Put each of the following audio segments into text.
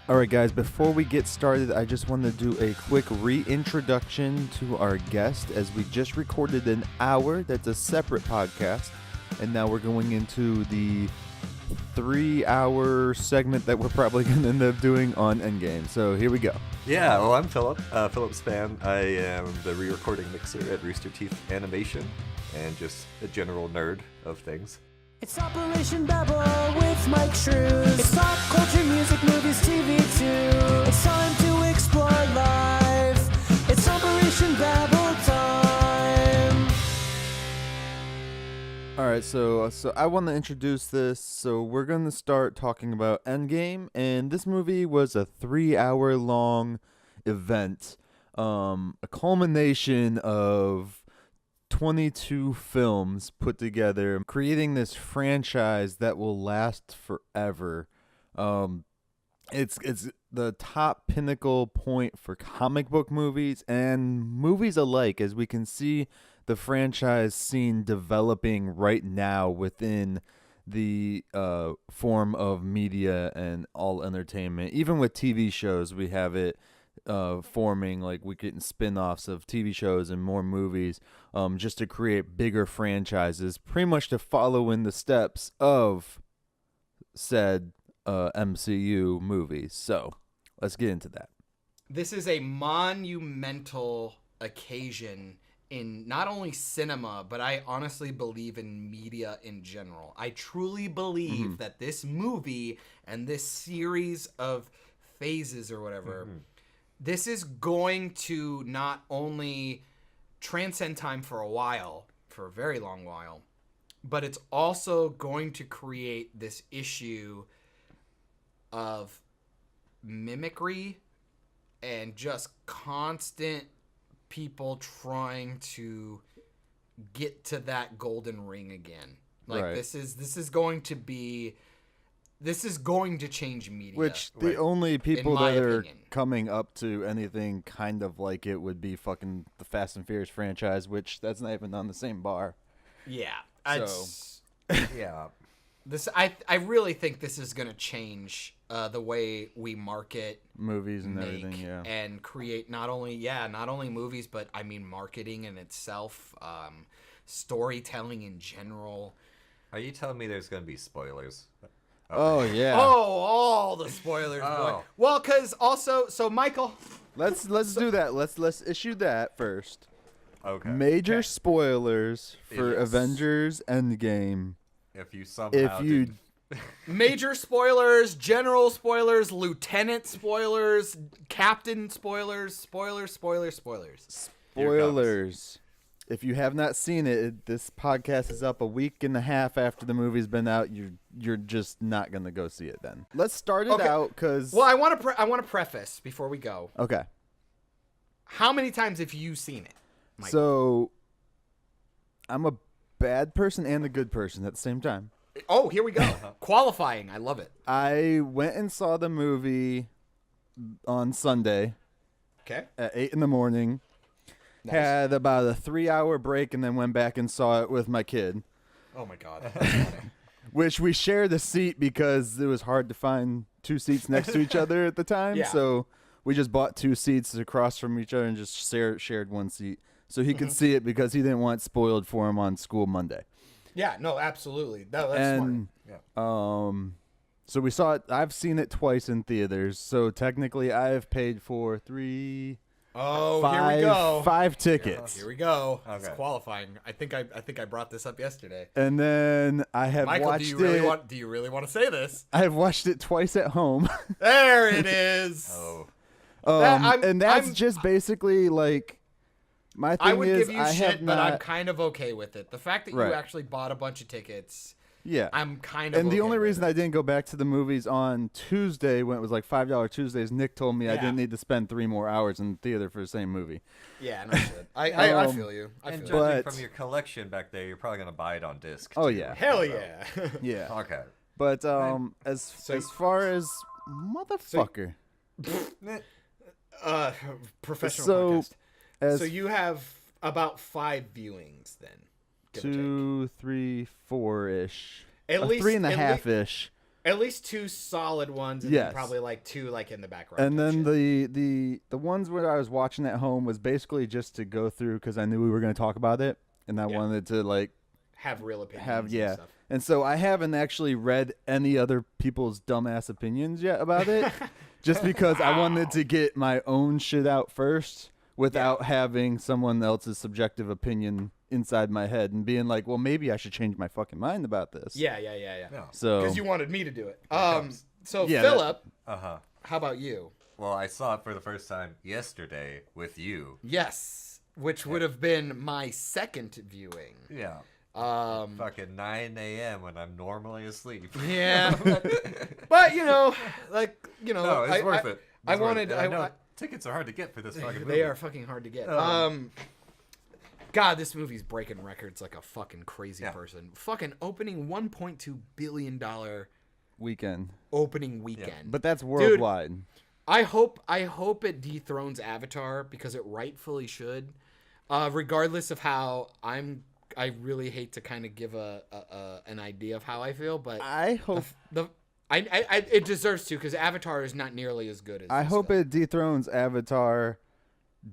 Alright guys, before we get started, I just want to do a quick reintroduction to our guest, as we just recorded an hour. That's a separate podcast, and now we're going into the 3-hour segment that we're probably going to end up doing on Endgame. So here we go. Yeah, well, I'm Philip Spann. I am the re-recording mixer at Rooster Animation, and just a general nerd of things. It's Operation BABBLE with Myke, Shrews. It's pop culture, music, movies, TV too. It's time to explore life. It's Operation BABBLE time. Alright, so I want to introduce this. So we're going to start talking about Endgame, and this movie was a 3-hour long event, a culmination of 22 films put together, creating this franchise that will last forever. It's the top pinnacle point for comic book movies and movies alike, as we can see the franchise scene developing right now within the form of media and all entertainment. Even with TV shows, we have it forming, like we're getting spin-offs of TV shows and more movies, just to create bigger franchises, pretty much to follow in the steps of said MCU movies. So let's get into that. This is a monumental occasion in not only cinema, but I honestly believe in media in general. I truly believe that this movie and this series of phases or whatever, this is going to not only transcend time for a while, for a very long while, but it's also going to create this issue of mimicry and just constant people trying to get to that golden ring again. Like, right. This is going to change media. Which the only people my that are opinion. coming up to anything kind of like it would be fucking the Fast and Furious franchise, which that's not even on the same bar. Yeah. So Yeah. I really think this is going to change the way we market movies and make, everything, yeah. and create not only movies, but I mean marketing in itself, storytelling in general. Are you telling me there's going to be spoilers? Oh yeah. Oh, all the spoilers. Oh. Boy. Well, because also, so Michael. Let's do that. Let's issue that first. Okay. Major spoilers for Yes. Avengers Endgame. If you somehow didn't- Major spoilers, general spoilers, lieutenant spoilers, captain spoilers, spoilers. Spoilers. If you have not seen it, this podcast is up a week and a half after the movie's been out. You're just not gonna go see it then. Let's start it out, because Well, I want to preface before we go. okay. How many times have you seen it, Michael? So I'm a bad person and a good person at the same time. Oh, here we go. Qualifying. I love it. I went and saw the movie on Sunday Okay. at 8 in the morning. Nice. Had about a 3-hour break and then went back and saw it with my kid, Oh my God. which we shared a seat because it was hard to find 2 seats next to each other at the time. Yeah. So we just bought 2 seats across from each other and just shared one seat so he could see it, because he didn't want it spoiled for him on school Monday. Yeah. No. Absolutely. No. That's smart. And Yeah. so we saw it. I've seen it twice in theaters. So technically I have paid for 3, Oh, 5, here we go. 5 tickets. Here we go. It's Okay. qualifying. I think I brought this up yesterday. And then I have Michael, watched do you it. really want to say this? I have watched it twice at home. There it is. Oh. And that's just basically like my thing I would is give you I have shit, but not. I'm kind of okay with it. The fact that Right. you actually bought a bunch of tickets, Yeah. I'm kind of. And the okay only with reason it. I didn't go back to the movies on Tuesday, when it was like $5 Tuesdays, Nick told me I Yeah. didn't need to spend 3 more hours in the theater for the same movie. Yeah, no shit. I feel you. I And feel you. judging But- from your collection back there, you're probably going to buy it on disc. Oh too. yeah. Hell yeah. Yeah. Okay. But as far as motherfucker. Professional So, podcast. As So you have about 5 viewings then. give or take. 2, 3, 4-ish. At least 3.5-ish. At least 2 solid ones, and Yes. then probably like 2 like in the background. And then shit. the ones where I was watching at home was basically just to go through because I knew we were going to talk about it, and I wanted to like have real opinions. have and stuff. And so I haven't actually read any other people's dumbass opinions yet about it, just because I wanted to get my own shit out first without having someone else's subjective opinion inside my head and being like, well, maybe I should change my fucking mind about this. Yeah. So Because you wanted me to do it. So Yeah, Philip, Uh-huh. how about you? Well, I saw it for the first time yesterday with you. Yes, which would have been my second viewing. Yeah. Um, Fucking 9 a.m. when I'm normally asleep. yeah, but No, it's worth it. I It's worth wanted. it. And I know I, tickets are hard to get for this fucking movie. they are fucking hard to get. God, this movie's breaking records like a fucking crazy person. Fucking opening $1.2 billion weekend. opening weekend. But that's worldwide. I hope it dethrones Avatar because it rightfully should. Regardless of how I really hate to kind of give an idea of how I feel, but I hope it deserves to because Avatar is not nearly as good as. I this hope film. it dethrones Avatar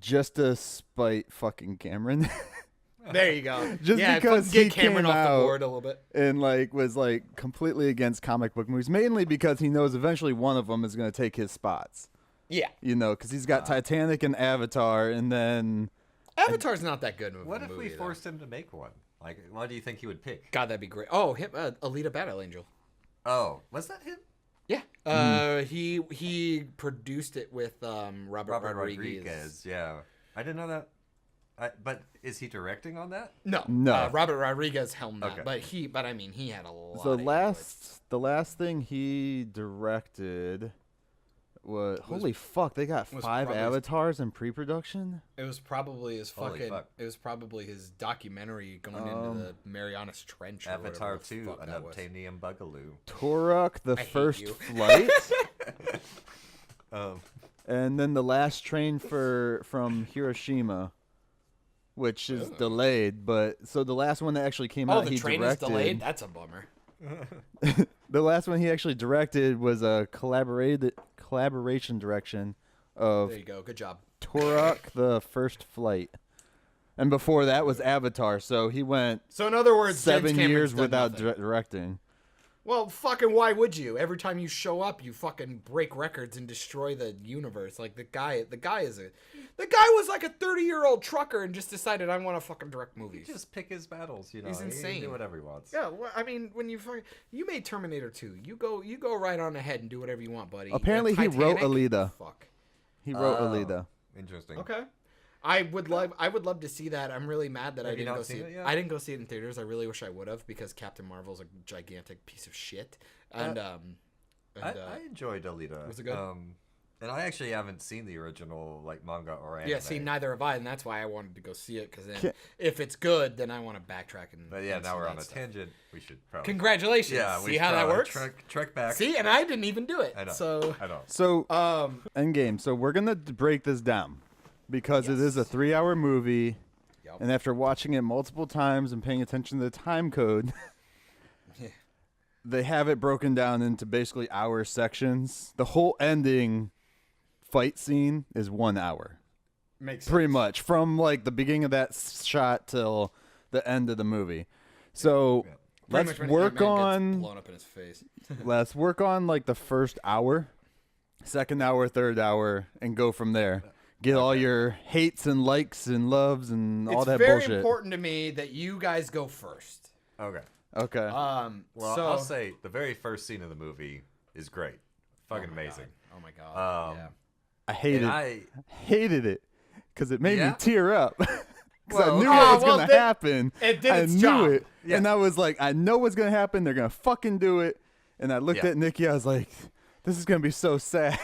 just to spite fucking Cameron. There you go. Just yeah, because get he Cameron came off the out board a little bit. and like was like completely against comic book movies, mainly because he knows eventually one of them is going to take his spots. Yeah, Because he's got Titanic and Avatar, and then Avatar's not that good of a What if movie, we though. forced him to make one? Like, what do you think he would pick? God, that'd be great. Oh, him, Alita Battle Angel. Oh, was that him? Yeah. He produced it with Robert Rodriguez. Yeah. I didn't know that. But is he directing on that? No. No. Robert Rodriguez helmed that. Okay. But I mean, he had a lot. the of last thing he directed was holy fuck, they got was 5 probably- avatars in pre-production. It was probably his Holy fucking. fuck. It was probably his documentary going into the Marianas Trench. Or Avatar whatever the 2, fuck an that was. Obtainium Bugaloo. Turok: The I hate First you. Flight, Um, and then The Last Train from Hiroshima, which is delayed. But so the last one that actually came Oh, out, the he train directed. is delayed. That's a bummer. The last one he actually directed was a collaboration direction of There you go. Good job. Turok: The First Flight, and before that was Avatar. So he went So in other words, James 7 Cameron's years done without nothing. directing. Well, fucking why would you? Every time you show up, you fucking break records and destroy the universe. Like the guy was like a 30-year-old trucker and just decided I want to fucking direct movies. just pick his battles, you know. He's He can insane. do whatever he wants. Yeah, well, I mean, when you made Terminator 2, you go right on ahead and do whatever you want, buddy. Apparently he wrote Titanic? Alita. Fuck. He wrote Oh. Alita. Interesting. Okay. I would love to see that. I'm really mad that I Have you didn't not go see seen it. it yet? I didn't go see it in theaters. I really wish I would have because Captain Marvel's a gigantic piece of shit. And I enjoyed Alita. Was it good? And I actually haven't seen the original like manga or anime. yeah, see, neither have I, and that's why I wanted to go see it. Because then, Ca- if it's good, then I want to backtrack and. But yeah, and now see we're that on a stuff. tangent. We should probably. Congratulations. Yeah, See how that works. Trek back. See, and I didn't even do it. I know. So. I know. So Endgame. So we're gonna break this down because it is a 3-hour movie, Yep. and after watching it multiple times and paying attention to the time code, they have it broken down into basically hour sections. The whole ending fight scene is 1 hour, Makes pretty much from like the beginning of that shot till the end of the movie. So Pretty let's much when work Ant-Man gets on blown up in his face. let's work on like the first hour, second hour, third hour, and go from there. Get all your hates and likes and loves and all It's that very bullshit. important to me that you guys go first. Okay. Okay. Well, so I'll say the very first scene of the movie is great. Fucking amazing. Oh my god. Yeah. I hated And hated it because it made me Yeah? tear up. Because Well, I knew okay. what was well, gonna then happen. it did I its knew job. it, Yeah. and I was like, I know what's gonna happen. They're gonna fucking do it. And I looked Yeah. at Nikki. I was like, this is gonna be so sad.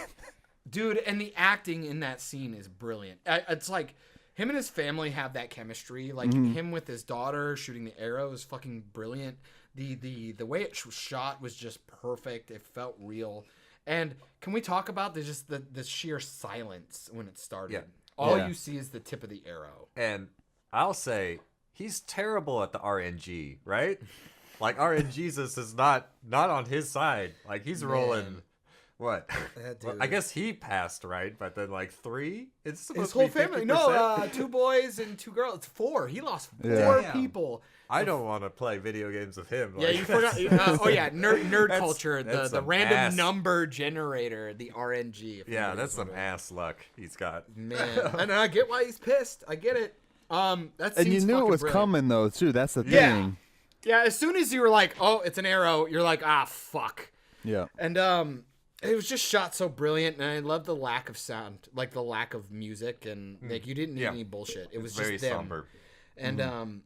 Dude, and the acting in that scene is brilliant. It's like him and his family have that chemistry. Like him with his daughter shooting the arrow is fucking brilliant. The way it was shot was just perfect. It felt real. And can we talk about the sheer silence when it started? Yeah. All Yeah. you see is the tip of the arrow. And I'll say he's terrible at the RNG, right? Like RNGesus is not on his side. Like he's rolling. What? Well, I guess he passed, right? But then like 3. It's supposed His whole to be 50%. family. No, 2 boys and 2 girls. It's 4. He lost 4 Damn. people. I don't want to play video games with him. Yeah, like, you forgot. Oh yeah, nerd That's- culture. that's The some random ass. number generator, the RNG. if Yeah, anybody's that's some wondering. ass luck he's got. Man, and I get why he's pissed. I get it. That And you scene's knew it fucking was brilliant. coming though, too. That's the Yeah. thing. Yeah, as soon as you were like, "Oh, it's an arrow," you're like, "Ah, fuck." Yeah. And it was just shot so brilliant, and I love the lack of sound, like the lack of music, and like you didn't need Yeah. any bullshit. It was It's very just them. somber. And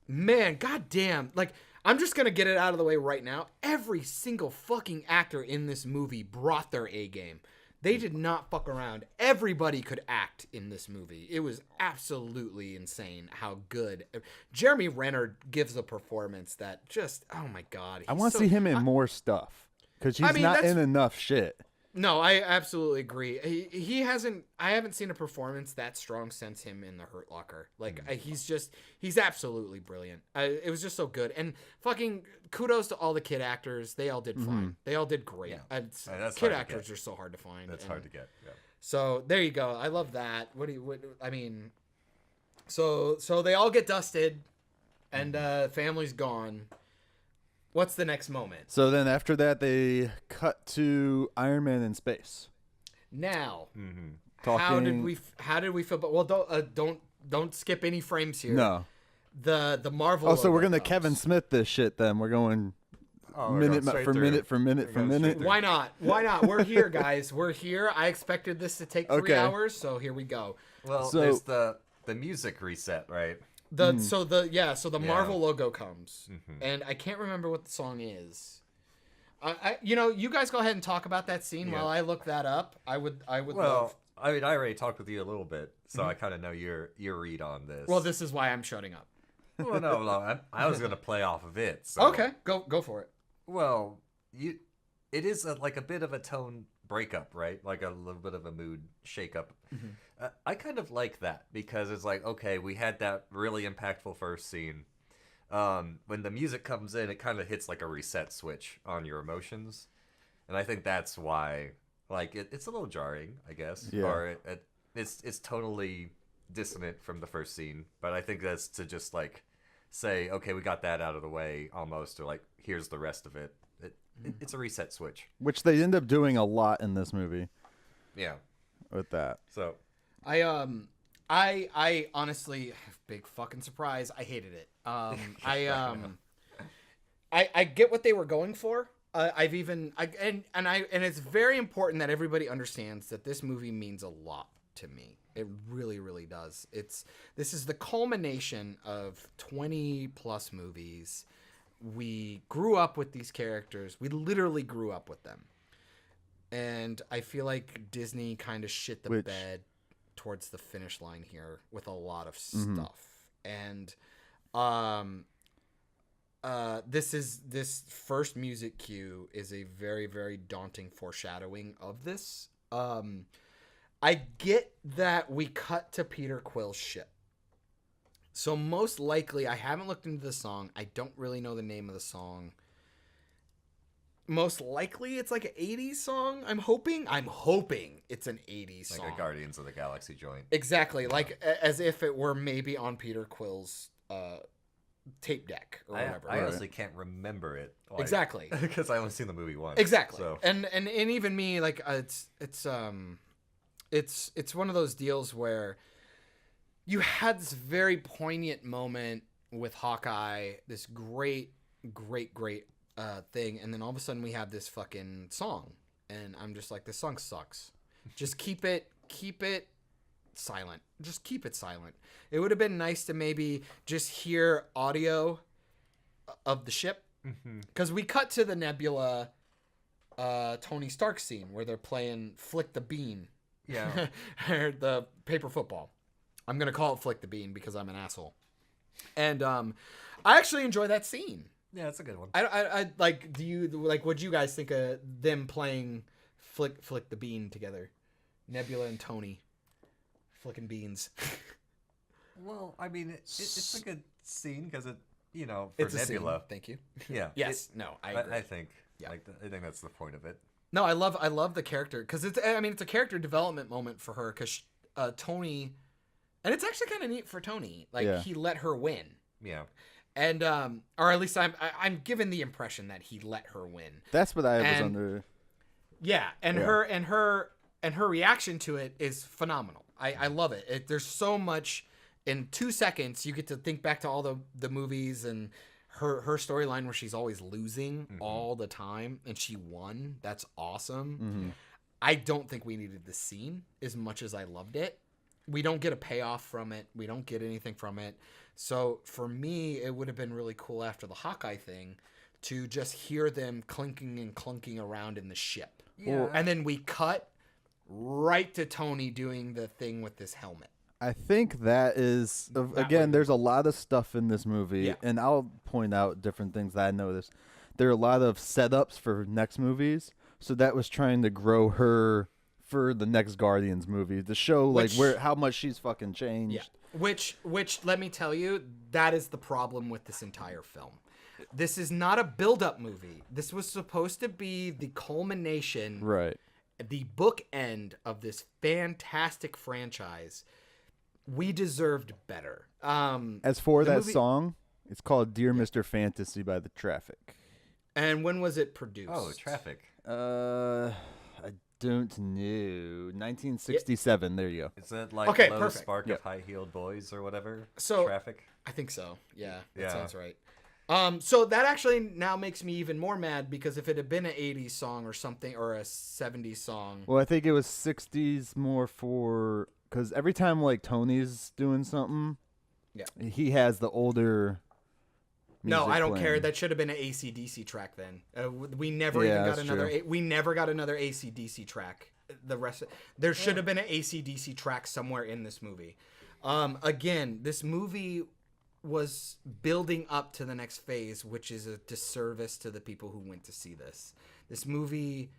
man, goddamn, like I'm just gonna get it out of the way right now. Every single fucking actor in this movie brought their A game. They did not fuck around. Everybody could act in this movie. It was absolutely insane how good Jeremy Renner gives a performance that just, oh my god. I want to see him in more stuff because he's mean, not that's- in enough shit. No, I absolutely agree. He hasn't. I haven't seen a performance that strong since him in the Hurt Locker. Like he's absolutely brilliant. It was just so good. And fucking kudos to all the kid actors. They all did fine. They all did great. Yeah. It's- And that's kid hard to actors get. are so hard to find. That's and hard to get. Yeah. So there you go. I love that. I mean, so they all get dusted, and family's gone. What's the next moment? So then after that, they cut to Iron Man in space. Now, Talking. how did we feel? But well, don't skip any frames here. No. The Marvel. Oh, so we're logo gonna comes. Kevin Smith this shit then. We're going Oh, we're minute going straight for through. minute for minute We're for going straight minute. through. Why not? Why not? We're here, guys. We're here. I expected this to take 3 Okay. hours, so here we go. Well, So- there's the music reset, right? So the Marvel logo comes, Mm-hmm. and I can't remember what the song is. You guys go ahead and talk about that scene Yeah. while I look that up. I would Well, love. I mean, I already talked with you a little bit, so I kind of know your read on this. Well, this is why I'm shutting up. Well, no, I was gonna play off of it. So. Okay, go for it. Well, it is like a bit of a tone breakup, right? Like a little bit of a mood shakeup. I kind of like that because it's like, okay, we had that really impactful first scene. When the music comes in, it kind of hits like a reset switch on your emotions, and I think that's why, like, it's a little jarring, I guess, Yeah. or it's totally dissonant from the first scene. But I think that's to just like say, okay, we got that out of the way almost, or like here's the rest of it. It's a reset switch. Which they end up doing a lot in this movie Yeah. with that. So I honestly, big fucking surprise. I hated it. I get what they were going for. And it's very important that everybody understands that this movie means a lot to me. It really, really does. This is the culmination of 20 plus movies. We grew up with these characters. We literally grew up with them. And I feel like Disney kind of shit the bed towards the finish line here with a lot of stuff. And this first music cue is a very, very daunting foreshadowing of this. I get that we cut to Peter Quill's ship. So most likely, I haven't looked into the song. I don't really know the name of the song. Most likely, it's like an 80s song. I'm hoping it's an 80s like song. a Guardians of the Galaxy joint. Exactly, like as if it were maybe on Peter Quill's tape deck or whatever. I honestly can't remember it. Like, Exactly. Because I only seen the movie once. Exactly. So. And even me, like it's one of those deals where you had this very poignant moment with Hawkeye, this great thing, and then all of a sudden we have this fucking song, and I'm just like, this song sucks. Just keep it silent. Just keep it silent. It would have been nice to maybe just hear audio of the ship, because we cut to the Nebula Tony Stark scene where they're playing Flick the Bean. Yeah. The paper football. I'm gonna call it Flick the Bean because I'm an asshole. And I actually enjoy that scene. Yeah, it's a good one. I like. Do you like? What do you guys think of them playing Flick the Bean together? Nebula and Tony, flicking beans. Well, I mean, it's a good scene because you know, for It's a scene. Nebula. Thank you. Yeah. Yes. No, I agree. I think. Yeah. Like, I think that's the point of it. No, I love the character because it's a character development moment for her because Tony, and it's actually kind of neat for Tony. Like he let her win. Yeah. And or at least I'm given the impression that he let her win. That's what I was under. Yeah, and her reaction to it is phenomenal. I love it. There's so much in 2 seconds. You get to think back to all the movies and her storyline where she's always losing all the time and she won. That's awesome. I don't think we needed the scene as much as I loved it. We don't get a payoff from it. We don't get anything from it. So for me, it would have been really cool after the Hawkeye thing to just hear them clinking and clunking around in the ship. Yeah. And then we cut right to Tony doing the thing with this helmet. I think that is, again, there's a lot of stuff in this movie, and I'll point out different things that I noticed. There are a lot of setups for next movies, so that was trying to grow her for the next Guardians movie to show how much she's fucking changed. Yeah. Which let me tell you, that is the problem with this entire film. This is not a build-up movie. This was supposed to be the culmination, right? The bookend of this fantastic franchise. We deserved better. As for that song, it's called "Dear Mr. Fantasy" by The Traffic. And when was it produced? Oh, Traffic. I don't know. 1967. There you go. Is that like Okay, Low perfect. Spark of High-Heeled Boys or whatever? So Traffic? I think so. Yeah, that Yeah. sounds right. So that actually now makes me even more mad because if it had been an 80s song or something or a 70s song. Well, I think it was 60s more for, because every time like Tony's doing something, he has the older. No, I don't playing. care. That should have been an AC/DC track then. We never even got another. We never got another AC/DC track. There should have been an AC/DC track somewhere in this movie. Again, this movie was building up to the next phase, which is a disservice to the people who went to see this. This movie,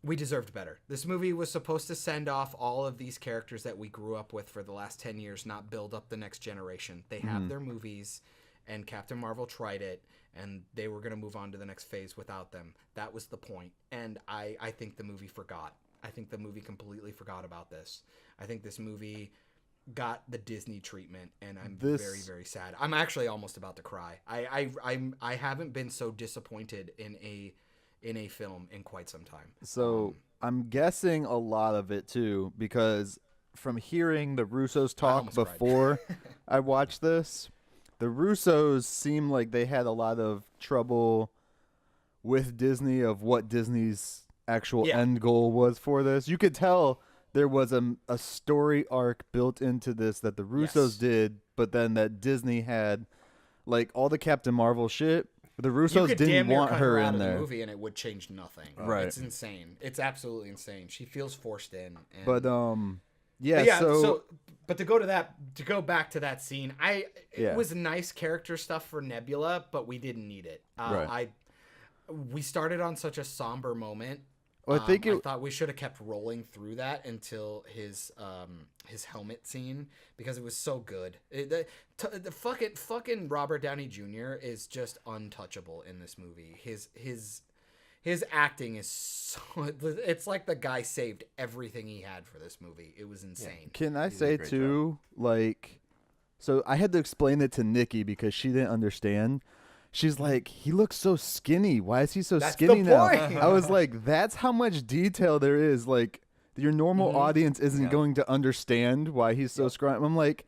we deserved better. This movie was supposed to send off all of these characters that we grew up with for the last 10 years, not build up the next generation. They have their movies, and Captain Marvel tried it, and they were going to move on to the next phase without them. That was the point. And I think the movie forgot. I think the movie completely forgot about this. I think this movie got the Disney treatment, and I'm very, very sad. I'm actually almost about to cry. I haven't been so disappointed in a film in quite some time. So I'm guessing a lot of it too, because from hearing the Russos talk before I watched this, the Russos seem like they had a lot of trouble with Disney of what Disney's actual end goal was for this. You could tell there was a story arc built into this that the Russos did, but then that Disney had, like all the Captain Marvel shit. The Russos didn't want her in there. The movie and it would change nothing. Right. It's insane. It's absolutely insane. She feels forced in. And, but but to go back to that scene, it was nice character stuff for Nebula, but we didn't need it. We started on such a somber moment. Well, I thought we should have kept rolling through that until his helmet scene because it was so good. The fucking Robert Downey Jr. is just untouchable in this movie. His acting is so, it's like the guy saved everything he had for this movie. It was insane. Can I say too, like, so I had to explain it to Nikki because she didn't understand. She's like, he looks so skinny. Why is he so skinny now? I was like, that's how much detail there is. Like, your normal audience isn't going to understand why he's so scrawny. I'm like,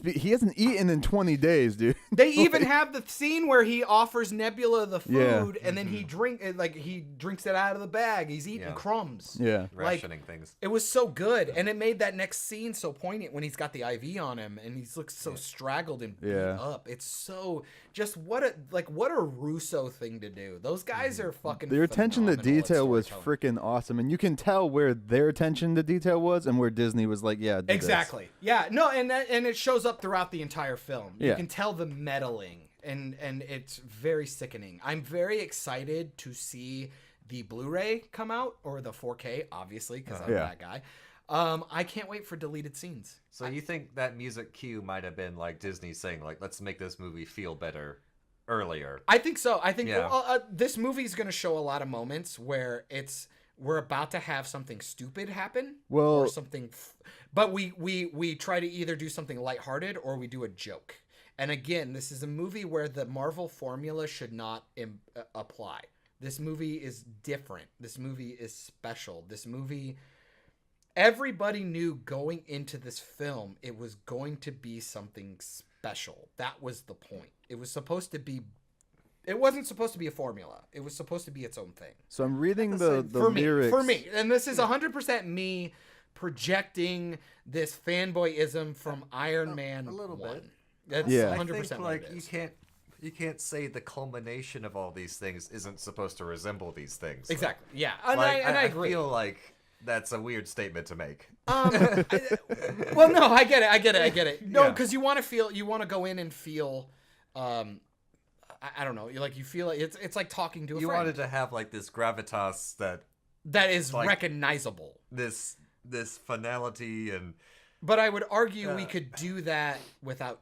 he hasn't eaten in 20 days, dude. They even have the scene where he offers Nebula the food, and then he drinks it out of the bag. He's eating crumbs. Yeah, rationing things. It was so good, and it made that next scene so poignant when he's got the IV on him, and he looks so straggled and beat up. It's so just what a Russo thing to do. Those guys are fucking. Their attention to detail was freaking awesome, and you can tell where their attention to detail was, and where Disney was like, do exactly, this. yeah, no, and it shows up throughout the entire film. Yeah. You can tell the meddling, and it's very sickening. I'm very excited to see the Blu-ray come out, or the 4K, obviously, because I'm that guy. I can't wait for deleted scenes. So you think that music cue might have been like Disney saying, like, let's make this movie feel better earlier. I think so. I think Yeah. this movie is going to show a lot of moments where we're about to have something stupid happen, or something, but we try to either do something lighthearted or we do a joke. And again, this is a movie where the Marvel formula should not apply. This movie is different. This movie is special. This movie, everybody knew going into this film it was going to be something special. That was the point. It was supposed to be. It wasn't supposed to be a formula. It was supposed to be its own thing. So I'm reading the lyrics. For me, and this is 100% me projecting this fanboyism from Iron Man. A little bit. That's 100% I think, what it is. you can't say the culmination of all these things isn't supposed to resemble these things. Exactly. Yeah, and Like, I agree. I feel like that's a weird statement to make. Well, no, I get it. No, Yeah. because you want to go in and feel. I don't know. You feel like it's like talking to a You friend. wanted to have like this gravitas that is like- recognizable. this finality and But I would argue we could do that without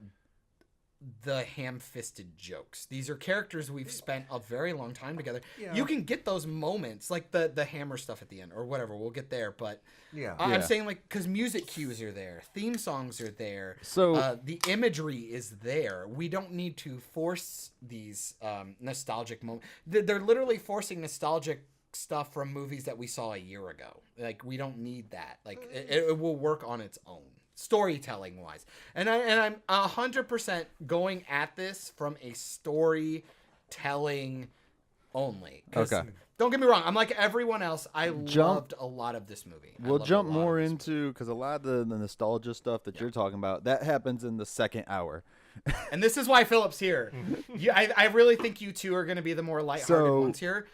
the ham-fisted jokes. These are characters we've spent a very long time together. Yeah. You can get those moments, like the hammer stuff at the end or whatever. We'll get there, but yeah. I'm saying like because music cues are there, theme songs are there, So- the imagery is there. We don't need to force these nostalgic moments. They're literally forcing nostalgic stuff from movies that we saw a year ago. Like we don't need that. Like it will work on its own, storytelling wise. And I'm 100% going at this from a storytelling only. 'Cause Okay. Don't get me wrong. I'm like everyone else. I loved a lot of this movie. We'll jump more into, because a lot of the nostalgia stuff that you're talking about, that happens in the second hour. And this is why Philip's here. I really think you two are going to be the more lighthearted ones here.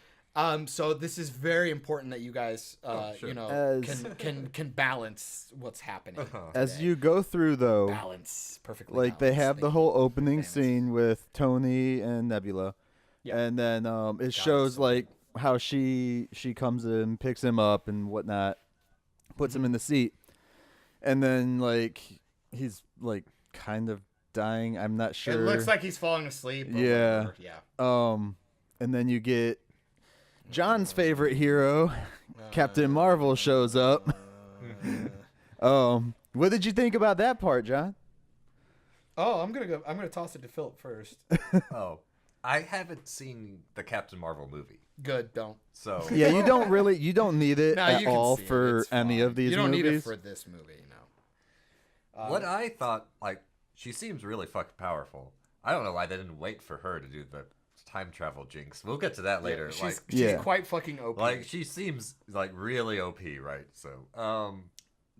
So this is very important that you guys, sure. you know, As- can balance what's happening. As today. you go through, though, balance perfectly. like they balanced. have the Thank whole you. opening Thanos. scene with Tony and Nebula, Yeah. and then it shows so like how she comes in, picks him up and whatnot, puts him in the seat, and then like he's like kind of dying. I'm not sure. It looks like he's falling asleep. But Yeah. whatever. Yeah. And then you get John's favorite hero, Captain Marvel, shows up. What did you think about that part, John? Oh, I'm gonna toss it to Philip first. Oh, I haven't seen the Captain Marvel movie, Good. Don't. so Yeah, you don't need it No, at you can all see it. for It's any fine. of these You don't movies. need it for this movie. No. what I thought, like, she seems really fucking powerful. I don't know why they didn't wait for her to do the time travel jinx. We'll get to that later. She's Yeah. quite fucking OP. like she seems like really OP, right? So,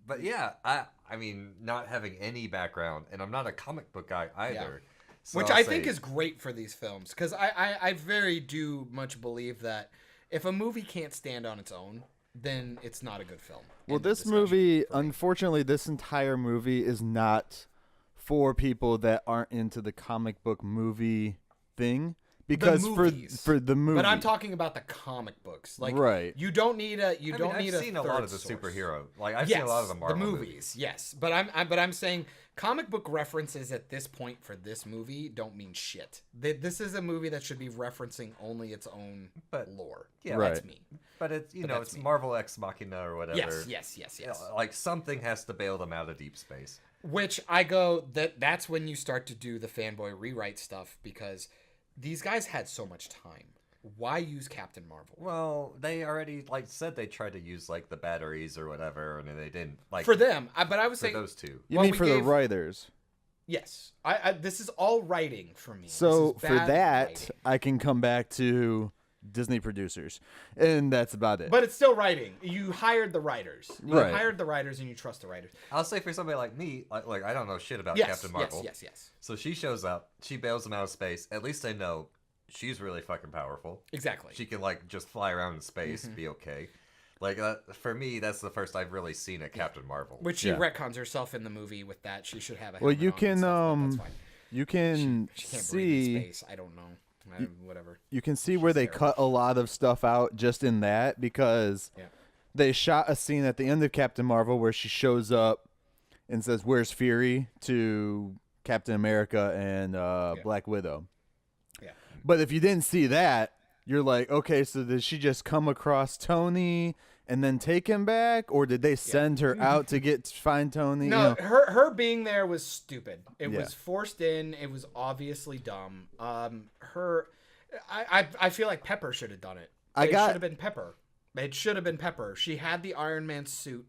but yeah, I mean, not having any background, and I'm not a comic book guy either. So Which I'll I say- think is great for these films, because I very do much believe that if a movie can't stand on its own, then it's not a good film. Well, End of this discussion. movie, unfortunately, this entire movie is not for people that aren't into the comic book movie thing. Because movies. for the movie, But I'm talking about the comic books. Like, Right. You don't need a. I mean, I've seen a lot of the third source. superhero. Like I've seen a lot of the Marvel movies. Yes, but I'm saying comic book references at this point for this movie don't mean shit. This is a movie that should be referencing only its own lore. Yeah, Right. That's me. But it's But know that's it's me. Marvel Ex Machina or whatever. Yes. You know, like something has to bail them out of deep space. Which I go that's when you start to do the fanboy rewrite stuff, because these guys had so much time. Why use Captain Marvel? Well, they already like said they tried to use like the batteries or whatever, and they didn't. Like For them, but I was for saying those two. you well, mean we for the gave- writers. yes. I this is all writing for me. So This is for bad that, writing. I can come back to Disney producers, and that's about it. But it's still writing. You hired the writers. You Right. hired the writers, and you trust the writers. I'll say for somebody like me, like I don't know shit about Yes, Captain Marvel. yes. So she shows up, she bails them out of space. At least I know she's really fucking powerful. Exactly. She can like just fly around in space, Mm-hmm. be okay. Like for me, that's the first I've really seen a Captain Marvel. Which she Yeah. retcons herself in the movie with that. She should have a Well, helmet you on and can stuff, but that's fine. you can She can't breathe in see space. I don't know. Whatever. you can see where they terrible. cut a lot of stuff out just in that, because Yeah. they shot a scene at the end of Captain Marvel where she shows up and says, "Where's Fury?" to Captain America and Black Widow. Yeah. But if you didn't see that, you're like, okay, so did she just come across Tony and then take him back, or did they send her out to find Tony? No, You know? her being there was stupid. It Yeah. was forced in. It was obviously dumb. I feel like Pepper should have done it. It should have been Pepper. It should have been Pepper. She had the Iron Man suit.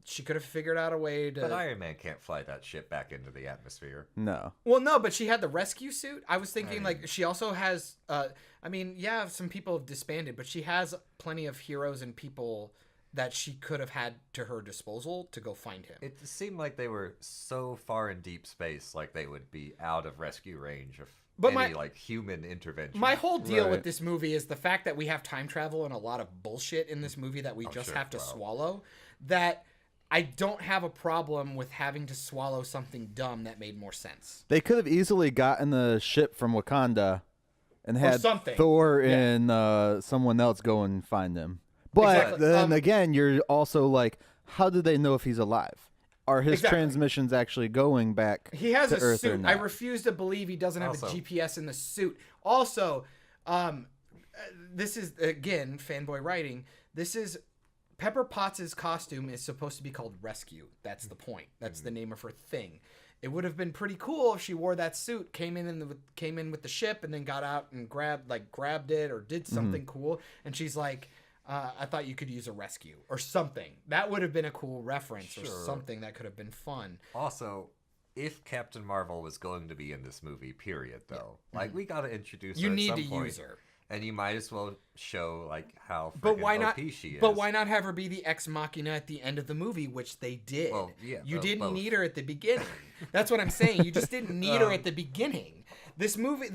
She could have figured out a way to. But Iron Man can't fly that ship back into the atmosphere. No. Well, no, but she had the rescue suit. I was thinking, like, she also has. I mean, yeah, some people have disbanded, but she has plenty of heroes and people that she could have had to her disposal to go find him. It seemed like they were so far in deep space, like they would be out of rescue range of any like human intervention. My whole deal Right. with this movie is the fact that we have time travel and a lot of bullshit in this movie that we just have to swallow. That I don't have a problem with having to swallow something dumb that made more sense. They could have easily gotten the ship from Wakanda and had something. Thor and someone else go and find him. But Exactly. then again, you're also like, how do they know if he's alive? Are his Exactly. transmissions actually going back He has to a Earth or suit. not? I refuse to believe he doesn't have Also- a GPS in the suit. Also, this is, again, fanboy writing. This is Pepper Potts' costume is supposed to be called Rescue. That's the point. That's the name of her thing. It would have been pretty cool if she wore that suit, came in with the ship, and then got out and grabbed it or did something cool. And she's like, I thought you could use a rescue or something. That would have been a cool reference or something that could have been fun. Also, if Captain Marvel was going to be in this movie, period, though, like we got to introduce You her need at to some point, use her. and you might as well show like how But freaking why not? OP she is. But why not have her be the ex machina at the end of the movie, which they did? Well, yeah, you both. didn't need her at the beginning. That's what I'm saying. You just didn't need her at the beginning. This movie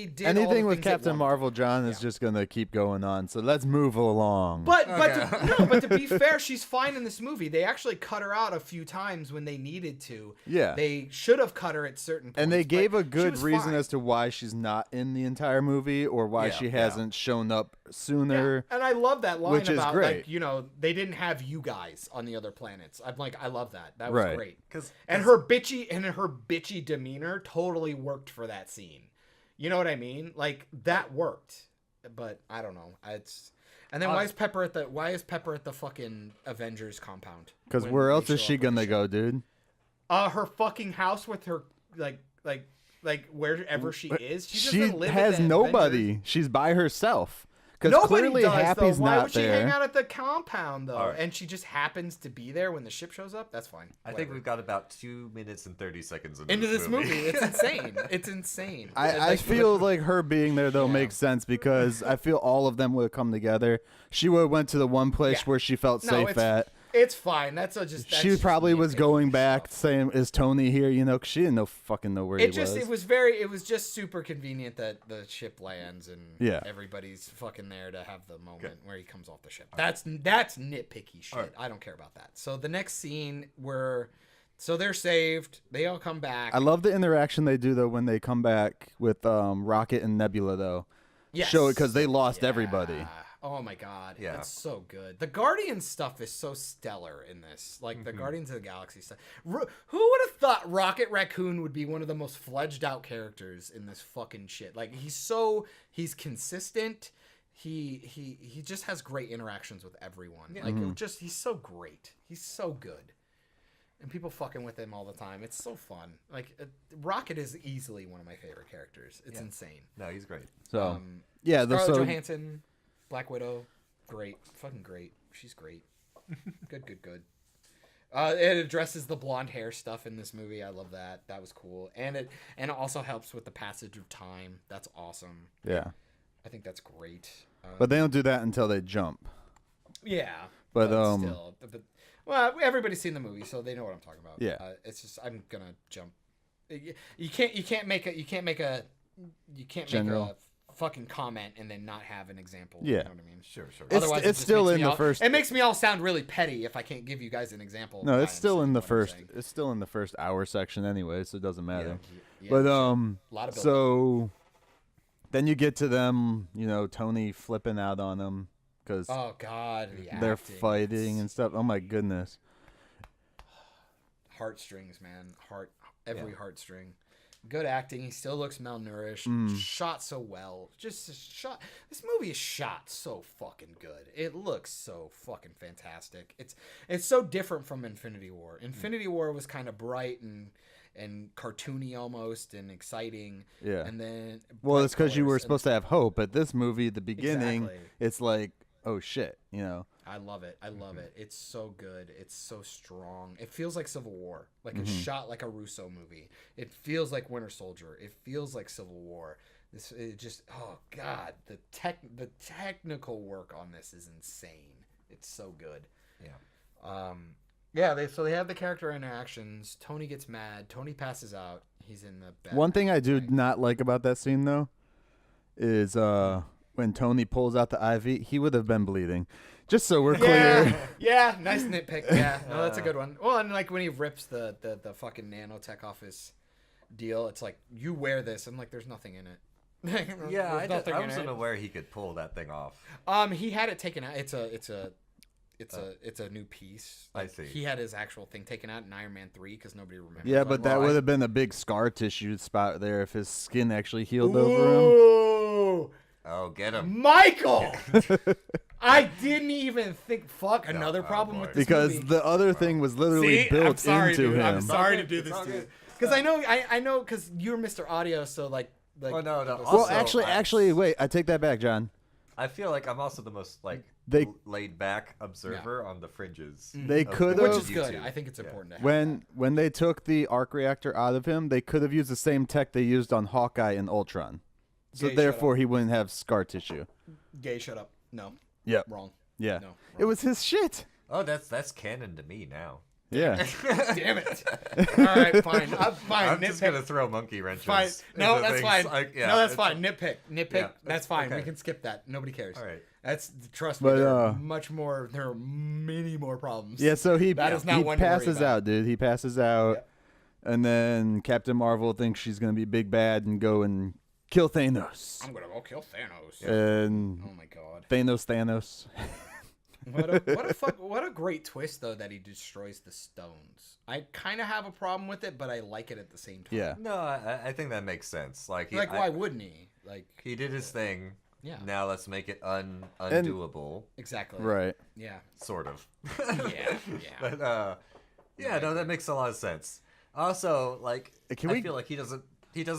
did all the Anything with things it Captain wanted. Marvel, John, is just going to keep going on. So let's move along. But to be fair, she's fine in this movie. They actually cut her out a few times when they needed to. Yeah. They should have cut her at certain points. And they gave but a she good was reason fine. as to why she's not in the entire movie or why she hasn't shown up sooner. And I love that line which is about great. like, you know, they didn't have you guys on the other planets. I'm like, I love that. That was Right. great. 'Cause- And her bitchy demeanor totally worked for that scene. You know what I mean? Like that worked. But I don't know. And then why is Pepper at the fucking Avengers compound? Because when where they else is show she up with going to the go, ship? dude? Her fucking house with her like wherever she is. She doesn't live has at the nobody. Avengers. She's by herself. Because Nobody clearly does, Happy's though. Why not would she there. hang out at the compound, though? All right. And she just happens to be there when the ship shows up? That's fine. I think Whatever. we've got about 2 minutes and 30 seconds into this movie. It's insane. It's insane. I Like, feel like her being there though makes sense because I feel all of them would have come together. She would have went to the one place Yeah. where she felt safe it's, at. It's fine. That's She just probably was nitpicky going back stuff. saying, "Is Tony here?" You know, 'cause she didn't know where he was. It was just super convenient that the ship lands and everybody's fucking there to have the moment where he comes off the ship. That's nitpicky shit. I don't care about that. So the next scene so they're saved. They all come back. I love the interaction they do though when they come back with Rocket and Nebula though. Yes. Show it because they lost everybody. Oh my god, Yeah. it's so good. The Guardians stuff is so stellar in this. Like the Guardians of the Galaxy stuff. Who would have thought Rocket Raccoon would be one of the most fledged out characters in this fucking shit? Like he's consistent. He just has great interactions with everyone. Like he's so great. He's so good. And people fucking with him all the time. It's so fun. Like Rocket is easily one of my favorite characters. It's insane. No, he's great. So yeah, Scarlett Johansson, Black Widow, great, fucking great. She's great. Good. It addresses the blonde hair stuff in this movie. I love that. That was cool, and it also helps with the passage of time. That's awesome. yeah, I think that's great. but they don't do that until they jump. Yeah, But, still, well, everybody's seen the movie, so they know what I'm talking about. Yeah. It's just I'm gonna jump. You can't make a General. fucking comment and then not have an example. Yeah. You know what I mean? Sure. Otherwise, It's still in the all, first. It makes me all sound really petty if I can't give you guys an example. of No, why it's I'm still saying in the what I'm first. saying. It's still in the first hour section anyway, so it doesn't matter. Yeah, But a lot of so then you get to them, you know, Tony flipping out on them because oh god, they're acting. fighting and stuff. Oh my goodness. Heartstrings, man. Every heartstring. Good acting. He still looks malnourished. Shot so well. Shot. This movie is shot so fucking good. It looks so fucking fantastic. It's so different from Infinity War. Infinity War was kind of bright and cartoony almost and exciting. Yeah. And then Well, it's because you were colors. supposed to have hope. But this movie, at the beginning, Exactly. it's like, oh shit, you know. I love it. I love it. It's so good. It's so strong. It feels like Civil War. Like it's shot like a Russo movie. It feels like Winter Soldier. It feels like Civil War. It just oh god, the technical work on this is insane. It's so good. Yeah. So they have the character interactions. Tony gets mad. Tony passes out. He's in the bed. One thing I do not like about that scene though is when Tony pulls out the IV, he would have been bleeding. Just so we're clear. Yeah, nice nitpick. Yeah, no, that's a good one. Well, and like when he rips the fucking nanotech off his deal, it's like, you wear this. I'm like, there's nothing in it. Yeah, I There's nothing in wasn't it. aware he could pull that thing off. He had it taken out. It's a new piece. I see. He had his actual thing taken out in Iron Man 3 because nobody remembers. Yeah, Like, but that well, would have been a big scar tissue spot there if his skin actually healed over him. Ooh, Oh, get him. Michael! I didn't even think. Fuck, another oh, problem boy. with this Because movie. the other thing was literally See, built I'm sorry, into dude. him. I'm sorry to It's do all this good. to you. Because I know, because you're Mr. Audio, so like. Oh, no. Well, Also, actually, wait. I take that back, John. I feel like I'm also the most They- laid back observer on the fringes. They of could Which have is good. YouTube. I think it's important to have. when they took the arc reactor out of him, they could have used the same tech they used on Hawkeye and Ultron. So Gay, therefore, he wouldn't have scar tissue. Gay, shut up. No, Yep. wrong. Yeah. No, It was his shit. Oh, that's canon to me now. Yeah. Damn it. All right, fine. I'm fine. I'm just Nitpick. gonna throw monkey wrenches. Fine. No, into that's things. fine. Yeah, no, that's it's- fine. Nitpick. Yeah, That's fine. okay. We can skip that. Nobody cares. All right. That's trust me. But, there are much more. There are many more problems. Yeah, so he That is not he one to worry passes about. out, dude. He passes out. Yep. And then Captain Marvel thinks she's going to be big bad and go and kill Thanos. I'm gonna go kill Thanos. And Oh my god. Thanos. What a great twist though that he destroys the stones. I kind of have a problem with it, but I like it at the same time. Yeah. No, I think that makes sense. Like, Why wouldn't he? Like, he did his thing. Yeah. Now let's make it undoable. exactly. Right. Yeah. Sort of. Yeah. But no, that makes a lot of sense. Also, like, Can I we- feel like he doesn't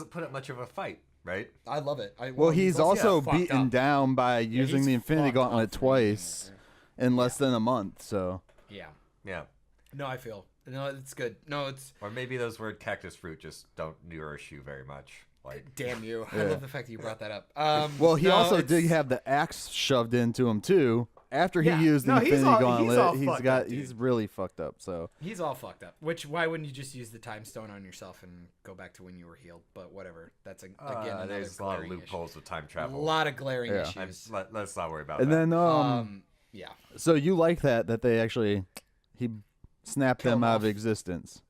put up much of a fight, right? I love it. Well, he's also fucked beaten up. down by using he's the Infinity fucked up Gauntlet for twice being in less than a month. So Yeah. Yeah. No, I feel. No, it's good. No, it's. Or maybe those word cactus fruit just don't nourish you very much. Like, Damn you. I Yeah. love the fact that you brought that up. well, he no, also it's- did have the axe shoved into him too. After he Yeah. used the No, he's Infinity all- he's Gauntlet, all he's fucked got up, dude. he's really fucked up. So He's all fucked up. Why wouldn't you just use the time stone on yourself and go back to when you were healed? But whatever. That's again another there's a lot of glaring loopholes issue. with time A travel. lot of glaring Yeah. issues. Let's not worry about and that. then Yeah. so you like that they actually he snapped Kill them him out off. of existence.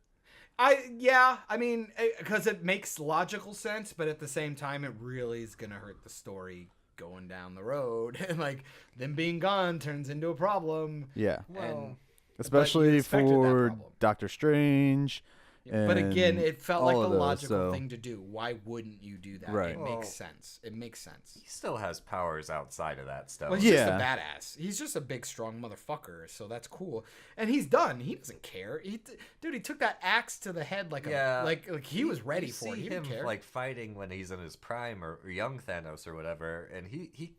I mean, because it makes logical sense, but at the same time, it really is gonna hurt the story going down the road, and like them being gone turns into a problem. Yeah. And, Especially expected that for problem. Doctor Strange. but again, it felt like all the of those, logical so- thing to do. Why wouldn't you do that? Right. It Well- makes sense. It makes sense. He still has powers outside of that stuff. Well, he's just a Yeah. badass. He's just a big, strong motherfucker. So that's cool. And he's done. He doesn't care. Dude, he took that axe to the head like he was ready you for it. see He him didn't care. like fighting when he's in his prime or young Thanos or whatever, and he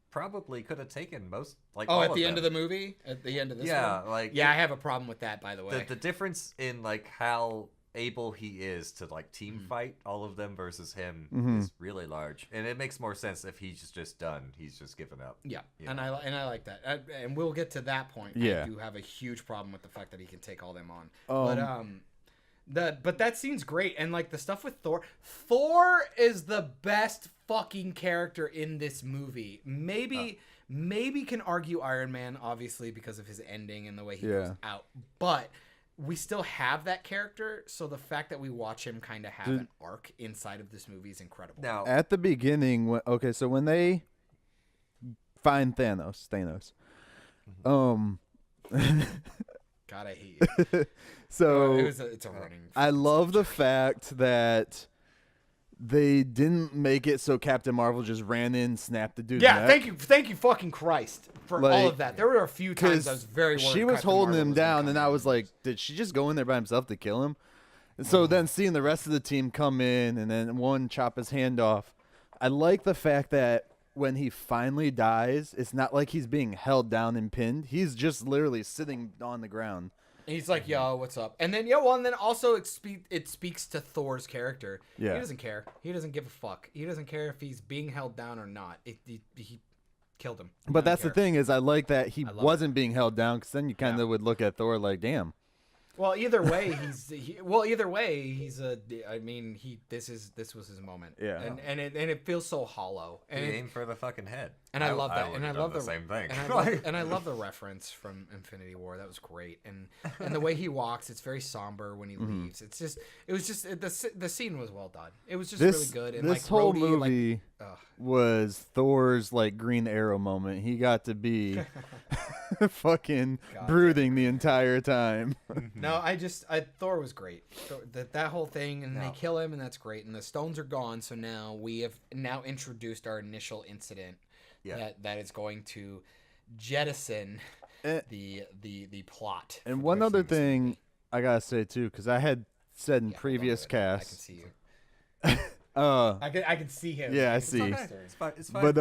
probably could have taken most like. Oh, all at the of end of them. the movie, at the end of this Yeah, one? like, yeah, I have a problem with that. By the way, the difference in like how able he is to like team Mm-hmm. fight all of them versus him is really large, and it makes more sense if he's just done. He's just given up. yeah, you and know. I like that. And we'll get to that point. Yeah. I do have a huge problem with the fact that he can take all them on. But that scene's great, and like the stuff with Thor. Thor is the best fucking character in this movie. Maybe can argue Iron Man, obviously because of his ending and the way he goes out, but. We still have that character, so the fact that we watch him kind of have an arc inside of this movie is incredible. Now, At the beginning, so when they find Thanos, God, I hate you. so it's a running. I love the fact that they didn't make it so Captain Marvel just ran in, snapped the dude's Yeah, neck. thank you, fucking Christ for all Like, of that. There were a few times I was very worried. She was Captain holding Marvel him was gonna down, come and I in. was like, did she just go in there by himself to kill him? And so then seeing the rest of the team come in and then one chop his hand off, I like the fact that when he finally dies, it's not like he's being held down and pinned. He's just literally sitting on the ground. And he's like, "Yo, what's up?" And then, and then also it speaks to Thor's character. Yeah. He doesn't care. He doesn't give a fuck. He doesn't care if he's being held down or not. He killed him. He But doesn't that's the care. thing is I like that he love wasn't being held down because then you kind of would look at Thor like, damn. Well, either way, he's a. I mean, this was his moment. Yeah. And it feels so hollow. He And aimed for the fucking head. And I love that. would've And I done love the same thing. And I love the reference from Infinity War. That was great. And the way he walks, it's very somber when he leaves. The scene was well done. It was just really good. And this like whole Rhodey, movie ugh. was Thor's like Green Arrow moment. He got to be fucking brooding the entire time. No, Thor was great. That whole thing, and they kill him, and that's great. And the stones are gone, so now we have introduced our initial incident that is going to jettison the plot. And for one the other rest of this thing movie. I gotta say too, because I had said in Yeah, previous hold on, I can casts. see you. Uh, I can see him. yeah, I It's see. fine. It's fine. It's fine. But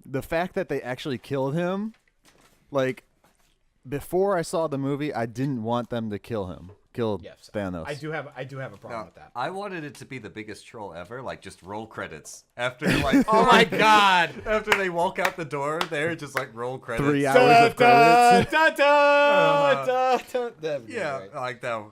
the fact that they actually killed him, like before I saw the movie, I didn't want them to kill him. Kill Yes, Thanos. I do have a problem No, with that. I wanted it to be the biggest troll ever, like just roll credits after like Oh my god! after they walk out the door, they're just like roll credits. 3 hours of credits. That'd be Yeah, great. like that.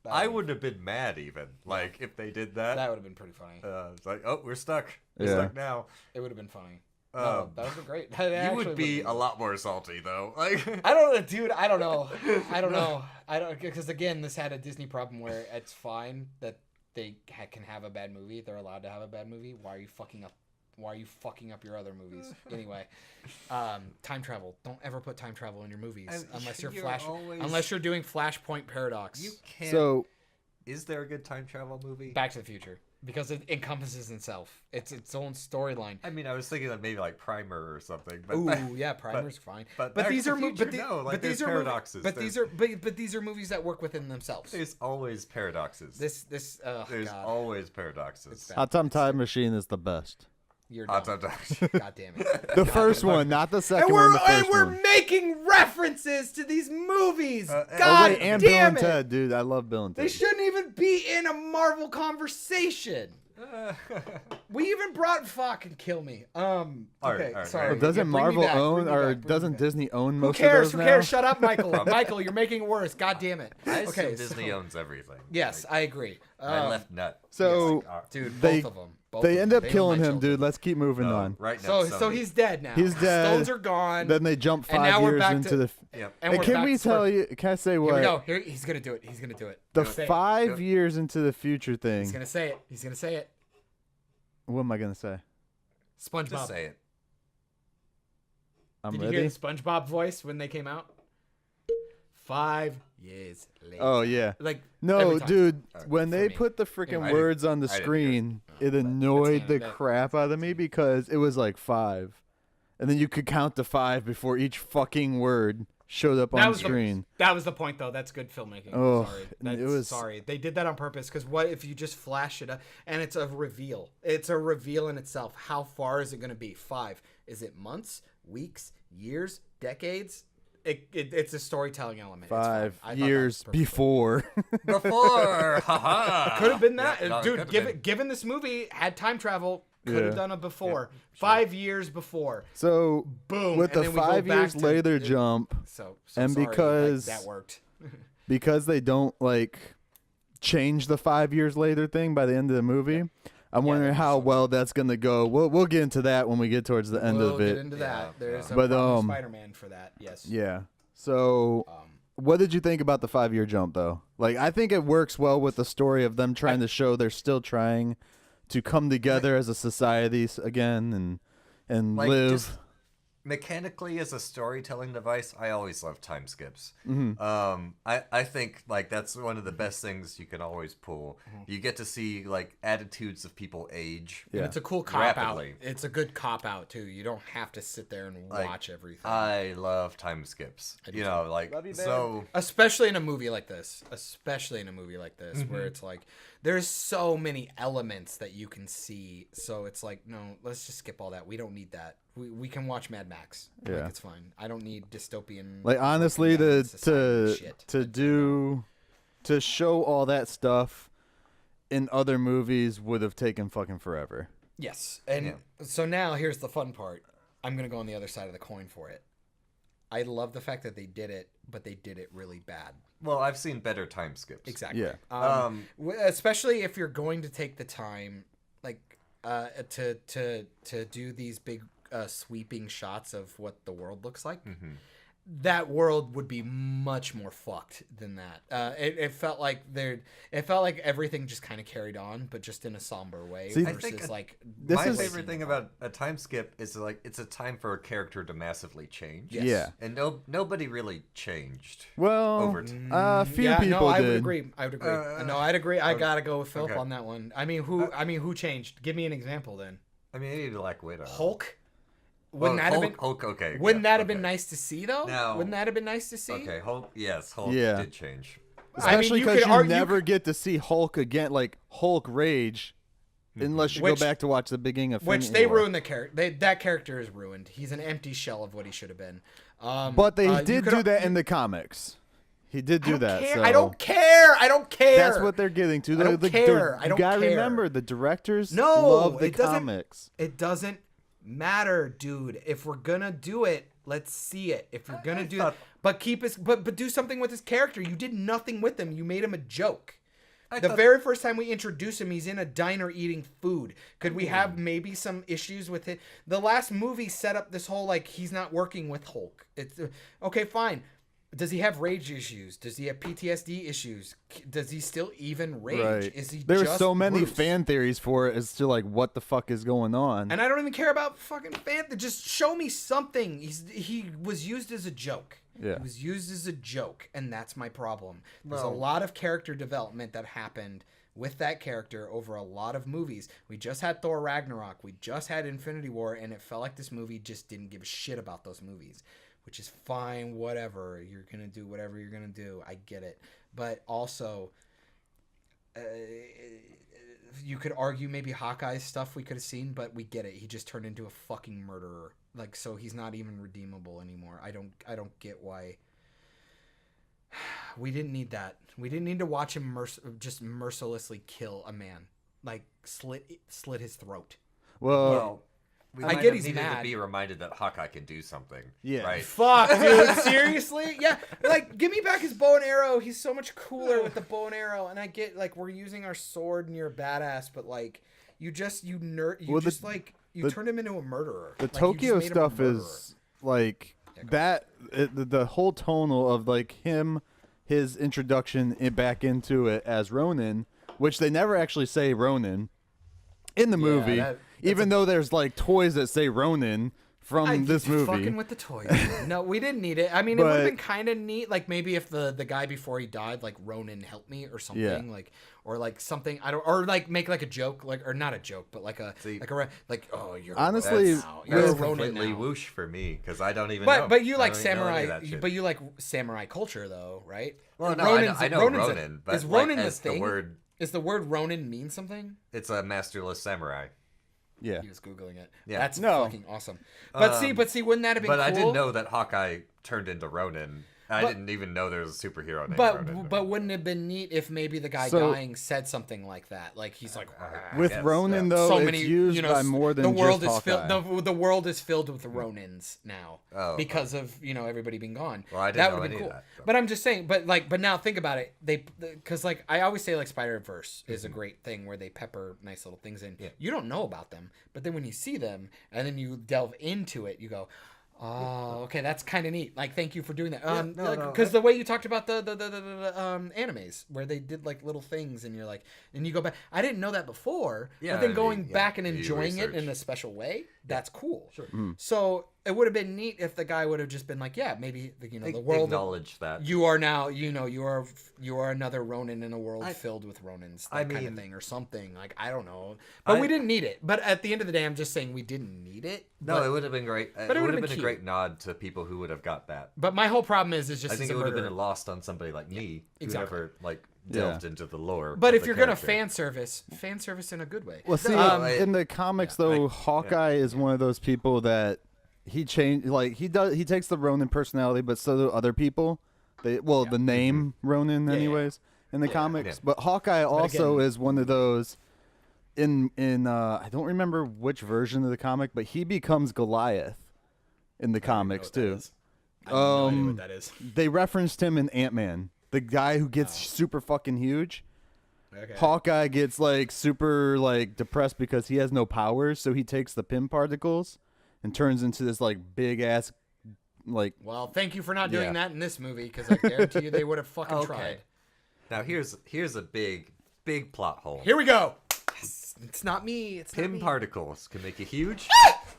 I wouldn't have been mad even like if they did that. That would have been pretty funny. It's like, oh, we're stuck. We're Yeah. stuck now. It would have been funny. No, that would have been great. That You actually would be been a lot more salty though. Like I don't know, dude. I don't know. Because again, this had a Disney problem where it's fine that they can have a bad movie. They're allowed to have a bad movie. Why are you fucking up? Why are you fucking up your other movies? Anyway, time travel. Don't ever put time travel in your movies unless you're unless you're doing Flashpoint Paradox. you can't. So Is there a good time travel movie? Back to the Future, because it encompasses itself. It's its own storyline. I mean, I was thinking like maybe like Primer or something. But Ooh, yeah, Primer's fine. but But Back these to are the mo- Future, but, the- no, like, but there's these are paradoxes. But these are but these are movies that work within themselves. There's always paradoxes. This oh, There's God. always paradoxes. It's bad. Hot Time Machine is the best. You're Hot dumb. Tub God damn it. The first one, not the second And one. we're, The first we're one. making references to these movies. Oh, God wait, and Bill damn and it. Ted, dude. I love Bill and They Ted. shouldn't even be in a Marvel conversation. We even brought fucking kill me. Okay, all right, sorry. right. Doesn't Yeah, bring me Marvel back, own bring me or back, bring me doesn't back. Disney own Who most cares? of Who those cares? now? Shut up, Michael. Michael, you're making worse. God damn it. I assume Okay, Disney so- owns everything. Yes, I agree. I left nut. So Dude, They- both of them. Both they of end them. up They own killing my him, children. dude. Let's keep moving on. Right So now. so he's dead now. He's dead. Stones are gone. Then they jump And 5 now we're years back into to- the. Yep. and Hey, we're can back we to tell you? Can I say Here we what? go. Here he's gonna do it. He's gonna do it. The Say it. 5 years into the future thing. He's gonna say it. He's gonna say it. What am I gonna say? SpongeBob. Just say it. I'm Did ready. you hear the SpongeBob voice when they came out? 5 years later. Oh yeah. Like No, every time. dude. When For they me. put the freaking I didn't- words on the I didn't hear it. screen, it That's annoyed the canon. crap out of me because it was like 5, and then you could count to 5 before each fucking word showed up That on was screen. That was the point, though. That's good filmmaking. Oh, Sorry. and it That's, was- sorry. They did that on purpose because what if you just flash it up and it's a reveal? It's a reveal in itself. How far is it going to be? 5. Is it months, weeks, years, decades? It's a storytelling element. It's fine. 5 I thought that years was perfect. before. Before. Haha. Could have been that. Yeah, no, it Dude, could've been. given this movie had time travel, could have Yeah. done it before. 5 years before. So Boom. with and the then we go 5 back years to- later jump, So and sorry, because- that worked. because they don't like change the 5 years later thing by the end of the movie, I'm wondering that'd be how so well that's gonna go. We'll get into that when we get towards the end we'll of get it. into Yeah, that. There's yeah. a But, problem with Spider-Man for that. Yes. Yeah. So Um, what did you think about the 5 year jump though? Like I think it works well with the story of them trying to show they're still trying to come together as a society again and Like, live. just- mechanically as a storytelling device, I always love time skips. Mm-hmm. I think like that's one of the best things you can always pull. You get to see like attitudes of people age. Yeah. And it's a cool cop out. Rapidly. It's a good cop out too. You don't have to sit there and Like, watch everything. I love time skips. You know, like Love you, babe. so. Especially in a movie like this. Where it's like there's so many elements that you can see. So it's like, no, let's just skip all that. We don't need that. We can watch Mad Max. Yeah. Like, it's fine. I don't need dystopian. Like honestly, society shit. to show all that stuff in other movies would have taken fucking forever. Yes. And so now here's the fun part. I'm going to go on the other side of the coin for it. I love the fact that they did it, but they did it really bad. Well, I've seen better time skips. Exactly. Yeah. Especially if you're going to take the time, like, to do these big sweeping shots of what the world looks like. Mm-hmm. That world would be much more fucked than that. It felt like everything just kind of carried on, but just in a somber way. See, versus like My favorite thing about a time skip is like it's a time for a character to massively change. Yes. Yeah. And nobody really changed. Well, Over time. a few people no, I did. would agree. No, I'd agree. I gotta go with Philip okay. on that one. I mean, who changed? Give me an example then. I mean, I need Black Widow. Hulk. Well, Wouldn't that have been? Hulk, okay. Wouldn't yeah, that have okay. been nice to see though? No. Wouldn't that have been nice to see? Okay, Hulk. Yes, Hulk Yeah. did change. Especially you because could you, argue- never get to see Hulk again, like Hulk rage, unless you Which- go back to watch the beginning of Which Infinity they War. ruined the character. That character is ruined. He's an empty shell of what he should have been. But they you did could- do that in the comics. He did do that. Care. So I don't care. I don't care. That's what they're getting to. I don't care. I don't You gotta care. remember, the directors No, love the it doesn't- comics. It doesn't matter, dude. If we're gonna do it, let's see it. If you're gonna do that, but but do something with his character. You did nothing with him. You made him a joke. The very first time we introduce him, he's in a diner eating food. Could we have maybe some issues with it? The last movie set up this whole like he's not working with Hulk. It's okay, fine. Does he have rage issues? Does he have PTSD issues? Does he still even rage? Right. Is he There's just so many Bruce? fan theories for it as to like what the fuck is going on. And I don't even care about fucking fan. Just show me something. He was used as a joke. Yeah. He was used as a joke, and that's my problem. There's a lot of character development that happened with that character over a lot of movies. We just had Thor Ragnarok. We just had Infinity War, and it felt like this movie just didn't give a shit about those movies. Which is fine, whatever. You're going to do whatever you're going to do. I get it. But also, you could argue maybe Hawkeye's stuff we could have seen, but we get it. He just turned into a fucking murderer. Like, so he's not even redeemable anymore. I don't get why. We didn't need that. We didn't need to watch him just mercilessly kill a man. Like, slit his throat. Well, we I might get have he's needed mad. to be reminded that Hawkeye can do something. Yeah. Right. Fuck, dude. Seriously? Yeah. Like, give me back his bow and arrow. He's so much cooler with the bow and arrow. And I get, like, we're using our sword and you're a badass, but, like, you turned him into a murderer. the Like, you Tokyo just made him a stuff murderer. is like the whole tonal of like his introduction back into it as Ronin, which they never actually say Ronin in the movie, that's even though there's like toys that say Ronin from this movie. Fucking with the toys. No, we didn't need it. I mean, it would have But- been kind of neat. Like maybe if the guy before he died, like Ronan helped me or something, Yeah. like or like something. I don't or like make like a joke, like or not a joke, but like a See, oh you're honestly, a Ronin now. You're a That's Ronin completely now. woosh for me because I don't even know. But you I like don't even know any samurai, of that shit. but you like samurai culture though, right? Well, And no, I know Ronin, but is Ronin like, the as thing? the word, Is the word Ronin mean something? it's a masterless samurai. Yeah. He was googling it. Yeah. That's No. fucking awesome. But see, wouldn't that have been But cool? I didn't know that Hawkeye turned into Ronin. I didn't even know there was a superhero named But Ronin. wouldn't it have been neat if maybe the guy So- dying said something like that? Like he's like With guess, Ronin yeah. though, so it's many used by more than the world just is filled. Hawkeye. The world is filled with the Ronins now Oh, because of everybody being gone. Well, I didn't that know would've been any of cool. that, But I'm just saying. But now think about it. Because like I always say, like Spider-Verse is a great thing where they pepper nice little things in. Yeah. You don't know about them, but then when you see them and then you delve into it, you go. Oh, okay, that's kind of neat. Like, thank you for doing that. Because the way you talked about the animes where they did like little things, and you're like, and you go back. I didn't know that before, Yeah, but then going yeah, back and you enjoying it research. in a special way, that's cool. Sure. So it would have been neat if the guy would have just been like, yeah, maybe the world acknowledge that you are now, you are another Ronin in a world filled with Ronins, kind of thing, or something. Like, I don't know, but we didn't need it. But at the end of the day, I'm just saying we didn't need it. No, it would have been great. But it would have been a great nod to people who would have got that. But my whole problem is just I think it would have been lost on somebody like me who never delved into the lore. But if you're gonna fan service in a good way. Well, see, in the comics though, Hawkeye is one of those people that he changed. Like he takes the Ronin personality, but so do other people. The name Ronin, anyways, in the comics. Yeah. But Hawkeye also is one of those. In I don't remember which version of the comic, but he becomes Goliath in the comics too. I have no idea what that is. They referenced him in Ant-Man, the guy who gets super fucking huge. Okay. Hawkeye gets like super like depressed because he has no powers, so he takes the Pym particles and turns into this like big ass like. Well, thank you for not doing that in this movie, because I guarantee you they would have fucking tried. Now here's a big plot hole. Here we go. Yes. It's not me. It's Pym not me. particles can make you huge.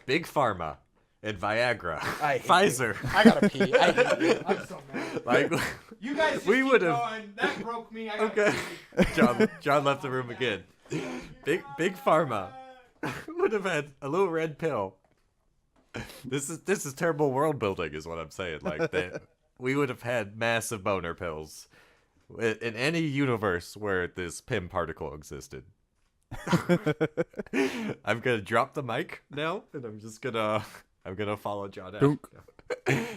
Big Pharma and Viagra. Pfizer. I gotta pee. I hate you. I'm so mad. Like You guys just we keep would have. going. That broke me. I gotta Okay. John left the room again. Big Pharma would have had a little red pill. This is terrible world building, is what I'm saying. Like we would have had massive boner pills in any universe where this Pym particle existed. I'm gonna drop the mic now, and I'm gonna follow John out.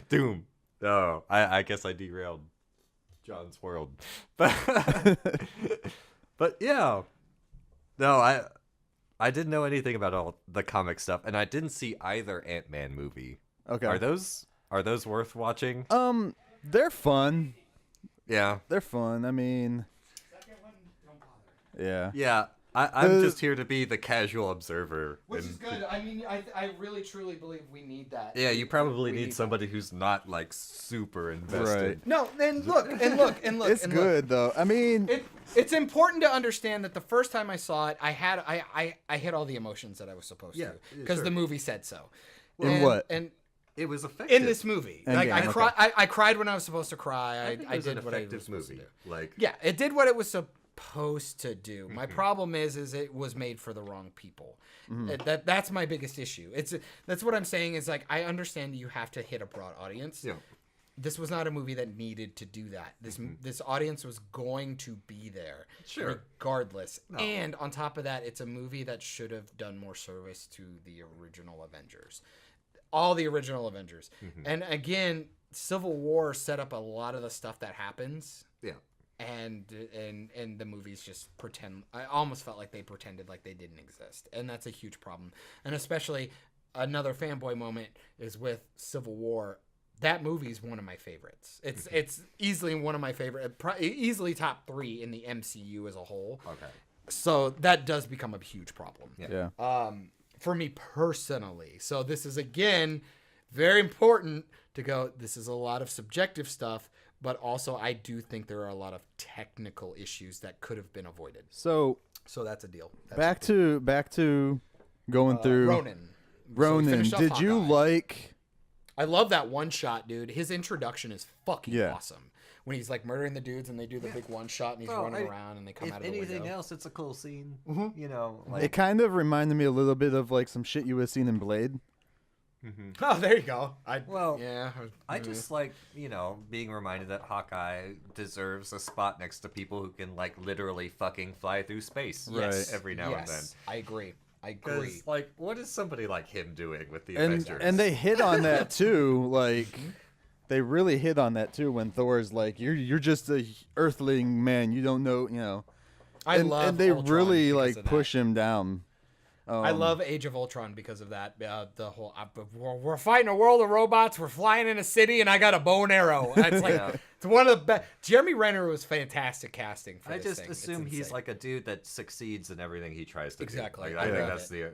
Doom. Oh, I guess I derailed John's world. But yeah. No, I didn't know anything about all the comic stuff, and I didn't see either Ant-Man movie. Okay. Are those worth watching? They're fun. Yeah. They're fun. I mean, yeah. Yeah. I'm just here to be the casual observer. Which is good. I mean, I really truly believe we need that. Yeah, you probably need somebody who's not like super invested. Right. No, and look. It's good though. I mean, it's important to understand that the first time I saw it, I hit all the emotions that I was supposed to, because the movie said so. And It was effective. In this movie, like I cried when I was supposed to cry. I did what I was supposed to do. Like, yeah, it did what it was supposed to do. My problem is it was made for the wrong people. That's my biggest issue. That's what I'm saying is, like, I understand you have to hit a broad audience. Yeah. This was not a movie that needed to do that. This audience was going to be there, regardless. No. And on top of that, it's a movie that should have done more service to the original Avengers. All the original Avengers. And again, Civil War set up a lot of the stuff that happens. Yeah. And the movies just pretend. I almost felt like they pretended like they didn't exist, and that's a huge problem. And especially another fanboy moment is with Civil War. That movie is one of my favorites. It's easily one of my favorite, easily top 3 in the MCU as a whole. Okay. So that does become a huge problem. yeah. For me personally. So this is, again, very important to go. This is a lot of subjective stuff. But also, I do think there are a lot of technical issues that could have been avoided. So that's a deal. Back to going through Ronin. Did you like? I love that one shot, dude. His introduction is fucking awesome. When he's like murdering the dudes and they do the big one shot and he's running around and they come out of the window. If anything else, it's a cool scene. You know, like, it kind of reminded me a little bit of like some shit you would have seen in Blade. Oh, there you go. I just like, being reminded that Hawkeye deserves a spot next to people who can like literally fucking fly through space every now and then. I agree. Like, what is somebody like him doing with the Avengers? And they hit on that too. Like, they really hit on that too when Thor's like, "You're just a earthling man. You don't know." And they Ultron really because like of push him down. I love Age of Ultron because of that. The whole we're fighting a world of robots. We're flying in a city, and I got a bow and arrow. And it's like it's one of the best. Jeremy Renner was fantastic casting for I this just assume he's like a dude that succeeds in everything he tries to exactly. do. Like, I think that's the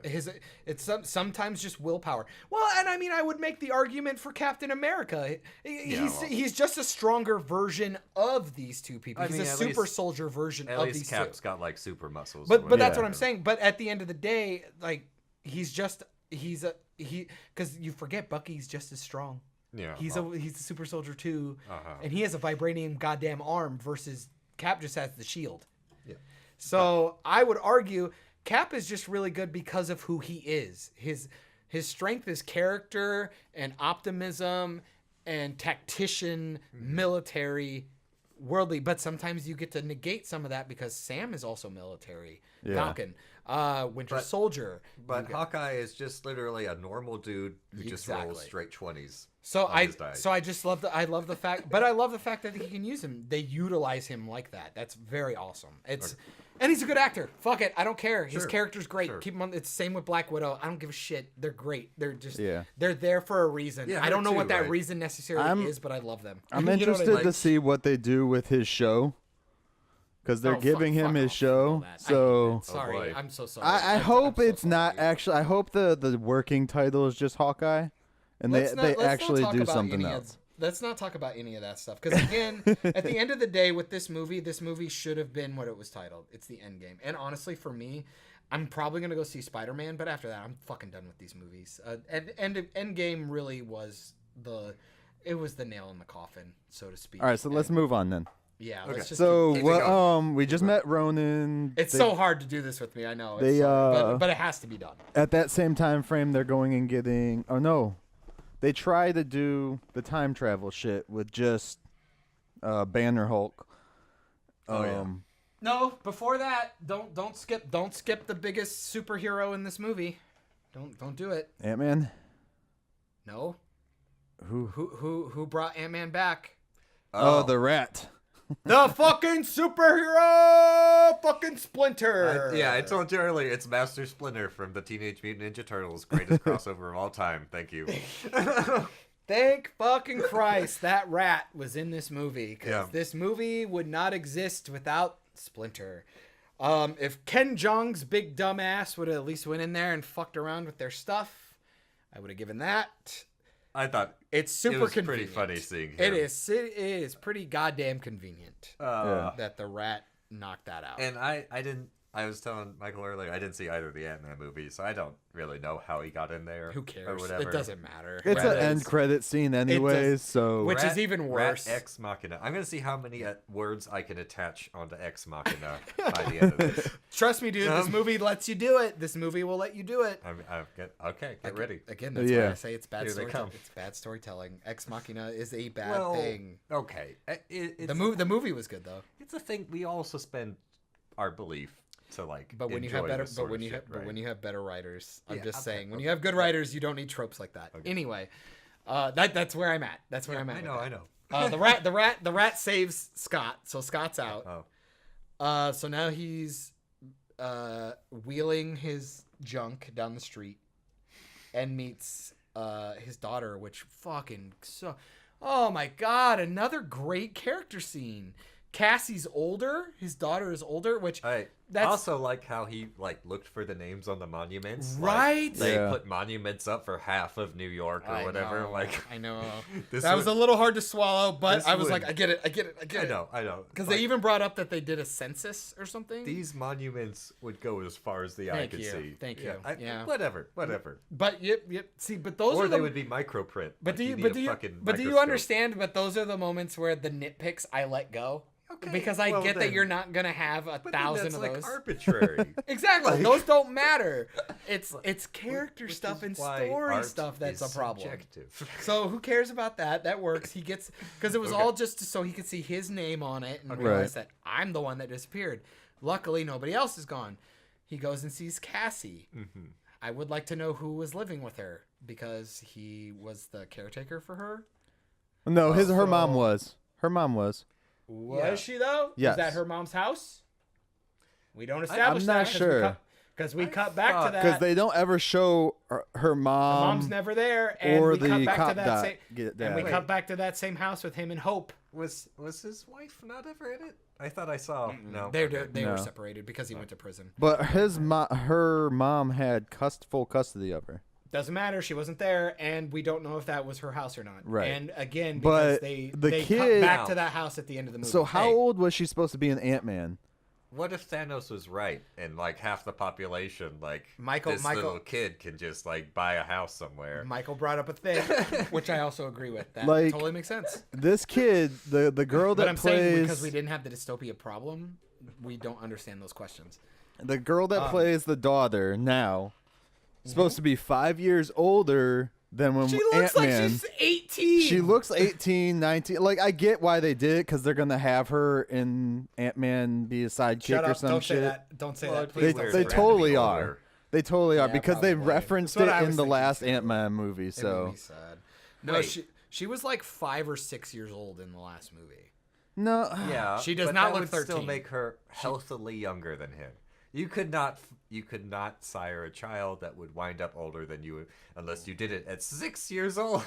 it's sometimes just willpower. Well, and I mean, I would make the argument for Captain America. He's just a stronger version of these two people. He's a super soldier version of these two. Cap's got like super muscles. But that's what I'm saying. But at the end of the day, like he's just because you forget Bucky's just as strong. Yeah. He's a super soldier too, Uh-huh. and he has a vibranium goddamn arm versus Cap just has the shield. Yeah. So I would argue Cap is just really good because of who he is. His strength is character and optimism and tactician, military, worldly. But sometimes you get to negate some of that because Sam is also military. Yeah. Falcon, Winter Soldier. But Hawkeye is just literally a normal dude who just rolls Exactly. straight 20s. So on his die. I just love I love the fact that he can use him. They utilize him like that. That's very awesome. And he's a good actor. Fuck it, I don't care. His Sure. character's great. Sure. Keep him on. It's the same with Black Widow. I don't give a shit. They're great. They're just they're there for a reason. Yeah, I don't her know too, what that right? reason necessarily is, but I love them. I'm You know what I interested mean? to see what they do with his show, because they're Oh, giving fuck him his off. show. All that. I hate So it. Sorry, boy. I'm so sorry. I I'm hope so it's not sorry. actually. I hope the working title is just Hawkeye, and Let's they not actually talk do about something any else. Of, let's not talk about any of that stuff because again, at the end of the day, with this movie should have been what it was titled. It's the Endgame, and honestly, for me, I'm probably gonna go see Spider-Man, but after that, I'm fucking done with these movies. Endgame really was the nail in the coffin, so to speak. All right, so let's move on then. Yeah. Okay. Let's just So keep it going. we just met Ronan. it's so hard to do this with me. I know. It's they, sorry, but it has to be done. At that same time frame, they're going and getting. Oh no, they try to do the time travel shit with just Banner Hulk. Oh, yeah. No, before that, don't skip the biggest superhero in this movie. Don't do it. Ant-Man. No. Who? Who brought Ant-Man back? Oh, the rat. The fucking superhero, fucking Splinter. I told you earlier, it's Master Splinter from the Teenage Mutant Ninja Turtles, greatest crossover of all time. Thank you. Thank fucking Christ that rat was in this movie because Yeah. this movie would not exist without Splinter. If Ken Jeong's big dumb ass would have at least went in there and fucked around with their stuff, I would have given that. I thought It's super it was convenient. pretty funny seeing him. It is pretty goddamn convenient Yeah. that the rat knocked that out. And I was telling Michael earlier, I didn't see either of the Ant-Man movies, so I don't really know how he got in there. Who Or cares? whatever. It doesn't matter. It's Rat an is- end credit scene anyways, so Which is even worse. Rat Ex Machina. I'm going to see how many words I can attach onto Ex Machina by the end of this. Trust me, dude. This movie lets you do it. This movie will let you do it. Get ready. Again, that's Yeah. why I say it's bad Here they storytelling. come. It's bad storytelling. Ex Machina is a bad thing. Okay. It's The movie was good though. It's a thing we all suspend our belief to like. But when you enjoy have better, this but sort when of you shit, have, but right? when you have better writers, I'm Yeah, just okay, saying, when okay, you have good okay. writers, you don't need tropes like that. Anyway, that's where I'm at. That's where I'm at. I with know. that. The rat saves Scott, so Scott's out. Oh. So now he's wheeling his junk down the street and meets his daughter, which fucking so. Oh my god! Another great character scene. Cassie's older. His daughter is older, which I that's also like how he looked for the names on the monuments. Right? They Yeah. put monuments up for half of New York or whatever. I know. This That was a little hard to swallow, but this I was would- like, I get it. I know. Because they even brought up that they did a census or something. These monuments would go as far as the eye Thank could you. see. Thank you. Yeah. Whatever. But yep. See, but those Or are they the, would be microprint. But do like you? need But a do you? fucking But do you microscope. understand? But those are the moments where the nitpicks I let go. Okay, Because I well get that then- you're not gonna have a But then thousand that's of like those. arbitrary. Exactly. Like- Those don't matter. It's character Which stuff is and why story art stuff that's is a problem. subjective. So who cares about that? That works. He gets because it was Okay. all just so he could see his name on it and Okay. realize that I'm the one that disappeared. Luckily, nobody else is gone. He goes and sees Cassie. Mm-hmm. I would like to know who was living with her because he was the caretaker for her. no, her mom so- was. Her mom was. Was Yeah. she though? Yes. Was that her mom's house? We don't establish I'm that not sure. because we cut back to thought- that. Because they don't ever show her mom. Mom's never there, and or we the cut back to cop that dot same. get And we that. cut back to that same house with him and Hope. Was his wife not ever in it? I thought I saw. No, They okay. they were No. separated because he went to prison. But her mom had full custody of her. Doesn't matter. She wasn't there, and we don't know if that was her house or not. Right. And again, because But they the cut kid- back to that house at the end of the movie. So how Hey, old was she supposed to be in Ant-Man? what if Thanos was right and like half the population, like Michael- this little kid can just like buy a house somewhere? Michael brought up a thing, which I also agree with. That Like- totally makes sense. This kid, the girl But that I'm saying plays because we didn't have the dystopia problem, we don't understand those questions. the girl that plays the daughter now supposed to be 5 years older than when She looks like Ant-Man. she's 18. She looks 18, 19. Like, I get why they did it, because they're going to have her in Ant-Man be a sidekick Shut or up! some Don't shit. say that. Don't say Well, that. it'd be They, Please weird don't they say for that. her to be totally are. older. They totally are, Yeah, because they probably. referenced That's what I it was in the thinking, last too. Ant-Man movie. It made So, me sad. No, Wait. she was like 5 or 6 years old in the last movie. no. Yeah, She does but not that look would still 13. make her healthily younger than him. You could not sire a child that would wind up older than you unless you did it at 6 years old.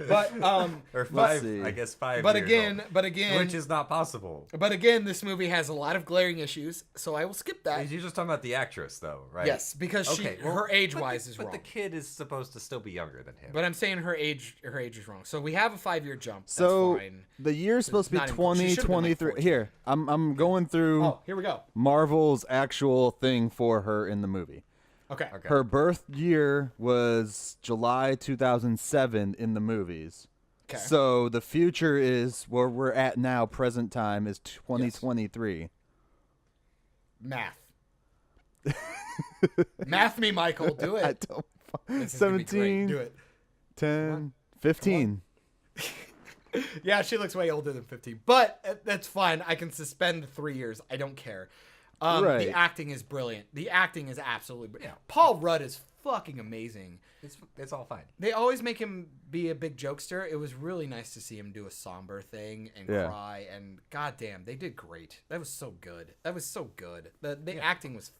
But Or Let's 5, see. I guess 5 but years again, old. but again, Which is not possible. but again, this movie has a lot of glaring issues, so I will skip that. You're just talking about the actress, though, right? Yes, because her age-wise is but wrong. the kid is supposed to still be younger than him. But I'm saying her age is wrong. So we have a 5-year jump. That's So, fine. the year's supposed to be Not even- she should've been, like, 2023. 14. Here, I'm going through Oh, here we go. Marvel's actual thing for her in the movie. Okay. Okay. Her birth year was July 2007 in the movies. Okay. So the future is where we're at now, present time is 2023. Math. Math me, Michael. Do I it. don't This is gonna be great. 17, Do it. 10, 15. Yeah, she looks way older than 15, but that's fine. I can suspend the 3 years. I don't care. Right. The acting is brilliant. The acting is absolutely brilliant. Yeah. Paul Rudd is fucking amazing. It's all fine. They always make him be a big jokester. It was really nice to see him do a somber thing and Yeah. cry. And goddamn, they did great. That was so good. That was so good. The acting was.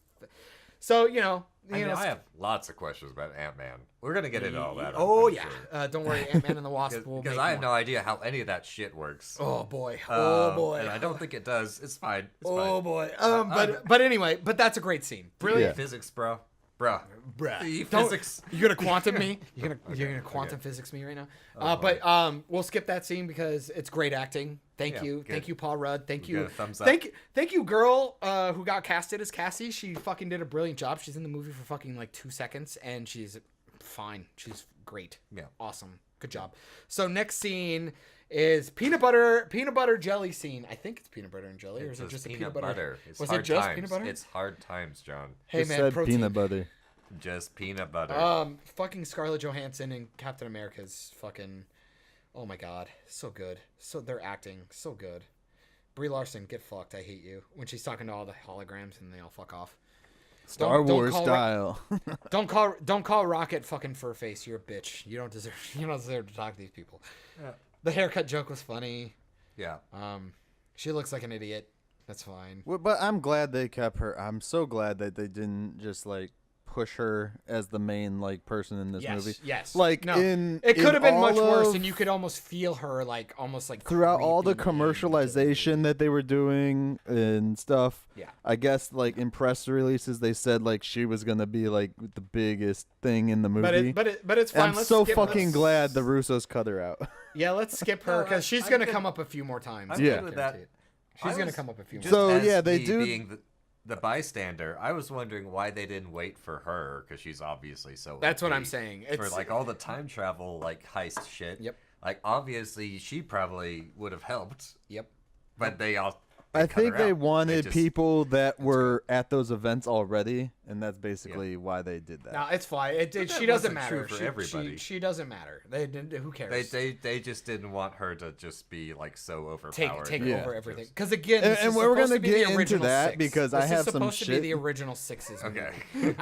So I have lots of questions about Ant-Man. We're gonna get into all that. Oh I'm yeah. sure. Don't worry, Ant-Man and the Wasp will Because make I have more. no idea how any of that shit works. Oh boy. Oh boy. And I don't think it does. It's fine. It's Oh fine. boy. But anyway, but that's a great scene. Brilliant. Physics, bro. Bruh. Bruh. The Don't- physics. You're gonna quantum me. You're gonna quantum physics me right now. But we'll skip that scene because it's great acting. Thank Yeah, you, good. thank you, Paul Rudd. Thank You you, got a thumbs up. thank you, girl who got casted as Cassie. She fucking did a brilliant job. She's in the movie for fucking like 2 seconds, and she's fine. She's great. Yeah. Awesome. Good job. So next scene is peanut butter jelly scene. I think it's peanut butter and jelly, or is it It's just a peanut butter. It's Was hard it just times. peanut butter? It's hard times, John. Hey Just man, said protein. peanut butter. Just peanut butter. Fucking Scarlett Johansson and Captain America's fucking, oh my god, so good. So they're acting so good. Brie Larson, get fucked. I hate you. When she's talking to all the holograms and they all fuck off. Star Don't Wars call style. Don't call Rocket fucking furface. You're a bitch. You don't deserve to talk to these people. Yeah. The haircut joke was funny. Yeah. She looks like an idiot. That's fine. Well, but I'm glad they kept her. I'm so glad that they didn't just like push her as the main like person in this movie. Yes. Like no. in it could have been all much worse, of- and you could almost feel her like almost like throughout all the creeping into commercialization that they were doing and stuff. Yeah. I guess like in press releases they said like she was gonna be like the biggest thing in the movie. But it's And fine. I'm Let's so skip fucking this. glad the Russos cut her out. Yeah, let's skip her No, because she's I'm gonna good. come up a few more times. I'm Yeah. good with that. Guaranteed. She's gonna come up a few more. Just So, as yeah, they me do- being the bystander, I was wondering why they didn't wait for her because she's obviously so. That's what OP I'm saying. For It's like all the time travel like heist shit. Yep. Like obviously she probably would have helped, Yep. but they all. I cut think her they out. wanted just- people that were at those events already, and that's basically why they did that. No, it's fine. She that doesn't wasn't matter. true for everybody. She doesn't matter. Who cares? They just didn't want her to just be like so take overpowered. take Yeah. over everything. Because again, And- this and is we're supposed gonna to be get the into original that six. because I This have is some supposed to be shit- the original sixes. Okay. movie.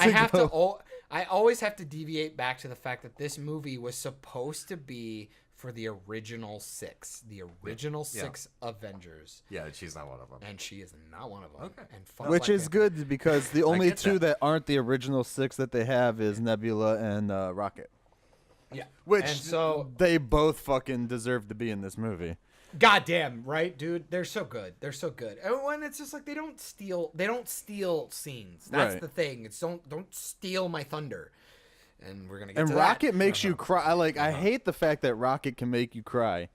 I always have to deviate back to the fact that this movie was supposed to be for the original six, six Avengers, Yeah, she's not one of them. and she is not one of them. Okay. And fuck Which Black is Panther. good because the only get two that. that aren't the original 6 that they have is Nebula and Rocket. Yeah. Which And so they both fucking deserve to be in this movie. goddamn right, dude. They're so good. They're so good. And when it's just like they don't steal scenes. That's Right. the thing. It's don't steal my thunder. And we're gonna get And to Rocket that. makes you cry. I hate the fact that Rocket can make you cry.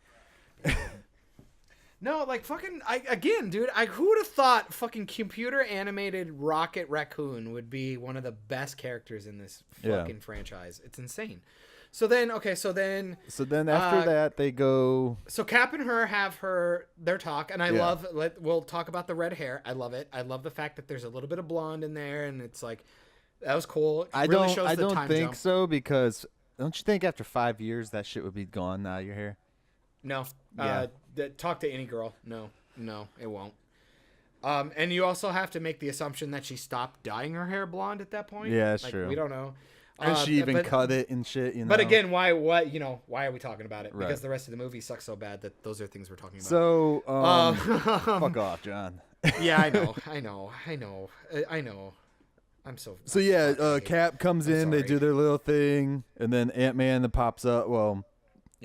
No, like fucking again, dude. Who would have thought fucking computer animated Rocket Raccoon would be one of the best characters in this fucking franchise? It's insane. So then after that they go. So Cap and her have their talk, and we'll talk about the red hair. I love it. I love the fact that there's a little bit of blonde in there, and it's like that was cool. I don't think so, because don't you think after 5 years that shit would be gone now, your hair? No. Yeah. Talk to any girl. No, it won't. And you also have to make the assumption that she stopped dyeing her hair blonde at that point. Yeah, that's true. We don't know. And she even cut it and shit, you know. But again, why are we talking about it? Right. Because the rest of the movie sucks so bad that those are things we're talking about. So, fuck off, John. Yeah, I know. I'm so. So yeah, Cap comes in, they do their little thing, and then Ant-Man pops up. Well,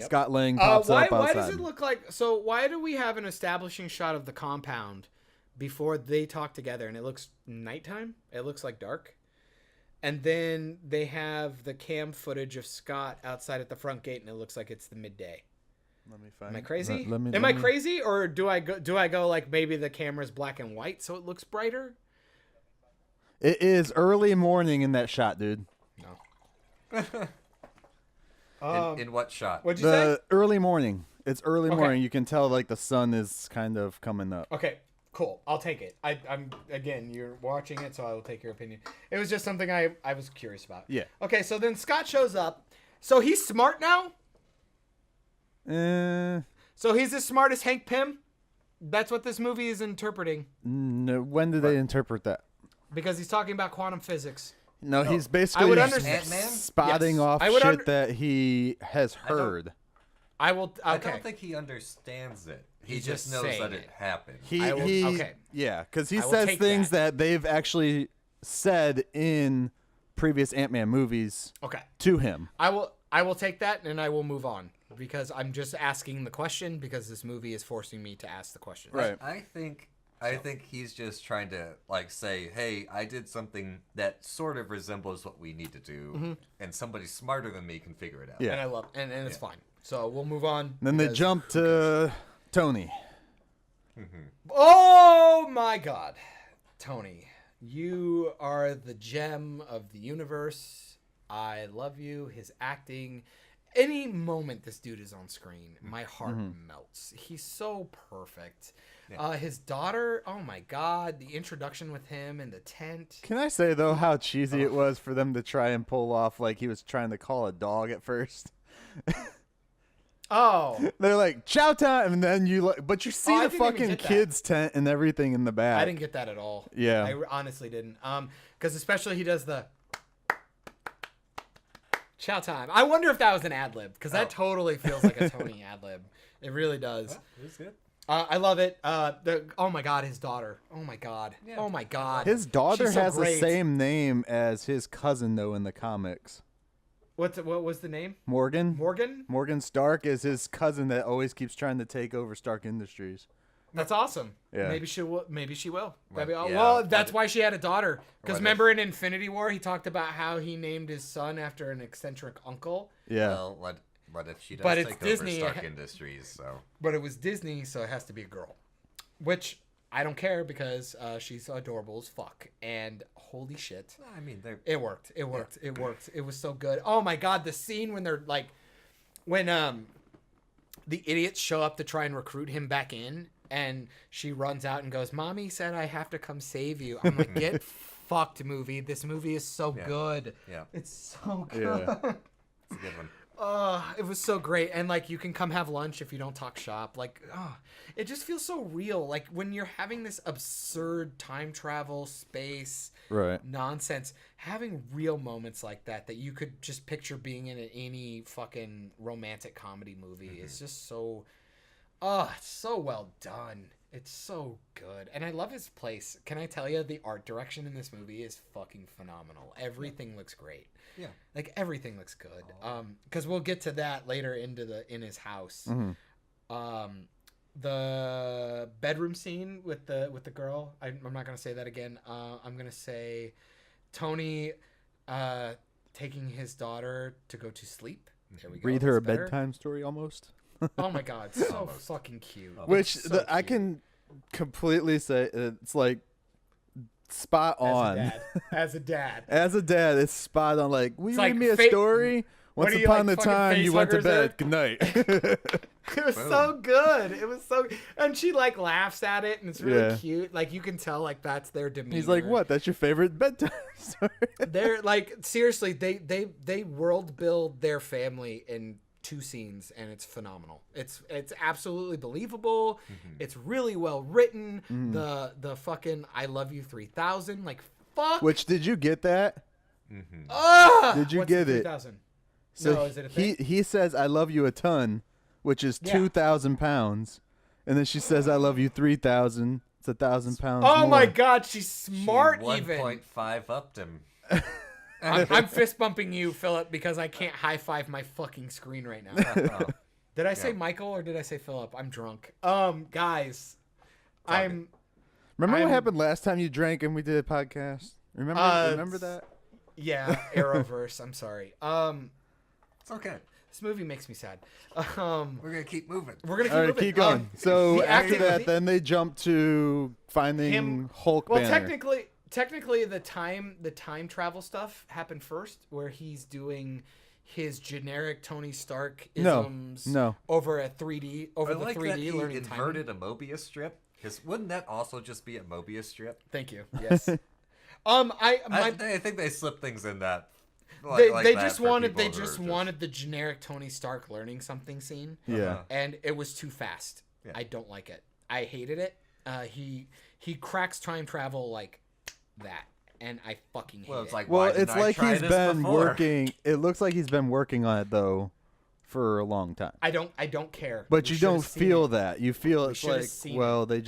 Scott Lang pops up outside. Why does it look like? So why do we have an establishing shot of the compound before they talk together, and it looks nighttime? It looks like dark. And then they have the cam footage of Scott outside at the front gate, and it looks like it's the midday. Let me find. Am I crazy? Am I crazy, or do I go like maybe the camera's black and white so it looks brighter? It is early morning in that shot, dude. In what shot? What'd you say? Early morning. It's early morning. You can tell like the sun is kind of coming up. Okay. Cool. I'll take it. I'm again. You're watching it, so I will take your opinion. It was just something I was curious about. Yeah. Okay. So then Scott shows up. So he's smart now. So he's as smart as Hank Pym. That's what this movie is interpreting. No. When did they interpret that? Because he's talking about quantum physics. No, he's basically Ant-Man? spotting off shit that he has heard. I will. Okay. I don't think he understands it. He just knows that it happened. Yeah, because he says things that they've actually said in previous Ant-Man movies. To him. I will take that, and I will move on because I'm just asking the question because this movie is forcing me to ask the question. Right. I think he's just trying to like say, "Hey, I did something that sort of resembles what we need to do, and somebody smarter than me can figure it out." Yeah. And I love, and it's fine. So we'll move on. Then they jump to Tony. Oh my God, Tony, you are the gem of the universe. I love you. His acting. Any moment this dude is on screen, my heart melts. He's so perfect. Yeah. His daughter, oh my God, the introduction with him in the tent. Can I say, though, how cheesy it was for them to try and pull off like he was trying to call a dog at first? Oh. They're like, chow time, and then but you see the fucking kids' tent and everything in the back. I didn't get that at all. Yeah. I honestly didn't. Because especially he does the chow time. I wonder if that was an ad-lib, because that totally feels like a Tony ad-lib. It really does. Well, it was good. I love it. Oh my God, his daughter. Oh my God. Yeah. Oh my God. His daughter She's so has great. the same name as his cousin, though, in the comics. What was the name? Morgan. Morgan? Morgan Stark is his cousin that always keeps trying to take over Stark Industries. That's awesome. Yeah. Maybe she will. Yeah, well, that's why she had a daughter. Because remember in Infinity War, he talked about how he named his son after an eccentric uncle. Yeah. Well, what if she does But it's take Disney. over Stark Industries? So. But it was Disney, so it has to be a girl. Which I don't care because she's adorable as fuck. And holy shit. I mean, it worked. It worked. It worked. It was so good. Oh my God, the scene when they're like, when the idiots show up to try and recruit him back in, and she runs out and goes, "Mommy said I have to come save you." I'm like, get fucked, movie. This movie is so good. Yeah. It's so good. Yeah. It's a good one. It was so great. And like, you can come have lunch if you don't talk shop. Like, it just feels so real. Like when you're having this absurd time travel space nonsense, having real moments like that you could just picture being in any fucking romantic comedy movie is just so, it's so well done. It's so good. And I love his place. Can I tell you, the art direction in this movie is fucking phenomenal. Everything looks great. Yeah. Like everything looks good. Because we'll get to that later in his house. The bedroom scene with the girl. I'm not gonna say that again. I'm gonna say Tony taking his daughter to go to sleep. There we go. Read her a That's better. bedtime story almost. Oh my god, so Almost. fucking cute. Which It's so I cute. can completely say it's like spot on. As a dad. As a dad, it's spot on. Like, will you like read me a fa- story? Once are you, upon like, a fucking time, you went to facehuggers there? bed. Good night. It was so good. It was so, and she like laughs at it, and it's really Yeah. cute. Like you can tell, like that's their demeanor. He's like, "What? That's your favorite bedtime story?" They're like seriously, they world build their family in 2 scenes, and it's phenomenal. It's absolutely believable. It's really well written. The fucking I love you 3000, like fuck. Which did you get that? Did you What's get the it? 3000? So No, is it a thing? he says, "I love you a ton," which is Yeah. 2,000 pounds, and then she says, "I love you 3,000." It's 1,000 pounds. Oh more. my god, she's smart even. 1.5 upped him. I'm fist bumping you, Philip, because I can't high five my fucking screen right now. Did I say Michael or did I say Philip? I'm drunk. Guys, Remember what I'm- happened last time you drank and we did a podcast? Remember that? yeah, Arrowverse. I'm sorry. It's okay. This movie makes me sad. We're gonna keep moving. We're gonna keep All right, moving. keep going. So the after acting- that, then they jump to finding Him- Hulk well, banner. technically, the time travel stuff happened first, where he's doing his generic Tony Stark isms no. over a 3D I over like the that 3D he learning time. inverted a Mobius strip. Because wouldn't that also just be a Mobius strip? Thank you. Yes. I think they slipped things in that. they that just for wanted people they who are just wanted the generic Tony Stark learning something scene, Yeah. and it was too fast. Yeah. I don't like it. I hated it. He cracks time travel like that, and I fucking hate Well, it's it. like, Well, why didn't it's I like try he's this been before? working. It looks like he's been working on it though for a long time. I don't care. But We you should've don't seen feel it. that. You feel We it's should've like, seen well, they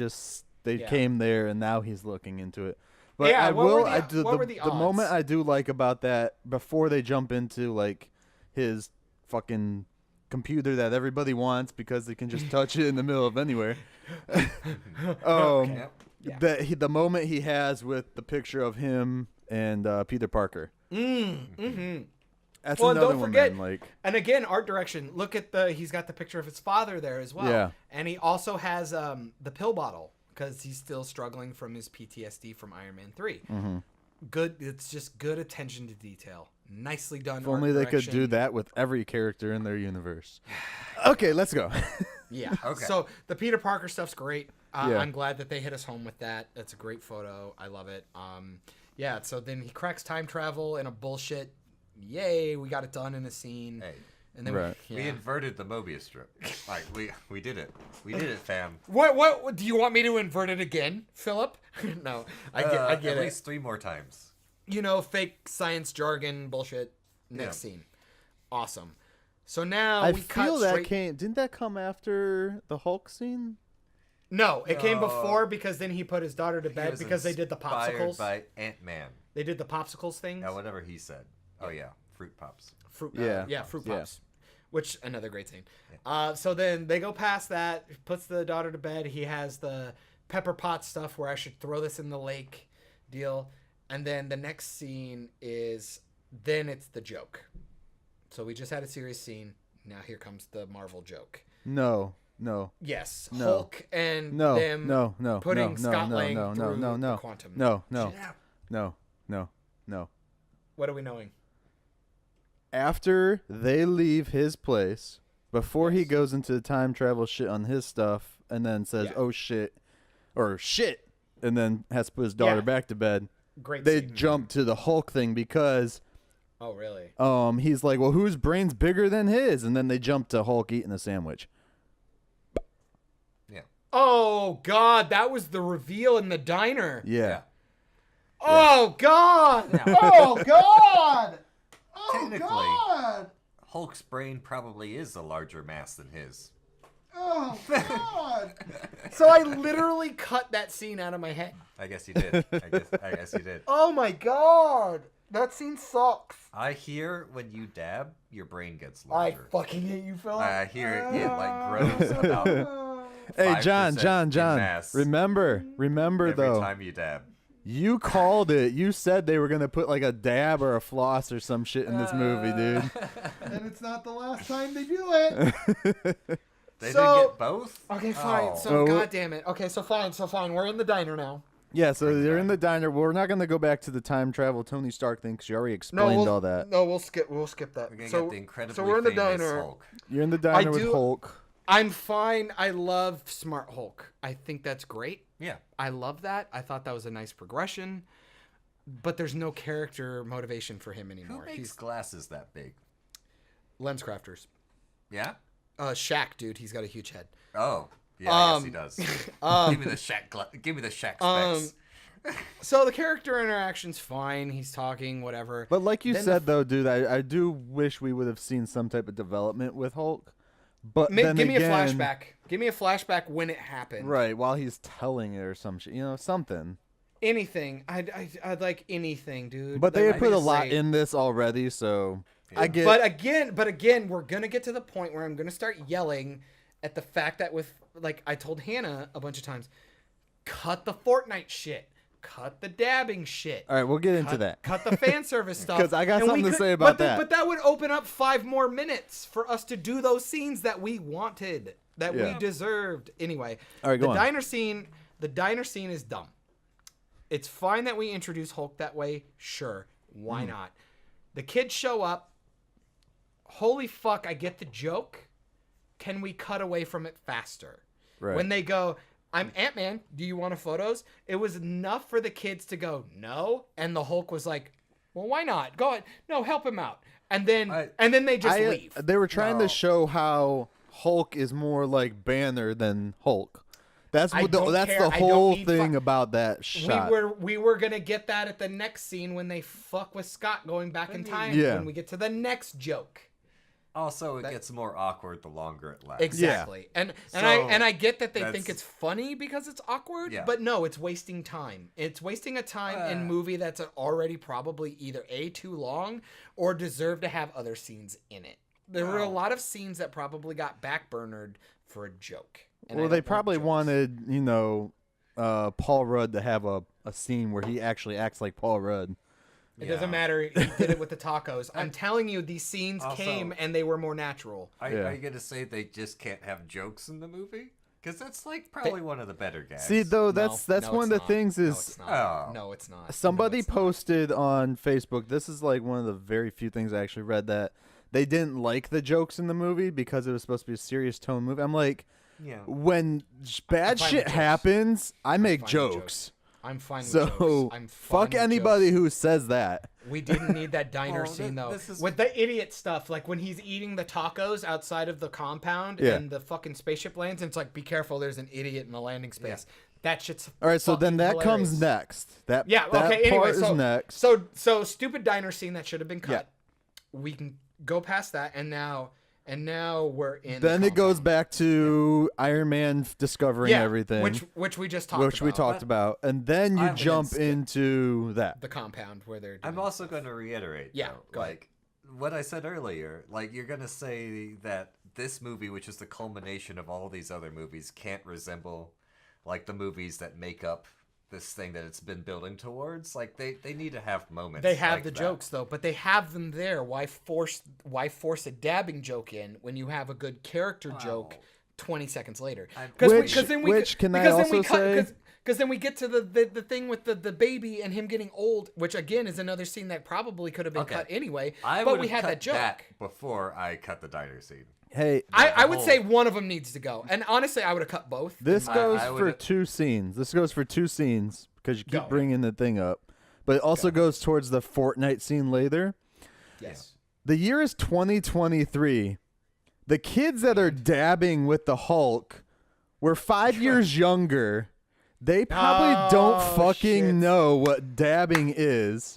Yeah. came there and now he's looking into it. But Yeah, I what will. were the- I do what were the the moment odds? I do like about that before they jump into like his fucking computer that everybody wants because they can just touch it in the middle of anywhere. Yep. Yeah. The moment he has with the picture of him and Peter Parker. Mm-hmm. That's Well, and another don't one. forget- Man, like And again, art direction. Look at he's got the picture of his father there as well. Yeah. And he also has the pill bottle because he's still struggling from his PTSD from Iron Man 3. Mm-hmm. Good. It's just good attention to detail. Nicely done. if only they could do that with every character in their universe. Okay, let's go. Yeah. Okay. So the Peter Parker stuff's great. Yeah. I'm glad that they hit us home with that. That's a great photo. I love it. Yeah. So then he cracks time travel in a bullshit. Yay! We got it done in a scene. Hey, And then Right. we we inverted the Mobius strip. Like we did it. We did it, fam. What do you want me to invert it again, Philip? No, I get at it. least 3 more times. You know, fake science jargon bullshit. Next Yeah. scene. Awesome. So now I we feel cut that straight. didn't that come after the Hulk scene? No, it came No. before because then he put his daughter to He bed was because they did the inspired popsicles. by Ant-Man. They did the popsicles things. Yeah, whatever he said. Oh yeah, fruit pops. Fruit, Yeah. fruit Yeah. pops, which another great scene. So then they go past that, puts the daughter to bed. He has the pepper pot stuff where I should throw this in the lake deal, and then the next scene is then it's the joke. So we just had a serious scene. Now here comes the Marvel joke. No. Yes, No. Hulk and No. them No. putting no, Scott no, Lang no, through no, the no, quantum. no, Yeah. no. What are we knowing? After they leave his place, before he Yes. goes into the time travel shit on his stuff, and then says, Yeah. "Oh shit," or "shit," and then has to put his daughter Yeah. back to bed. Great They scene. jump to the Hulk thing because Oh, really? he's like, "Well, whose brain's bigger than his?" And then they jump to Hulk eating a sandwich. Yeah. Oh, God, that was the reveal in the diner. Yeah. Oh, God! Oh, God! Oh, Technically. God! Hulk's brain probably is a larger mass than his. Oh, God! So I literally cut that scene out of my head. I guess you did. I guess you did. Oh, my God! That scene sucks. I hear when you dab, your brain gets I larger. fucking hate you, Philip. I hear it like grows about Hey, 5% John. in mass Remember every though. time you dab. You called it. You said they were gonna put like a dab or a floss or some shit in this movie, dude. And it's not the last time they do it. They So- didn't get both? Okay, fine. Oh. So, Oh. God damn it. Okay, so fine. We're in the diner now. Yeah, so Bring it they're in back. the diner. We're not going to go back to the time travel Tony Stark thing because you already explained all that. No, we'll skip that. We're gonna So, get the incredibly so we're in the famous diner. Hulk. You're in the diner with do- Hulk. I'm fine. I love Smart Hulk. I think that's great. Yeah. I love that. I thought that was a nice progression. But there's no character motivation for him Who anymore. makes He's glasses that big? lens crafters. Yeah? Shaq, dude, he's got a huge head. Oh. Yeah, yes, he does. Give me the Shaq specs. So the character interaction's fine. He's talking, whatever. But like you Then said, though, dude, I do wish we would have seen some type of development with Hulk. But then give me again, a flashback. Give me a flashback when it happened. Right, while he's telling it or some shit. Something. Anything. I'd like anything, dude. But they Like, had put a just lot say- in this already, so I get. But again, we're gonna get to the point where I'm gonna start yelling at the fact that with like I told Hannah a bunch of times, cut the Fortnite shit, cut the dabbing shit. All right, we'll get into that. Cut the fan service stuff. 'Cause I got And we something to could- say about but that. But that would open up 5 more minutes for us to do those scenes that we wanted, that we Yeah. deserved. Anyway, All right, go the on. The diner scene is dumb. It's fine that we introduce Hulk that way. Sure, why not? The kids show up. Holy fuck! I get the joke. Can we cut away from it faster? Right. When they go, I'm Ant-Man, do you want a photos? It was enough for the kids to go, no. And the Hulk was like, well, why not? Go ahead. No, help him out. And then they just leave. They were trying No. to show how Hulk is more like Banner than Hulk. That's I what don't that's care. the I don't whole need thing fu- about that shot. We were gonna get that at the next scene when they fuck with Scott going back in time. Yeah. When we get to the next joke. Also, it gets more awkward the longer it lasts. Exactly. And So, I get that they think that's- it's funny because it's awkward, Yeah. but no, it's wasting time. It's wasting a time in movie that's already probably either too long or deserve to have other scenes in it. There were a Wow. lot of scenes that probably got backburnered for a joke. And I Well, don't they want probably jokes. wanted, Paul Rudd to have a scene where he actually acts like Paul Rudd. It doesn't matter. He did it with the tacos. I'm telling you, these scenes Also- came and they were more natural. Are Yeah. you going to say they just can't have jokes in the movie? Because that's like probably one of the better gags. See, though, that's No, one of the it's not. things No, is it's not. Oh. No, it's not. somebody No, it's not. posted on Facebook. This is like one of the very few things I actually read that they didn't like the jokes in the movie because it was supposed to be a serious tone movie. I'm like, Yeah. when bad fine shit with jokes. happens, I make fine with jokes. I'm fine with So jokes. I'm fine fuck with anybody jokes. who says that. We didn't need that diner Well, scene though. this is- With the idiot stuff, like when he's eating the tacos outside of the compound Yeah. and the fucking spaceship lands, and it's like, be careful, there's an idiot in the landing space. That shit's All right, so then fucking that comes hilarious. next. That Yeah. that Okay. Anyway, part so is next. so stupid diner scene that should have been cut. We can go past that, and now we're in. Then the it goes compound. back to Iron Man discovering everything, which we just talked which we about. talked about, and then you I haven't jump skipped. into that. The compound where they're. I'm doing also stuff. going to reiterate, Yeah, though, go ahead. like what I said earlier. Like you're going to say that this movie, which is the culmination of all these other movies, can't resemble like the movies that make up this thing that it's been building towards. Like they need to have moments. They have like the that. jokes though, but they have them there. Why force a dabbing joke in when you have a good character joke 20 seconds later? Which can I also say? Because then we get to the thing with the baby and him getting old, which again is another scene that probably could have been Okay. cut anyway. I but would we had cut that joke. before I cut the diner scene. Hey, I would whole- say one of them needs to go, and honestly, I would have cut both. this goes I for would- 2 scenes. This goes for 2 scenes because you keep Go. bringing the thing up, but it also goes towards the Fortnite scene later. Yes. The year is 2023. The kids that are dabbing with the Hulk were 5 years younger. They probably don't Oh, fucking shit. know what dabbing is.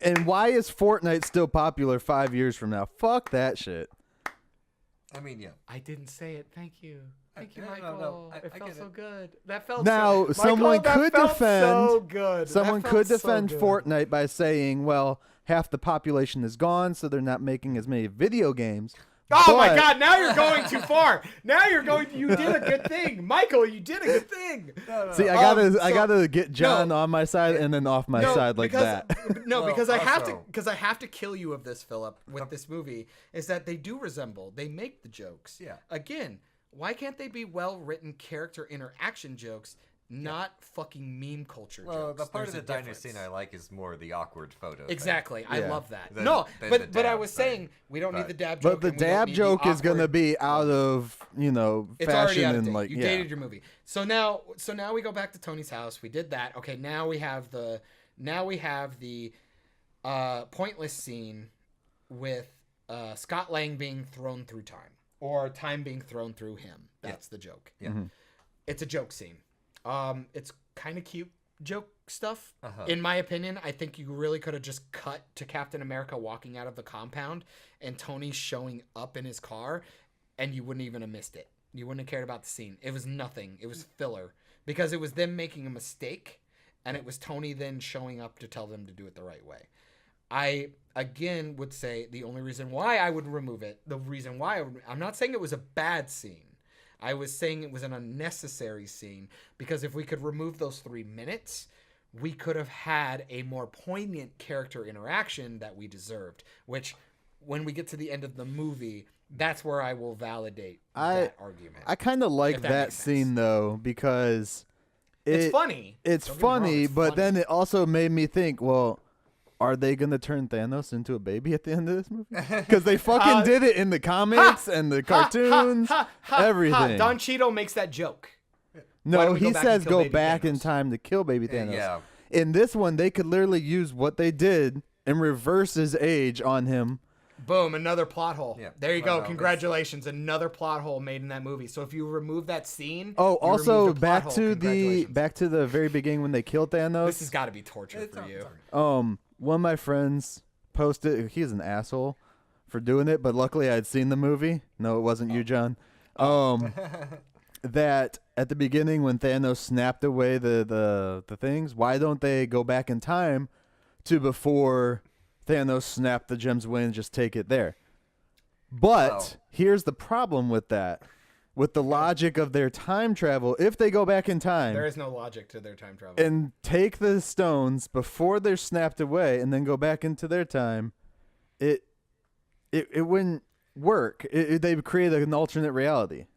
And why is Fortnite still popular 5 years from now? Fuck that shit. I mean, yeah. I didn't say it. Thank you. Thank you, No, Michael. no, I it felt get so it. good. That felt Now, so, someone Michael, that could felt defend. So good. That Someone felt could so defend good. Fortnite by saying, well, half the population is gone, so they're not making as many video games. Oh my But- God! Now you're going too far. Now you're going. You did a good thing, Michael. You did a good thing. See, I so- gotta get John on my side and then off my side like because, that. No, Well, because I have to. also- Because I have to kill you of this, Philip. With this movie, is that they do resemble. They make the jokes. Yeah. Again, why can't they be well-written character interaction jokes, not fucking meme culture Well, jokes? the part of There's the a diner difference. scene I like is more the awkward photo. Exactly. I Yeah. love that. Than- No, than but the I dab was thing. saying we don't need But- the dab joke. But the and we don't dab need the joke is gonna awkward- be out of It's already fashion out of and date. like You yeah. dated your movie. So now we go back to Tony's house. We did that. Okay, now we have the pointless scene with Scott Lang being thrown through time, or time being thrown through him. That's the joke. Yeah. Mm-hmm. It's a joke scene. It's kind of cute joke stuff. Uh-huh. In my opinion, I think you really could have just cut to Captain America walking out of the compound and Tony showing up in his car, and you wouldn't even have missed it. You wouldn't have cared about the scene. It was nothing. It was filler because it was them making a mistake, and it was Tony then showing up to tell them to do it the right way. I again would say the only reason why I would remove it, I'm not saying it was a bad scene. I was saying it was an unnecessary scene because if we could remove those 3 minutes, we could have had a more poignant character interaction that we deserved, which when we get to the end of the movie, that's where I will validate that argument. I kind of like If that that makes sense. scene though because It's funny. It's Don't get me wrong, funny, it's but funny. then it also made me think, well, are they gonna turn Thanos into a baby at the end of this movie? Because they fucking did it in the comics and the cartoons, everything. Don Cheadle makes that joke. Why No, don't we go he back and says kill go baby back in Thanos? time to kill baby Thanos. Yeah. In this one, they could literally use what they did and reverse his age on him. Boom, another plot hole. Yeah. There you Well, go. no, Congratulations. Another plot hole made in that movie. So if you remove that scene, Oh, you also removed a plot back hole. to Congratulations. the very beginning when they killed Thanos. This has got to be torture It's for all- you. it's all right. One of my friends posted. He's an asshole for doing it, but luckily I'd seen the movie. No, it wasn't you, John. That at the beginning when Thanos snapped away the things, why don't they go back in time to before Thanos snapped the gems away and just take it there? But Wow. here's the problem with that. With the logic of their time travel, if they go back in time There is no logic to their time travel. and take the stones before they're snapped away and then go back into their time, it wouldn't work. They would create an alternate reality.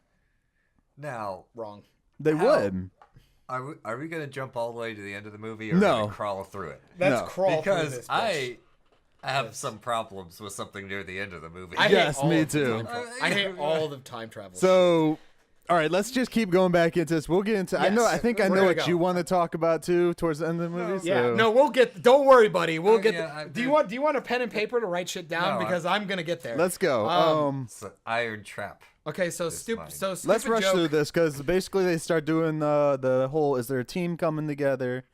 Now, Wrong. They How? would. are we going to jump all the way to the end of the movie or No. gonna crawl through it? Let's No. crawl through Because this. bitch. I have some problems with something near the end of the movie. I hate Yes, all me of the too. time travel. I hate all the time travel. So, all right, let's just keep going back into this. We'll get into. I Yes. think I We're know gonna what go. you want to talk about too towards the end of the movie. yeah, so. no, we'll get. Don't worry, buddy. We'll get. yeah, do you want a pen and paper to write shit down? No, Because I'm gonna get there. Let's go. It's an iron trap. Okay, so It's stupid. fine. So Let's stupid rush joke. through this because basically they start doing the whole. Is there a team coming together?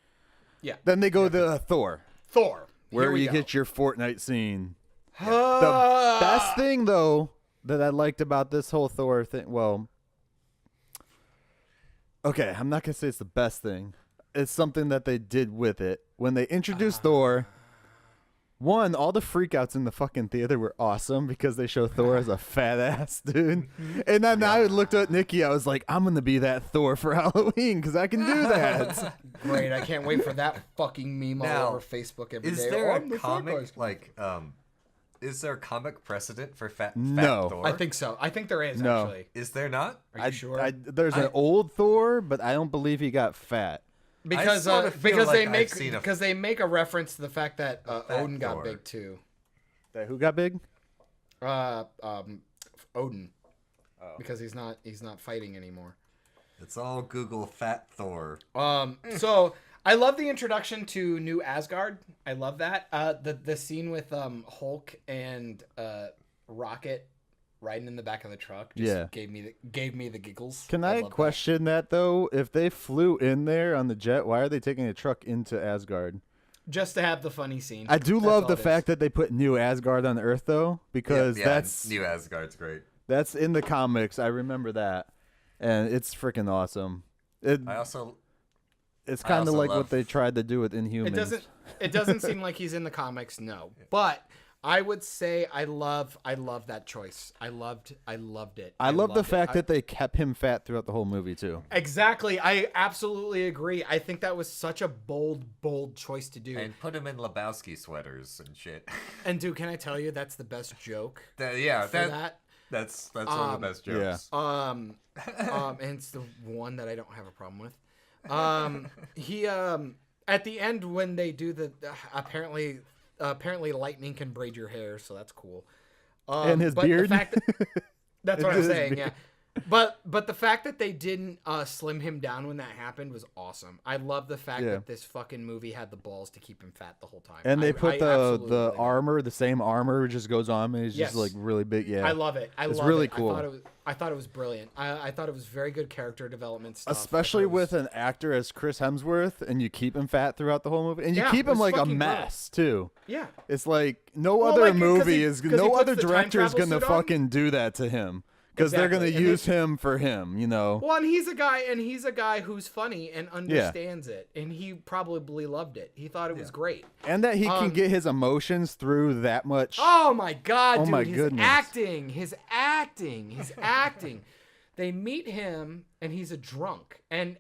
Yeah. Then they go to Thor, Thor. where Here we you go. get your Fortnite scene. The Ah! best thing though that I liked about this whole Thor thing, well, okay, I'm not gonna say it's the best thing. It's something that they did with it when they introduced Thor. One, all the freakouts in the fucking theater were awesome because they show Thor as a fat ass dude. And then I looked at Nikki. I was like, I'm gonna be that Thor for Halloween because I can do that. Great. I can't wait for that fucking meme Now, all over Facebook every day. Is there Oh, a I'm the comic Thor guy. like is there a comic precedent for fat No. Thor? I think so. I think there is No. actually. Is there not? Are you sure? There's an old Thor, but I don't believe he got fat. Because sort of feel because like they I've make seen a- because they make a reference to the fact that fat Odin got Thor. big too. That who got big? Odin. Because he's not fighting anymore. It's all Google fat Thor. So I love the introduction to New Asgard. I love that. The scene with Hulk and Rocket riding in the back of the truck just gave me the giggles. Can I love question that though? If they flew in there on the jet, why are they taking a truck into Asgard? that. Just to have the funny scene. I do That's love all the it is. fact that they put New Asgard on Earth though, because yeah, that's New Asgard's great. that's in the comics. I remember that, and it's freaking awesome. It's I kind of also like love- what they tried to do with Inhumans. It doesn't seem like he's in the comics, no. But I would say I love that choice. I loved it. I love loved the it. fact that they kept him fat throughout the whole movie too. Exactly. I absolutely agree. I think that was such a bold choice to do. And put him in Lebowski sweaters and shit. And dude, can I tell you that's the best joke Yeah, for that? That's one of the best jokes. And it's the one that I don't have a problem with. He at the end when they do the apparently lightning can braid your hair, so that's cool. And his but beard. The fact that's what I'm His saying. beard. Yeah. But the fact that they didn't slim him down when that happened was awesome. I love the fact that this fucking movie had the balls to keep him fat the whole time. And they put absolutely the love it. armor, the same armor, just goes on, and he's Yes. just like really big. Yeah, I love it. It's really cool. I thought it was brilliant. I thought it was very good character development stuff. Especially I thought it was- with an actor as Chris Hemsworth, and you keep him fat throughout the whole movie, and you Yeah, keep it him was like a fucking mess too. Yeah. It's like no Well, other like, 'cause movie he- is 'cause he no puts other the time director is travel gonna suit on. fucking do that to him because they're gonna Exactly. And use him for him. You know. Well, and he's a guy who's funny and understands it, and he probably loved it. He thought it was great. And that he can get his emotions through that much. Oh my god, Oh dude! my his goodness. acting. They meet him, and he's a drunk, and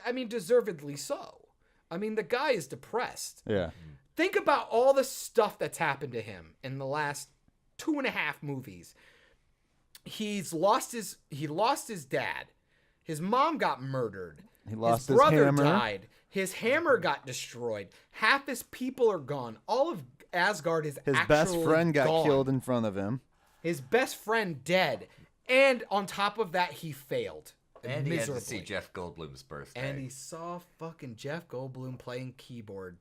I mean, deservedly so. I mean, the guy is depressed. Yeah. Think about all the stuff that's happened to him in the last 2.5 movies. He lost his dad. His mom got murdered. He lost his his brother hammer. died. His hammer got destroyed. Half his people are gone. All of Asgard is His actually best friend got gone. killed in front of him. His best friend dead. And on top of that, he failed. And he had miserably. to see Jeff Goldblum's birthday. And he saw fucking Jeff Goldblum playing keyboard.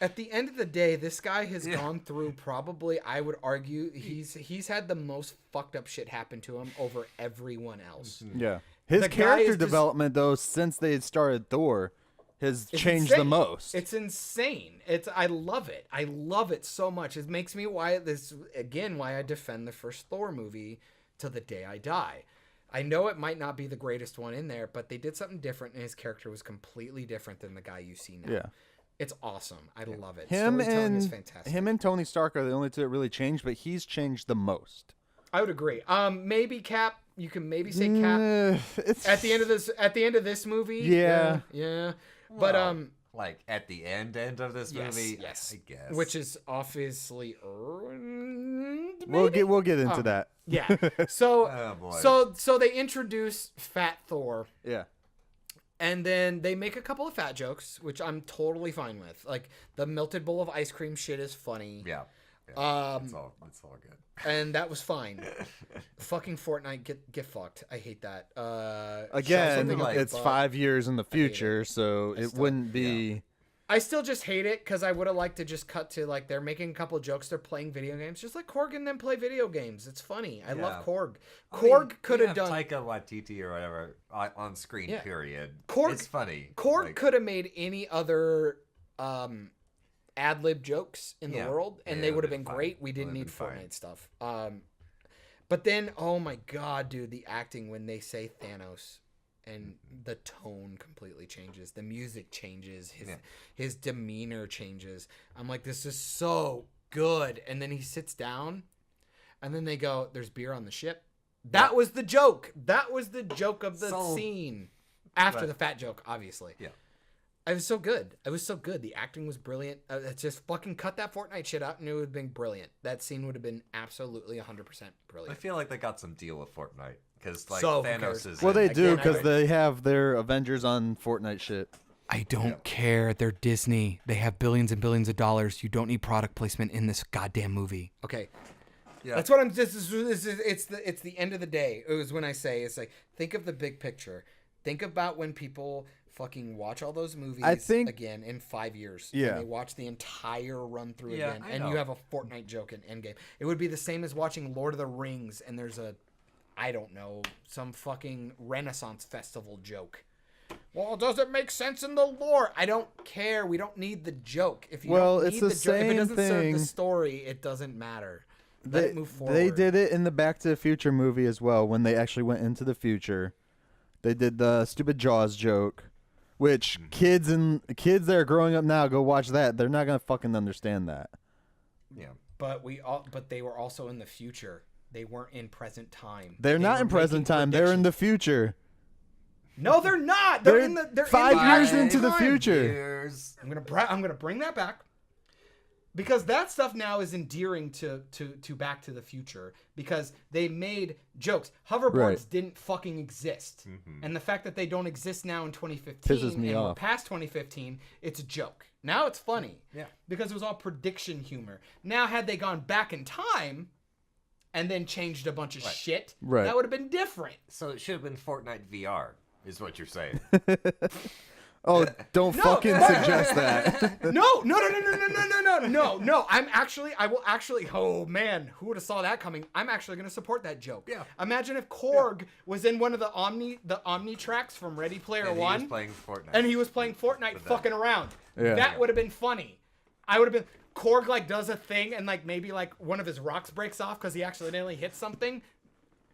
At the end of the day, this guy has gone through probably, I would argue, he's had the most fucked up shit happen to him over everyone else. Yeah. His The guy character is just- development, though, since they had started Thor, has It's changed the insane. most. It's insane. I love it. I love it so much. It makes me why I defend the first Thor movie to the day I die. I know it might not be the greatest one in there, but they did something different, and his character was completely different than the guy you see now. Yeah. It's awesome. I love it. Him Storytelling is and fantastic. him and Tony Stark are the only two that really changed, but he's changed the most. I would agree. Maybe Cap. You can maybe say Cap It's at the end of this movie. Yeah. Yeah. But Well, like at the end of this movie, yes, I guess. which is obviously earned. we'll get into that. Yeah. So Oh, boy. so they introduce Fat Thor, Yeah. and then they make a couple of fat jokes, which I'm totally fine with. Like the melted bowl of ice cream shit is funny. yeah. It's all good. And that was fine. Fucking Fortnite, get fucked. I hate that. Again, something up your it's butt. 5 years in the future, so it wouldn't be. I still just hate it because I would have liked to just cut to like they're making a couple of jokes. They're playing video games, just like Korg and them play video games. It's funny. I love Korg. Korg could have done. Taika Waititi or whatever on screen. Yeah. Period. Korg- It's funny. Korg Like, could have made any other ad lib jokes in the Yeah. world, and Yeah, they it would have would've been been great. fine. We didn't Would've need been Fortnite stuff. But then, oh my god, dude, the acting when they say Thanos. And the tone completely changes. The music changes. His demeanor changes. I'm like, this is so good. And then he sits down, and then they go, "There's beer on the ship." That was the joke. That was the joke of the scene. After the fat joke, obviously. Yeah. It was so good. It was so good. The acting was brilliant. It's just fucking cut that Fortnite shit out, and it would have been brilliant. That scene would have been absolutely 100% I brilliant. feel like they got some deal with Fortnite because like So, who Thanos cares? is. Well, they in- do Again, because they have their Avengers on Fortnite shit. I don't care. They're Disney. They have billions and billions of dollars. You don't need product placement in this goddamn movie. Okay. Yeah. That's what I'm. It's the end of the day. It was when I say it's like think of the big picture. Think about when people fucking watch all those movies I think- again in 5 years. Yeah. And they watch the entire run through Yeah, again, I and know. you have a Fortnite joke in Endgame. It would be the same as watching Lord of the Rings, and there's a, I don't know, some fucking Renaissance festival joke. Well, does it make sense in the lore? I don't care. We don't need the joke. If you Well, don't it's need the the joke, if it same doesn't serve thing. the story, it doesn't matter. Let it move forward. They did it in the Back to the Future movie as well when they actually went into the future. They did the stupid Jaws joke, which kids that are growing up now go watch that. They're not gonna fucking understand that. Yeah. But they were also in the future. They weren't in present time. They're They not were in present making time. They're in the predictions. future. No, they're not. They're in the. They're 5 in the years actual into the time. future. Years. I'm gonna bring that back. Because that stuff now is endearing to Back to the Future because they made jokes. Hoverboards Right. didn't fucking exist. And the fact that they don't exist now in 2015 Pisses me and we're off. past 2015, it's a joke. Now it's funny. Yeah. Because it was all prediction humor. Now had they gone back in time and then changed a bunch of shit, Right. that would have been different. So it should have been Fortnite VR, is what you're saying. Oh, don't fucking suggest that. No. I will actually, oh man, who would have saw that coming? I'm actually going to support that joke. Yeah. Imagine if Korg was in one of the Omni tracks from Ready Player And he One. was playing Fortnite. And he was playing Fortnite fucking around. Yeah. That would have been funny. I would have been, Korg like does a thing and like maybe like one of his rocks breaks off because he accidentally hit something.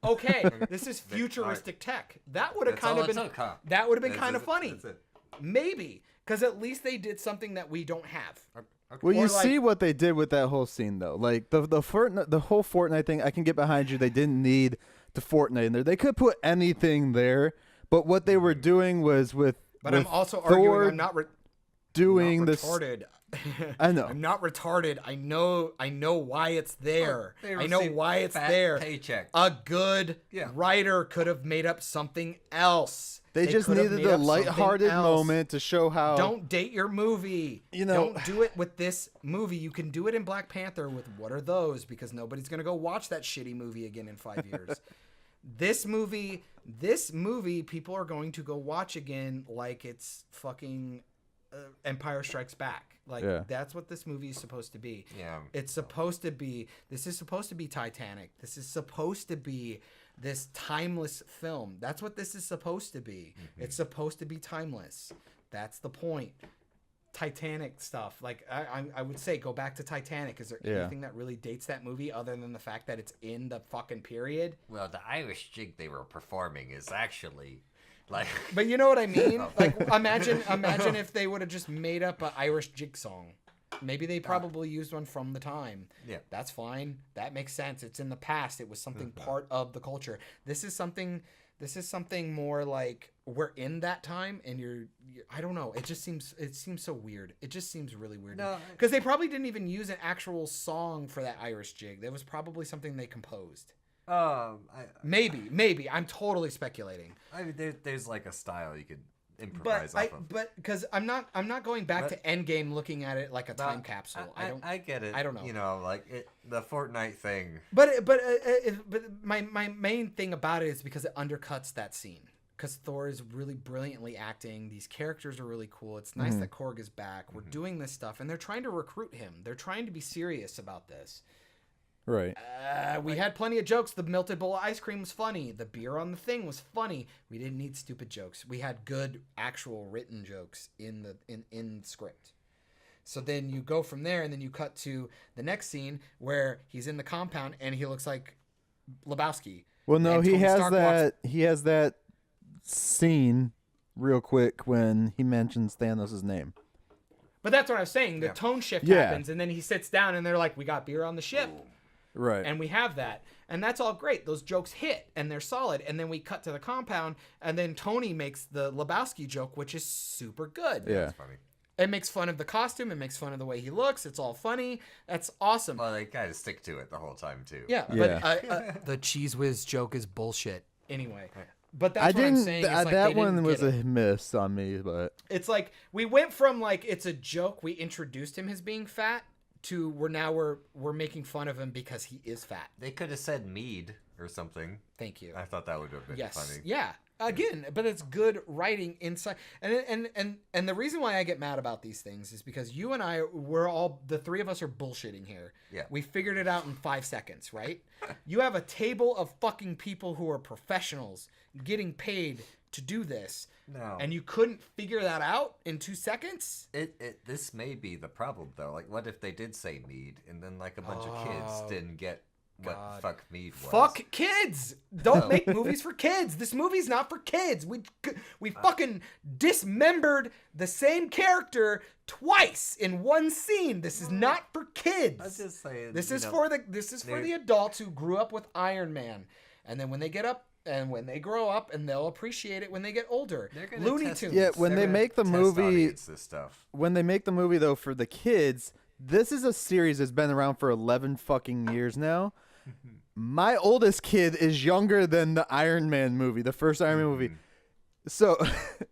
Okay, this is futuristic tech. That would have That's kind all of it been, took, huh? that would have been That's kind of it. funny. That's it. Maybe, because at least they did something that we don't have. Well, you Or, like- see what they did with that whole scene, though. Like the whole Fortnite thing, I can get behind you. They didn't need to Fortnite in there. They could put anything there, but what they were doing was with. But with I'm also Thor arguing I'm not doing this. retarded. I know. I'm not retarded. I know why it's there. They I know received why it's fat there. paycheck. A good Yeah. writer could have made up something else. They just could have needed made a up something lighthearted else. moment to show how. Don't date your movie. You know- Don't do it with this movie. You can do it in Black Panther with What Are Those? Because nobody's going to go watch that shitty movie again in 5 years. This movie, people are going to go watch again like it's fucking Empire Strikes Back. Like, Yeah. that's what this movie is supposed to be. Yeah. It's supposed to be, this is supposed to be Titanic. This is supposed to be this timeless film. That's what this is supposed to be. It's supposed to be timeless. That's the point. Titanic stuff. Like, I would say go back to Titanic. Is there Yeah. anything that really dates that movie other than the fact that it's in the fucking period? Well, the Irish jig they were performing is actually like. But you know what I mean? Like, imagine if they would have just made up an Irish jig song. Maybe they probably used one from the time. Yeah. That's fine. That makes sense. It's in the past. It was something part of the culture. This is something more like we're in that time and you're I don't know. It seems so weird. It just seems really weird. No, Because they probably didn't even use an actual song for that Irish jig. That was probably something they composed. Maybe. I'm totally speculating. I mean, there's like a style you could improvise off of. But because I'm not going back to Endgame looking at it like a time capsule. I get it. I don't know. You know, like the Fortnite thing. But my main thing about it is because it undercuts that scene. Because Thor is really brilliantly acting. These characters are really cool. It's nice that Korg is back. We're doing this stuff, and they're trying to recruit him. They're trying to be serious about this. Right. We had plenty of jokes. The melted bowl of ice cream was funny. The beer on the thing was funny. We didn't need stupid jokes. We had good actual written jokes in the script. So then you go from there, and then you cut to the next scene where he's in the compound and he looks like Lebowski. Well, no, And he Tony has Stark that. He has that scene real quick when he mentions Thanos' name. But that's what I was saying. The tone shift Yeah. happens, and then he sits down, and they're like, "We got beer on the ship." Right. And we have that. And that's all great. Those jokes hit and they're solid. And then we cut to the compound and then Tony makes the Lebowski joke, which is super good. Yeah. That's funny. It makes fun of the costume. It makes fun of the way he looks. It's all funny. That's awesome. Well, they kind of stick to it the whole time too. Yeah. Yeah. But the Cheese Whiz joke is bullshit. Anyway. But that's I what I'm didn't. saying. It's like That they one didn't was get a it. miss on me, but It's like we went from like it's a joke. We introduced him as being fat to we're making fun of him because he is fat. They could have said mead or something. Thank you. I thought that would have been Yes. funny. Yeah. Again, but it's good writing inside. And the reason why I get mad about these things is because you and I, the three of us are bullshitting here. Yeah. We figured it out in 5 seconds, right? You have a table of fucking people who are professionals getting paid to do this. No. And you couldn't figure that out in 2 seconds? This may be the problem though. Like, what if they did say mead and then like a bunch of kids didn't get what God. fuck mead was? Fuck kids! Don't make movies for kids. This movie's not for kids. We fucking dismembered the same character twice in one scene. This is not for kids. I was just saying. This is you know, for the adults who grew up with Iron Man, and then when they get up and when they grow up, and they'll appreciate it when they get older. they're gonna Looney test- Tunes. Yeah, when they're they gonna make the test movie- audience this stuff. when they make the movie though for the kids, this is a series that's been around for 11 fucking years now. My oldest kid is younger than the Iron Man movie, the first Iron Man movie. So,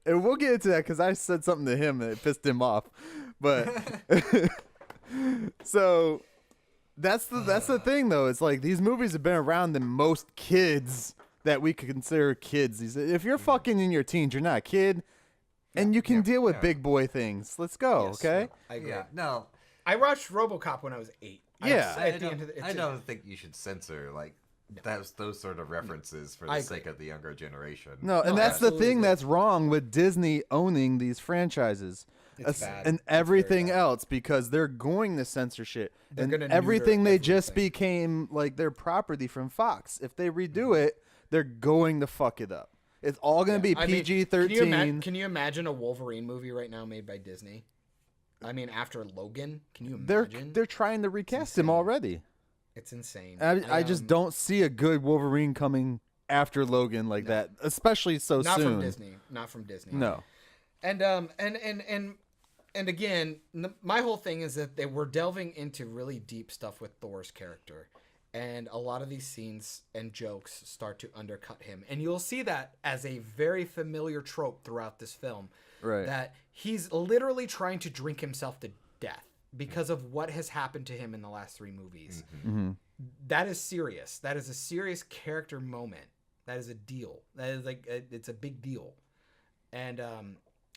and we'll get into that because I said something to him that pissed him off. But so that's the thing though. It's like these movies have been around than most kids that we could consider kids. If you're fucking in your teens, you're not a kid, and you can deal with big boy things. Let's go, okay? I agree. Yeah, no. I watched RoboCop when I was 8. Yeah. I don't think you should censor like those sort of references for the sake of the younger generation. No, and that's the thing that's wrong with Disney owning these franchises. It's bad. And everything else, because they're going to censor shit. They're And gonna everything neuter they just everything. became like their property from Fox. If they redo it, they're going to fuck it up. It's all going to be I mean, PG-13. Can you imagine a Wolverine movie right now made by Disney? I mean, after Logan, can you they're imagine? they're trying to recast him already. It's insane. I just don't see a good Wolverine coming after Logan like that, especially so not soon. from Disney. Not from Disney. No. And again, my whole thing is that they were delving into really deep stuff with Thor's character, and a lot of these scenes and jokes start to undercut him, and you'll see that as a very familiar trope throughout this film. Right. That he's literally trying to drink himself to death because of what has happened to him in the last 3 movies. Mm-hmm. That is serious. That is a serious character moment. That is a deal. That is like it's a big deal. And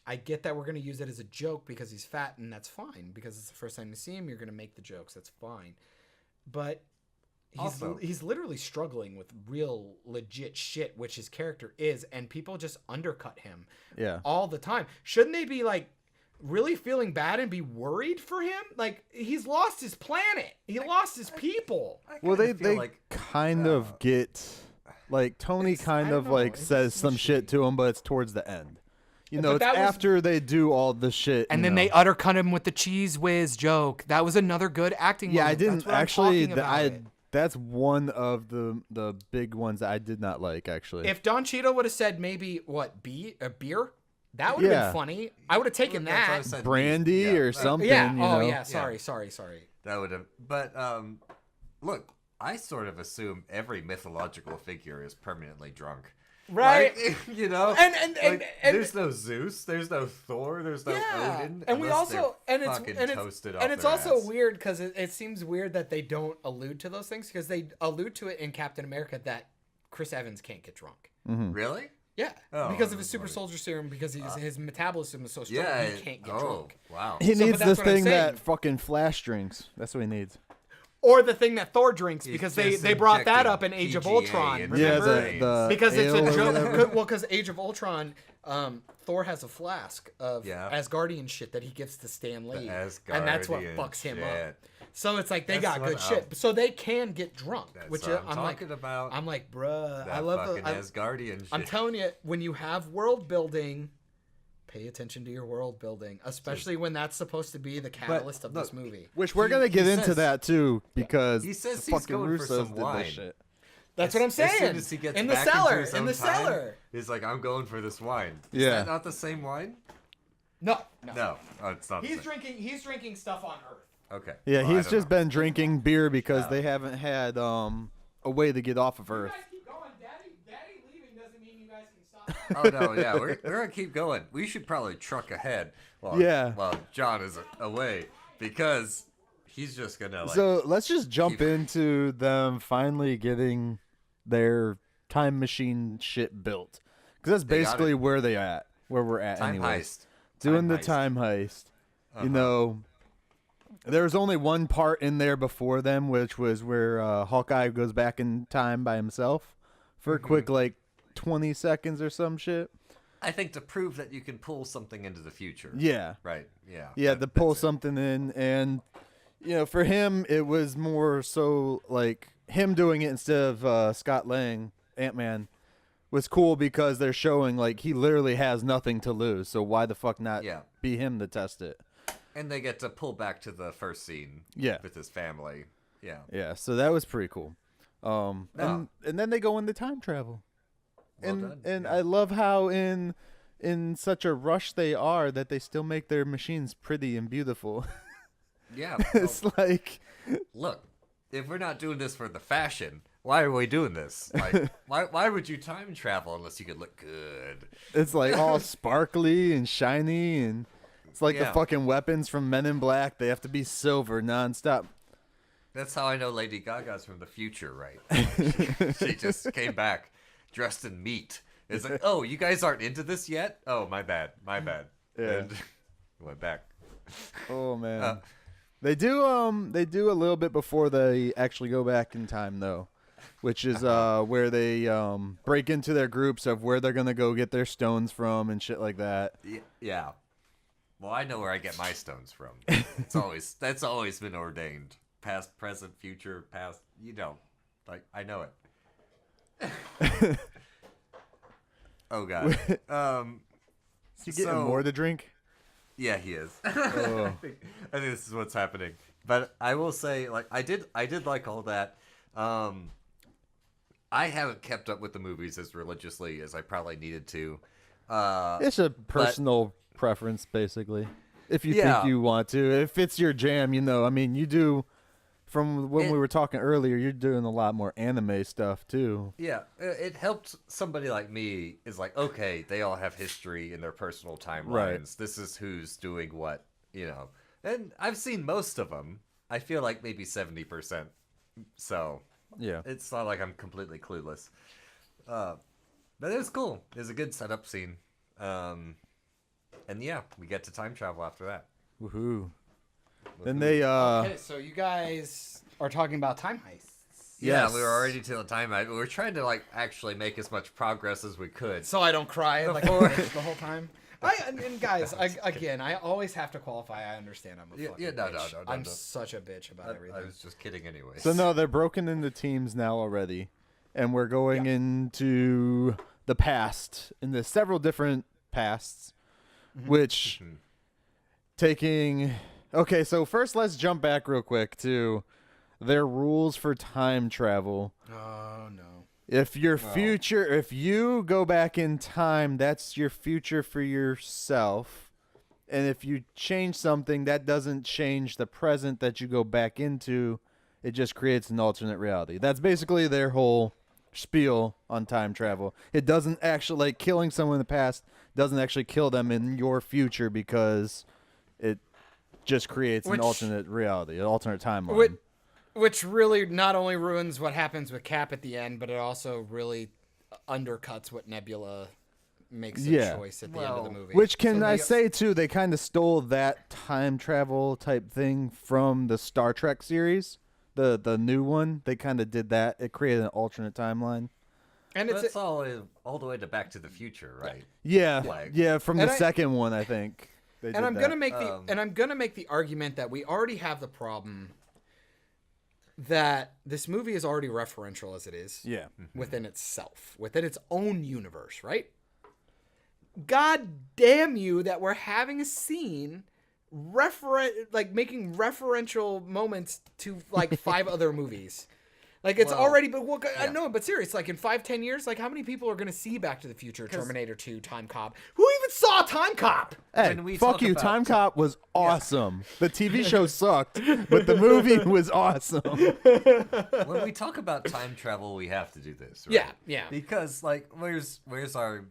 I get that we're going to use it as a joke because he's fat, and that's fine because it's the first time you see him. You're going to make the jokes. That's fine. But he's literally struggling with real legit shit, which his character is, and people just undercut him all the time. Shouldn't they be like really feeling bad and be worried for him? Like, he's lost his planet. He lost his people. Well, they kind of get like Tony kind of like says some shit to him, but it's towards the end. You know, it's after they do all the shit. And then they undercut him with the cheese whiz joke. That was another good acting moment. I didn't That's what I'm actually. talking about. That's one of the big ones that I did not like, actually. If Don Cheadle would have said maybe a beer, that would have been funny. I would have taken that. Brandy or something. Yeah. You know? Yeah. Sorry. That would have. But look, I sort of assume every mythological figure is permanently drunk. Right. Like, you know, and there's no Zeus, there's no Thor, there's no Odin, and we also it's also ass. weird because it seems weird that they don't allude to those things because they allude to it in Captain America that Chris Evans can't get drunk. Really? Yeah, Oh, because of his super soldier serum, because his metabolism is so strong, he can't get drunk. Wow. He needs but that's this what I'm thing that saying. fucking Flash drinks. That's what he needs. Or the thing that Thor drinks, because He's they just brought that injecting up in Age of PGA Ultron. into Remember? his the Because it's ale a or joke. whatever. Well, because Age of Ultron, Thor has a flask of Asgardian shit that he gives to Stan Lee, and that's what Asgardian fucks him shit. up. So it's like they That's got what good shit, so they can get drunk. That's Which what I'm talking about. I'm like, bruh, That I love fucking the. Asgardian shit. I'm telling you, when you have world building, pay attention to your world building, especially when that's supposed to be the catalyst of this movie. Which we're gonna get into says- that too, because He says the he's fucking going for Russos some did wine. this shit. That's what I'm saying. As soon as he gets in the back cellar, into his in own the time, cellar. he's like, I'm going for this wine. Is Yeah. that not the same wine? No. No, oh, it's not. He's the same. drinking stuff on Earth. Okay. Yeah, Well, I he's don't just know. been drinking beer because they haven't had a way to get off of Earth. Keep going, Daddy leaving doesn't mean you guys can stop. Oh no, yeah, we're gonna keep going. We should probably truck ahead while John is away because he's just gonna like. So let's just jump into them finally getting their time machine shit built, because that's They got basically it. where we're at. Time anyways. heist. Doing the heist. time heist. Uh-huh. You know, there's only one part in there before them, which was where Hawkeye goes back in time by himself for a quick like 20 seconds or some shit. I think to prove that you can pull something into the future. Yeah. Right. Yeah. Yeah, to pull that's it. something in, and you know, for him it was more so like him doing it instead of Scott Lang, Ant-Man, was cool because they're showing like he literally has nothing to lose, so why the fuck not be him to test it? And they get to pull back to the first scene. Yeah. With his family. Yeah. Yeah, so that was pretty cool. And then they go into time travel. Well done. And Yeah. I love how in such a rush they are that they still make their machines pretty and beautiful. Yeah. It's like, Look, if we're not doing this for the fashion, why are we doing this? Like, why would you time travel unless you could look good? it's like all sparkly and shiny, and it's like the Yeah. fucking weapons from Men in Black. They have to be silver nonstop. That's how I know Lady Gaga's from the future, right? She just came back dressed in meat. It's like, oh, you guys aren't into this yet? Oh, my bad. Yeah. And went back. Oh man. Uh, They do a little bit before they actually go back in time though, which is where they break into their groups of where they're gonna go get their stones from and shit like that. Yeah. Well, I know where I get my stones from. That's always been ordained. Past, present, future, past. You know, like I know it. Oh god. Is he getting So- more to drink? Yeah, he is. Oh. I think this is what's happening. But I will say, like, I did like all that. I haven't kept up with the movies as religiously as I probably needed to. It's a personal preference, basically. If you Yeah. think you want to, if it's your jam, you know. I mean, you do. From when we were talking earlier, you're doing a lot more anime stuff too. Yeah, it helped somebody like me. Is like, okay, they all have history in their personal timelines. Right. This is who's doing what, you know. And I've seen most of them. I feel like maybe 70%. So Yeah. it's not like I'm completely clueless. But it was cool. It was a good setup scene. And yeah, we get to time travel after that. Woohoo. Then they Okay, so you guys are talking about time heists. Yeah, Yes. we were already to the time. We were trying to like actually make as much progress as we could. So I don't cry like the whole time. And guys, I always have to qualify. I understand I'm a fucking Yeah, no, bitch. no, I'm no. such a bitch about everything. I was just kidding anyway. So no, they're broken into teams now already, and we're going into the past, in the several different pasts, which taking. Okay, so first let's jump back real quick to their rules for time travel. Oh no. If if you go back in time, that's your future for yourself. And if you change something, that doesn't change the present that you go back into. It just creates an alternate reality. That's basically their whole spiel on time travel. It doesn't actually, like, killing someone in the past doesn't actually kill them in your future because it just creates an alternate reality, an alternate timeline. Which really not only ruins what happens with Cap at the end, but it also really undercuts what Nebula makes a choice at the end of the movie. Which can I say too? They kind of stole that time travel type thing from the Star Trek series, the new one. They kind of did that. It created an alternate timeline. And That's all the way to Back to the Future, right? Yeah, Like- yeah. From the And second one, I think. They did I'm that. gonna make the argument that we already have the problem that this movie is already referential as it is. Yeah. Within itself, within its own universe, right? God damn you that we're having a scene making referential moments to like 5 other movies. Like it's already, but I know, but serious. Like in 5-10 years, like how many people are gonna see Back to the Future, Terminator 2, Time Cop? Who even saw Time Cop? Hey, When we fuck talk you. about- Time Cop was awesome. The TV show sucked, but the movie was awesome. When we talk about time travel, we have to do this, right? Yeah, yeah. Because like, where's our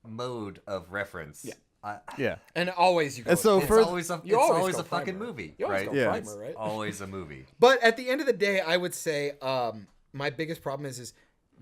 mode of reference? Yeah. Yeah. And always you go. And so It's for always a, You it's always always go a fucking primer. movie, You always right? go Yeah. primer, It's right? always a movie. But at the end of the day, I would say my biggest problem is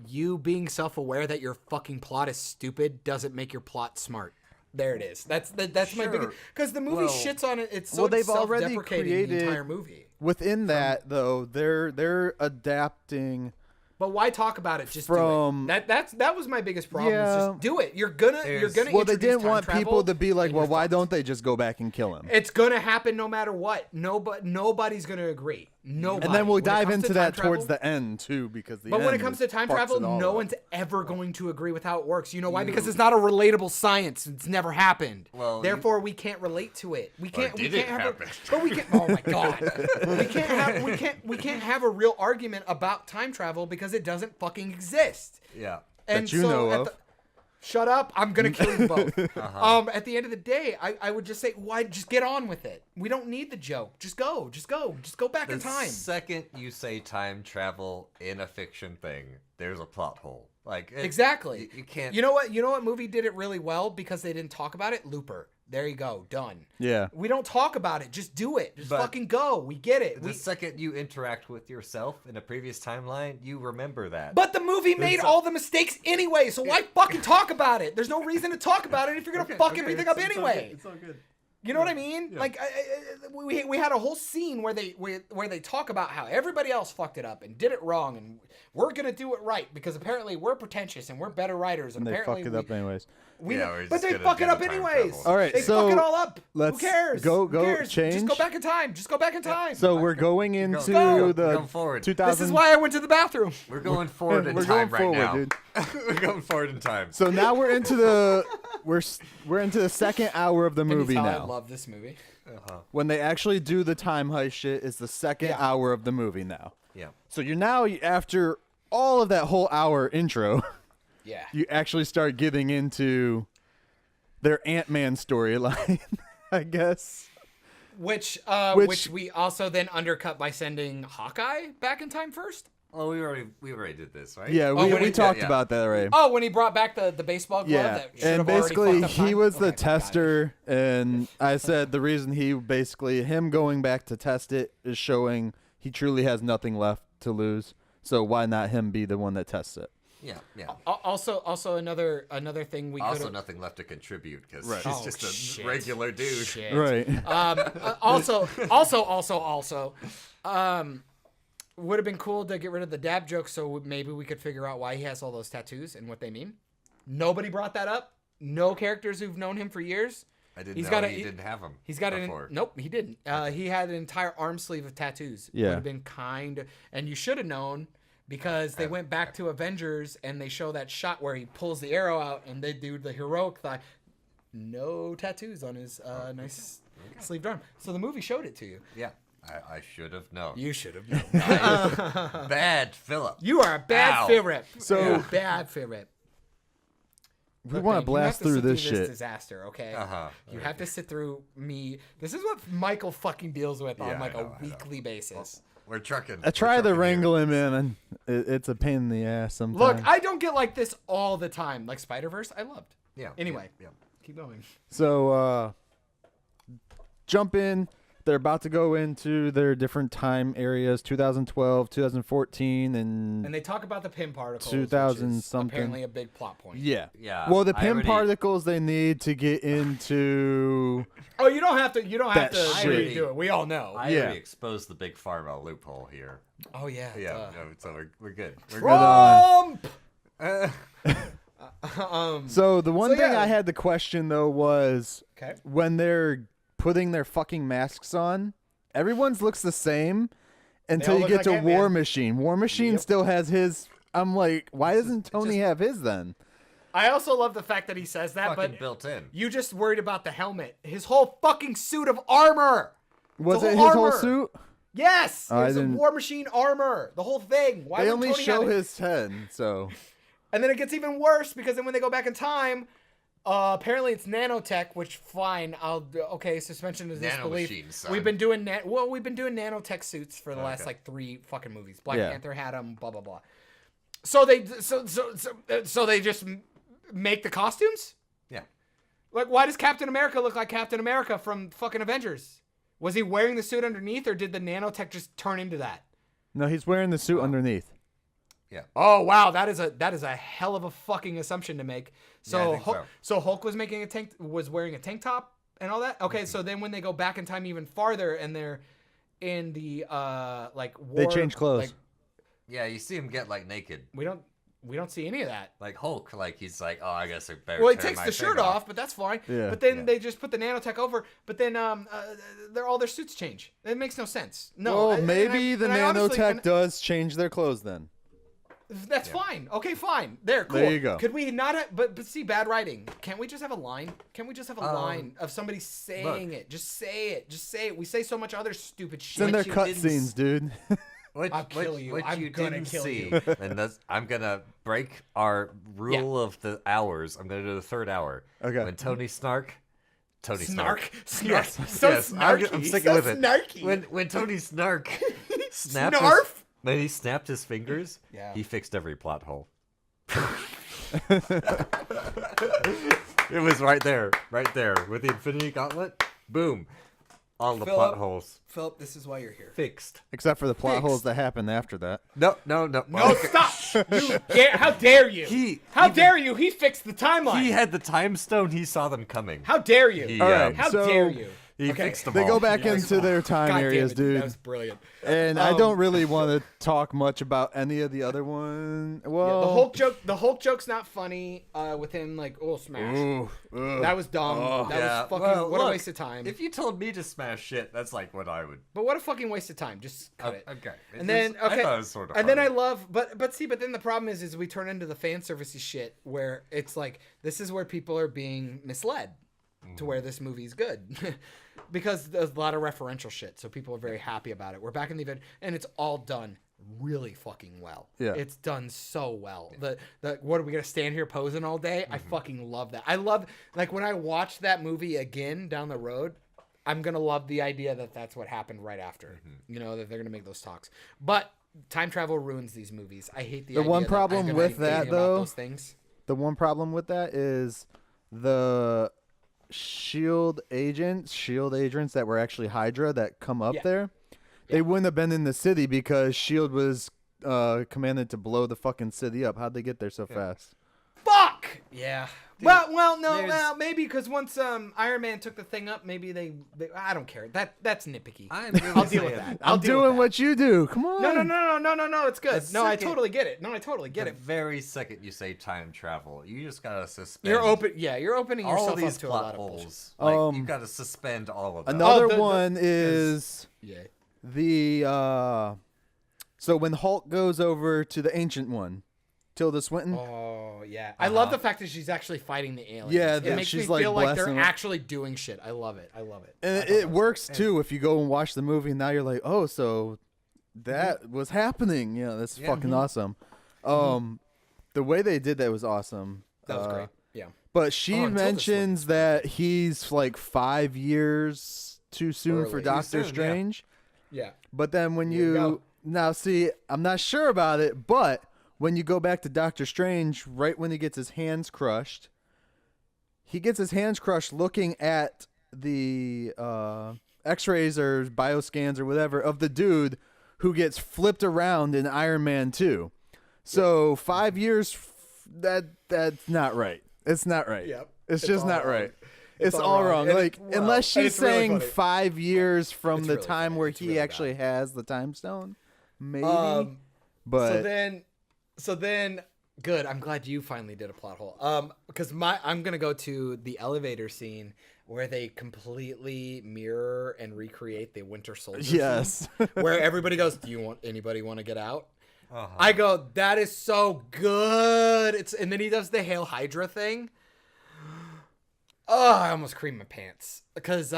you being self-aware that your fucking plot is stupid doesn't make your plot smart. There it is. That's my Sure. biggest, because the movie Well- shits on it. It's so Well, they've already self-deprecating created- the entire movie. within that though, they're adapting. But why talk about it? Just From- do it. That was my biggest problem. Is Yeah. just do it. You're gonna Well, they introduce didn't time want travel, people to be like, and well, you're why fucked. don't they just go back and kill him? It's gonna happen no matter what. Nobody's gonna agree. Nobody. And then we'll When it dive comes to into time that towards travel- the end too, because the But when it end comes to time fucks travel, it all no up. one's ever going to agree with how it works. You know why? Because it's not a relatable science. It's never happened. Well, Therefore, we can't relate to it. We can't. did we it can't have. happen? But we can. Oh my god. We can't have a real argument about time travel because it doesn't fucking exist. Yeah. And That you so know at of. the- shut up. I'm gonna kill you both. At the end of the day, I would just say, why? Just get on with it. We don't need the joke. Just go back in time. The second you say time travel in a fiction thing, there's a plot hole. Like Exactly. You can't. You know what movie did it really well because they didn't talk about it? Looper. There you go. Done. Yeah. We don't talk about it. Just do it. Just But fucking go. We get it. The second you interact with yourself in a previous timeline, you remember that. But the movie made all the mistakes anyway, so why fucking talk about it? There's no reason to talk about it if you're gonna fuck everything up anyway. It's all good. You know what I mean? Yeah. Like we had a whole scene where they talk about how everybody else fucked it up and did it wrong, and we're gonna do it right because apparently we're pretentious and we're better writers. And they apparently fucked it up anyways. But they fuck it up anyways. All right, they so fuck it all up. let's Who cares? go Who cares? change. Just go back in time. Just go back in time. So we're going into Go. the Going forward. 2000. This is why I went to the bathroom. We're going forward in we're time going right forward, now. dude. We're going forward in time. So now we're into the we're into the second hour of the movie I now. love this movie. When they actually do the time heist shit, is the second hour of the movie now. Yeah. So you're now after all of that whole hour intro, Yeah. you actually start getting into their Ant-Man storyline, I guess. Which we also then undercut by sending Hawkeye back in time first. Oh, we already did this, right? Yeah, we talked about that already. Oh, when he brought back the baseball glove. Yeah, That should and have already basically fucked up he time? was the Okay, got it. tester, and I said the reason him going back to test it is showing he truly has nothing left to lose. So why not him be the one that tests it? Yeah. Also another thing we Also could nothing left to contribute because Right. he's Oh, just a shit. regular dude. Shit. Right. Also, would have been cool to get rid of the dab joke, so maybe we could figure out why he has all those tattoos and what they mean. Nobody brought that up. No characters who've known him for years. I didn't He's know got he didn't have them. He's got before. nope, he didn't. He had an entire arm sleeve of tattoos. Yeah. Would have been and you should have known because they went back to Avengers and they show that shot where he pulls the arrow out and they do the heroic thigh. No tattoos on his nice sleeved arm. So the movie showed it to you. Yeah. I should have known. You should have known. Bad Philip. You are a bad Ow. Philip. So- You're a bad Philip. We want to blast through this shit. Disaster, okay? You Okay. have to sit through me. This is what Michael fucking deals with on Yeah, like I know. a weekly basis. We're trucking. I try to We're trucking wrangle here. him in, and it's a pain in the ass sometimes. Look, I don't get like this all the time. Like Spider-Verse, I loved. Yeah. Anyway. Yeah. Keep going. So, jump in. They're about to go into their different time areas, 2012, 2014, and And they talk about the PIM particles, 2000 which is something. apparently a big plot point. yeah. Yeah, Well, the I PIM already- particles they need to get into. Oh, you don't have to. You don't have That to shit. redo it. We all know. I Yeah. already exposed the big pharma loophole here. Oh yeah. Yeah. duh. No, so we're good. We're Trump. So the one So, thing yeah. I had to question though was Okay. when they're putting their fucking masks on, everyone's looks the same until all you look get like to Ant-Man. War Machine. War Machine Yep. still has his. I'm like, why doesn't Tony have his then? I also love the fact that he says that, fucking but built in. you just worried about the helmet. His whole fucking suit of armor. Was The it whole his whole armor. suit? Yes, Oh, I it's a didn't- War Machine armor. The whole thing. Why They would only Tony show have it? his head, so And then it gets even worse because then when they go back in time, apparently it's nanotech, which fine. Okay, suspension of disbelief. Nanomachine, son. We've been doing nanotech suits for the last like 3 fucking movies. Black Yeah. Panther had them. Blah blah blah. So they just make the costumes. Yeah. Like, why does Captain America look like Captain America from fucking Avengers? Was he wearing the suit underneath, or did the nanotech just turn into that? no, he's wearing the suit underneath. Yeah. Oh wow, that is a hell of a fucking assumption to make. Yeah, So I think Hulk, so Hulk was wearing a tank top and all that. Okay, so then when they go back in time even farther and they're in the like war, They change clothes. Like, Yeah, you see him get like naked. we don't see any of that. Like Hulk, like he's like, oh, I guess I better. Well, he tear takes my the shirt thing off, but that's fine. Yeah. But then Yeah. they just put the nanotech over. But then all their suits change. It makes no sense. No. Well, and maybe the I honestly- nanotech does change their clothes then. That's fine. Okay, fine. There, cool. There you go. Could we not have, but see, bad writing. Can't we just have a line? Can't we just have a line of somebody saying look. it? Just say it. Just say it. We say so much other stupid It's shit. in their you didn't cutscenes, dude. I'll kill you. What I'm you gonna didn't kill see, you. and I'm gonna break our rule of the hours. I'm gonna do the third hour. Okay. When Tony Snark. Snark. Yes, So yes. snarky. I'm sticking so with it. snarky. When Tony Snark snapped Snarf? when he snapped his fingers, Yeah. he fixed every plot hole. It was right there with the Infinity Gauntlet. Boom, all the plot holes Philip, this is why you're here. fixed. Except for the plot Fixed. holes that happened after that. No. No, stop! How dare you? How dare you? He fixed the timeline. He had the time stone. He saw them coming. How dare you? He, All right, How so dare you? He Okay. fixed them They all. go back into their time God damn areas, it, dude. That was brilliant. And I don't really want to talk much about any of the other one. Well, The Hulk joke's not funny. With him like, oh, smash. That was dumb. That was fucking what a waste of time. If you told me to smash shit, that's like what I would. But what a fucking waste of time. Just cut it. Okay. And then okay, I thought it was sort of. and then I funny. love, but then the problem is we turn into the fan servicey shit where it's like this is where people are being misled to where this movie's good because there's a lot of referential shit, so people are very happy about it. We're back in the event, and it's all done really fucking well. Yeah. It's done so well. The what are we gonna stand here posing all day? I fucking love that. I love like when I watch that movie again down the road. I'm gonna love the idea that that's what happened right after. You know that they're gonna make those talks, but time travel ruins these movies. I hate the idea one that problem I'm gonna with be that, thinking about though, those things. the one problem with that is the shield agents that were actually Hydra that come up there. They wouldn't have been in the city because Shield was commanded to blow the fucking city up. How'd they get there so fast? Fuck. Yeah. Well, no, there's- maybe because once Iron Man took the thing up, maybe they I don't care. That's nitpicky. I'm really I'll deal with saying that. I'm doing what you do. Come on. No, it's good. The No, I second- totally get it. No, I totally get The it. very second you say time travel, you just gotta suspend. You're opening all yourself up these to a lot plot of bullshit. holes. Like Um, you gotta suspend all of them. Another the- one is Yeah. the so when Hulk goes over to the ancient one, Tilda Swinton. Oh yeah, I love the fact that she's actually fighting the aliens. Yeah, it that makes she's, me like, feel like they're blessing them. actually doing shit. I love it. And it works too if you go and watch the movie. And now you're like, oh, so that was happening. Yeah, that's fucking awesome. The way they did that was awesome. That was great. Yeah. But she and Tilda mentions that he's like 5 years too soon for Early. Doctor Too soon, yeah. Strange. Yeah. But then when you go. you now see, I'm not sure about it, but when you go back to Doctor Strange, right when he gets his hands crushed, looking at the X-rays or bioscans or whatever of the dude who gets flipped around in Iron Man 2. So 5 years, that's not right. It's not right. Yep. It's It's just all not wrong. right. It's It's all all wrong. wrong. And Like, it's- unless and she's it's really saying funny. 5 years from It's the really time funny. where It's he really actually bad. has the time stone, maybe. So but then, good. I'm glad you finally did a plot hole. Because I'm gonna go to the elevator scene where they completely mirror and recreate the Winter Soldier. scene, yes, where everybody goes, anybody want to get out? Uh-huh. I go, that is so good. And then he does the Hail Hydra thing. Oh, I almost creamed my pants because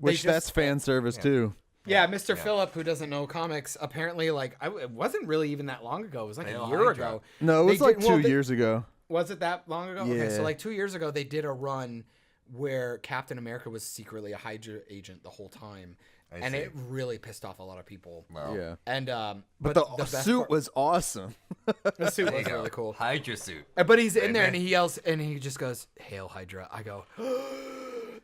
which that's fan service too. Yeah, Mr. Phillip, who doesn't know comics, apparently, like, it wasn't really even that long ago. It was like Hail a year Hydra. ago. No, it They was like did- well, 2 they- years ago. Was it that long ago? Okay, Yeah. so like 2 years ago, they did a run where Captain America was secretly a Hydra agent the whole time. And see. it really pissed off a lot of people. Well, Yeah, And but the best suit part- was awesome. the suit there you was go. really cool. Hydra suit. But he's in there Amen. and he yells and he just goes, "Hail Hydra!" I go,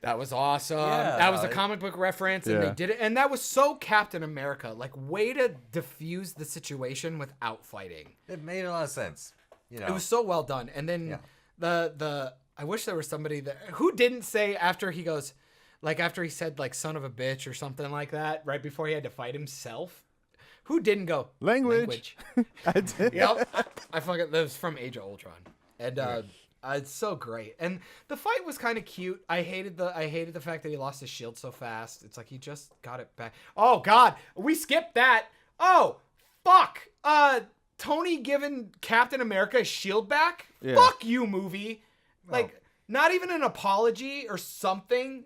"That was awesome. Yeah, that was a comic book reference, and Yeah. they did it, and that was so Captain America. Like, way to diffuse the situation without fighting. It made a lot of sense. You know, It was so well done. And then Yeah. the I wish there was somebody that who didn't say after he goes, like after he said like son of a bitch or something like that right before he had to fight himself. Who didn't go Language. I did. Yep. I fucking that was from Age of Ultron. And it's so great. And the fight was kind of cute. I hated the fact that he lost his shield so fast. It's like he just got it back. Oh god, we skipped that. Oh, fuck. Tony giving Captain America his shield back? Yeah. Fuck you, movie. Like not even an apology or something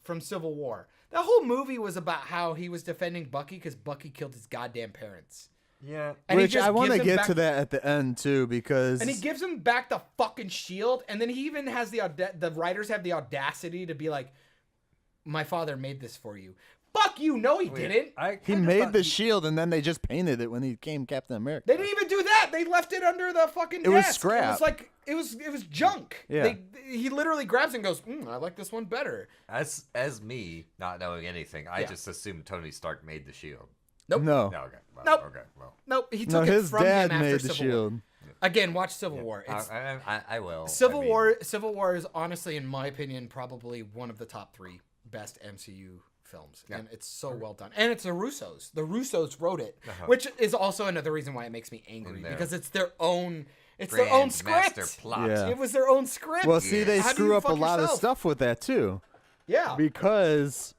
from Civil War. That whole movie was about how he was defending Bucky because Bucky killed his goddamn parents. Yeah. And he Which just I want to gives him get back- to that at the end too, because And he gives him back the fucking shield, and then he even has the writers have the audacity to be like, "My father made this for you." Fuck you! No, he didn't. he made the shield and then they just painted it when he became Captain America. They didn't even do that. They left it under the fucking It was desk. It scrap. was like it was junk. Yeah. He literally grabs it and goes, "I like this one better." As me not knowing anything, I just assumed Tony Stark made the shield. Nope. No, No, okay. Well, Nope. Okay. Well, Nope. He no, took it his from dad him after made the Civil shield. War. Again, watch Civil War. It's, I will. Civil I mean, War. Civil War is honestly, in my opinion, probably one of the top 3 best MCU films, and it's so well done. And it's the Russos. The Russos wrote it, which is also another reason why it makes me angry because it's their own. It's their own script. Master plot. Yeah. It was their own script. Well, see, they How do screw you up a fuck lot of yourself? stuff with that too, Yeah. because,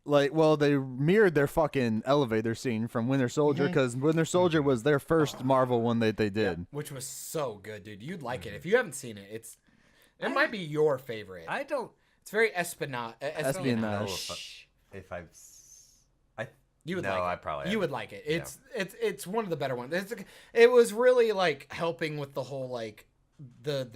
like, well, they mirrored their fucking elevator scene from Winter Soldier, because Winter Soldier was their first Marvel one that they did. Which was so good, dude. You'd like it if you haven't seen it. It might be your favorite. I don't It's very espionage. know Espionage. if I've. You would no, like it. I probably You would haven't. like it. It's one of the better ones. It was really like helping with the whole like the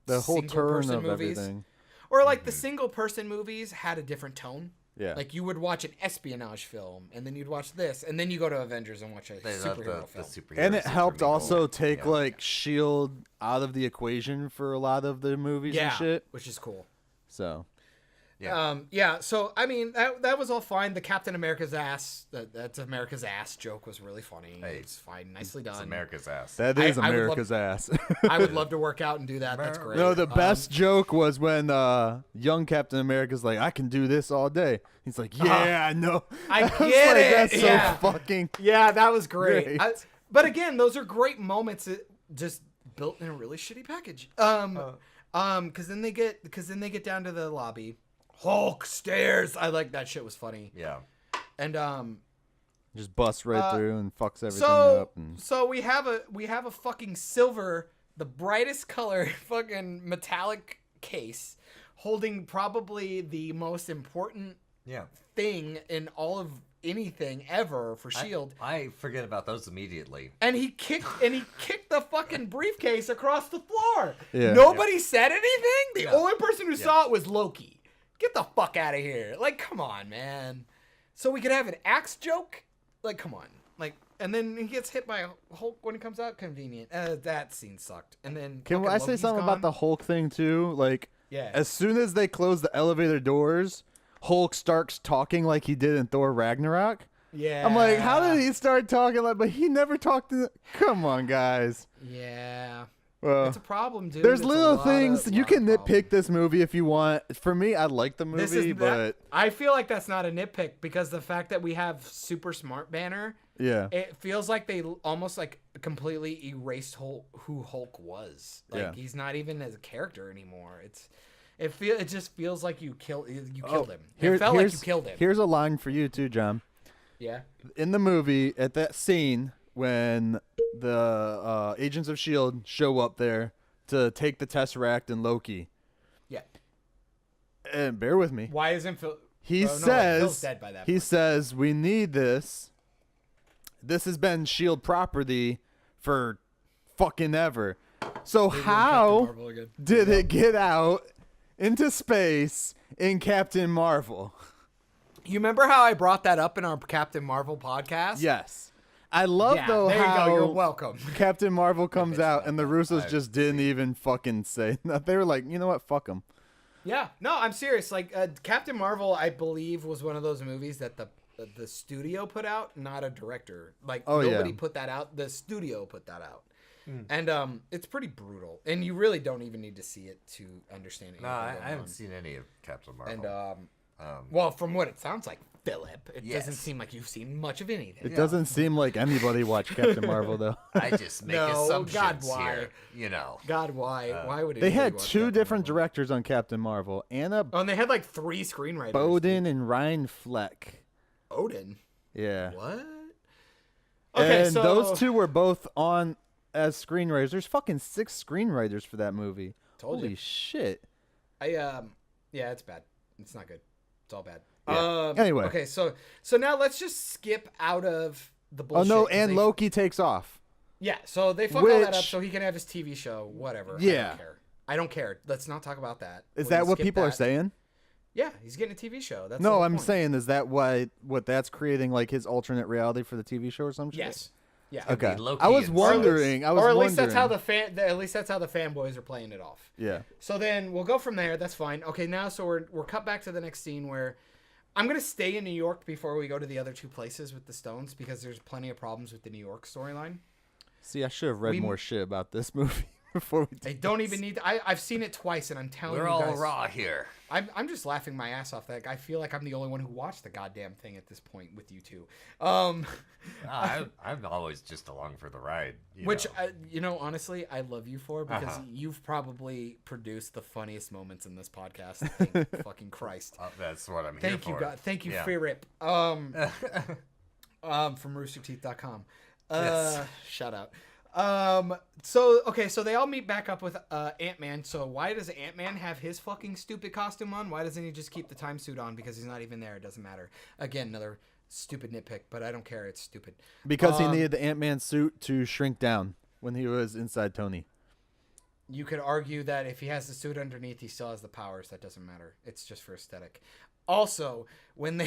The whole turn single-person of movies. everything. Or like the single person movies had a different tone. Yeah. Like you would watch an espionage film, and then you'd watch this, and then you go to Avengers and watch a They love superhero the film. superhero. And it helped Superman also goal. take Yeah. like Shield out of the equation for a lot of the movies and shit. which is cool. So Yeah. So I mean, that was all fine. The Captain America's ass, that's America's ass joke was really funny. Hey, It's fine, nicely done. It's America's ass. that is I would love- America's ass. I would love to work out and do that. That's great. No, the best joke was when young Captain America's like, "I can do this all day." He's like, "Yeah, I know." I was get like, it. That's so Yeah. fucking. Yeah, that was great. Great. But again, those are great moments that just built in a really shitty package. Because then they get down to the lobby. Hulk stairs. I like that shit was funny. Yeah. And Just busts right through and fucks everything up. And so we have a fucking silver, the brightest color, fucking metallic case, holding probably the most important Yeah. thing in all of anything ever for Shield. I forget about those immediately. And he kicked the fucking briefcase across the floor. Yeah. Nobody said anything. The only person who saw it was Loki. Get the fuck out of here. Like, come on, man. So we could have an axe joke? Like, come on. Like, and then he gets hit by a Hulk when he comes out. Convenient. That scene sucked. And then can fucking I say Loki's something about gone. the Hulk thing too? Like, Yeah. as soon as they close the elevator doors, Hulk starts talking like he did in Thor Ragnarok. Yeah. I'm like, how did he start talking like? But he never talked to. Come on, guys. Yeah. Well, It's a problem, dude. there's It's a little lot things of- you lot can of nitpick problems. this movie if you want. For me, I like the This movie, is but I feel like that's not a nitpick because the fact that we have super smart banner, yeah, it feels like they almost like completely erased who Hulk was. Like Yeah. he's not even as a character anymore. It just feels like you killed him. It felt like you killed him. Here's a line for you too, John. Yeah. In the movie, at that scene when the Agents of Shield show up there to take the Tesseract and Loki, Yeah. and bear with me. Why isn't Phil? He Oh, no, says, Phil's dead by that he point. says, we need this. This has been Shield property for fucking ever. So how Marvel again. did it get out into space in Captain Marvel? You remember how I brought that up in our Captain Marvel podcast? Yes. I love Yeah, though there you how go. You're welcome. Captain Marvel comes out and the Russos I've just didn't even fucking say that. They were like, you know what, fuck them. Yeah, no, I'm serious. Like Captain Marvel, I believe was one of those movies that the studio put out, not a director. Like Oh, nobody yeah. put that out. The studio put that out, and it's pretty brutal. And you really don't even need to see it to understand it. No, I haven't seen any of Captain Marvel. And well, from what it sounds like, Philip, it Yes. doesn't seem like you've seen much of anything. It doesn't seem like anybody watched Captain Marvel though. I just make No, assumptions God, why? here. You know. God, why? Why would They anybody had watch two Captain different Marvel? directors on Captain Marvel, Anna Oh, and they had like 3 screenwriters. Bowden and Ryan Fleck. Odin. Yeah. What? And those two were both on as screenwriters. There's fucking 6 screenwriters for that movie. Told Holy you. shit. Yeah, it's bad. It's not good. It's all bad. Yeah. Anyway. Okay, so now let's just skip out of the Oh bullshit. no, 'cause and Loki takes off. Yeah, so they fuck all that up Which- so he can have his TV show, whatever. Yeah. I don't care. Let's not talk about that. Is We're that gonna what skip people are that. saying? Yeah, he's getting a TV show. That's the No, whole I'm point. saying, is that what that's creating, like his alternate reality for the TV show or some shit? Yes. Yeah. Okay. be Loki I was and wondering. Or at least that's how the fanboys are playing it off. Yeah. So then we'll go from there. That's fine. Okay, now so we're cut back to the next scene where I'm gonna stay in New York before we go to the other two places with the Stones because there's plenty of problems with the New York storyline. See, I should have read more shit about this movie before we. They don't even need. I've seen it twice, and I'm telling We're you all guys, raw here. I'm just laughing my ass off. That I feel like I'm the only one who watched the goddamn thing at this point with you two. I'm always just along for the ride. Which honestly, I love you for because you've probably produced the funniest moments in this podcast. Thank fucking Christ. That's what I'm here Thank you, for. God. Thank you, Yeah. Philip. From roosterteeth.com. Yes. Shout out. So they all meet back up with Ant-Man. So why does Ant-Man have his fucking stupid costume on? Why doesn't he just keep the time suit on? Because he's not even there. It doesn't matter. Again, another stupid nitpick, but I don't care. It's stupid. Because he needed the Ant-Man suit to shrink down when he was inside Tony. You could argue that if he has the suit underneath, he still has the powers. That doesn't matter. It's just for aesthetic. Also, when they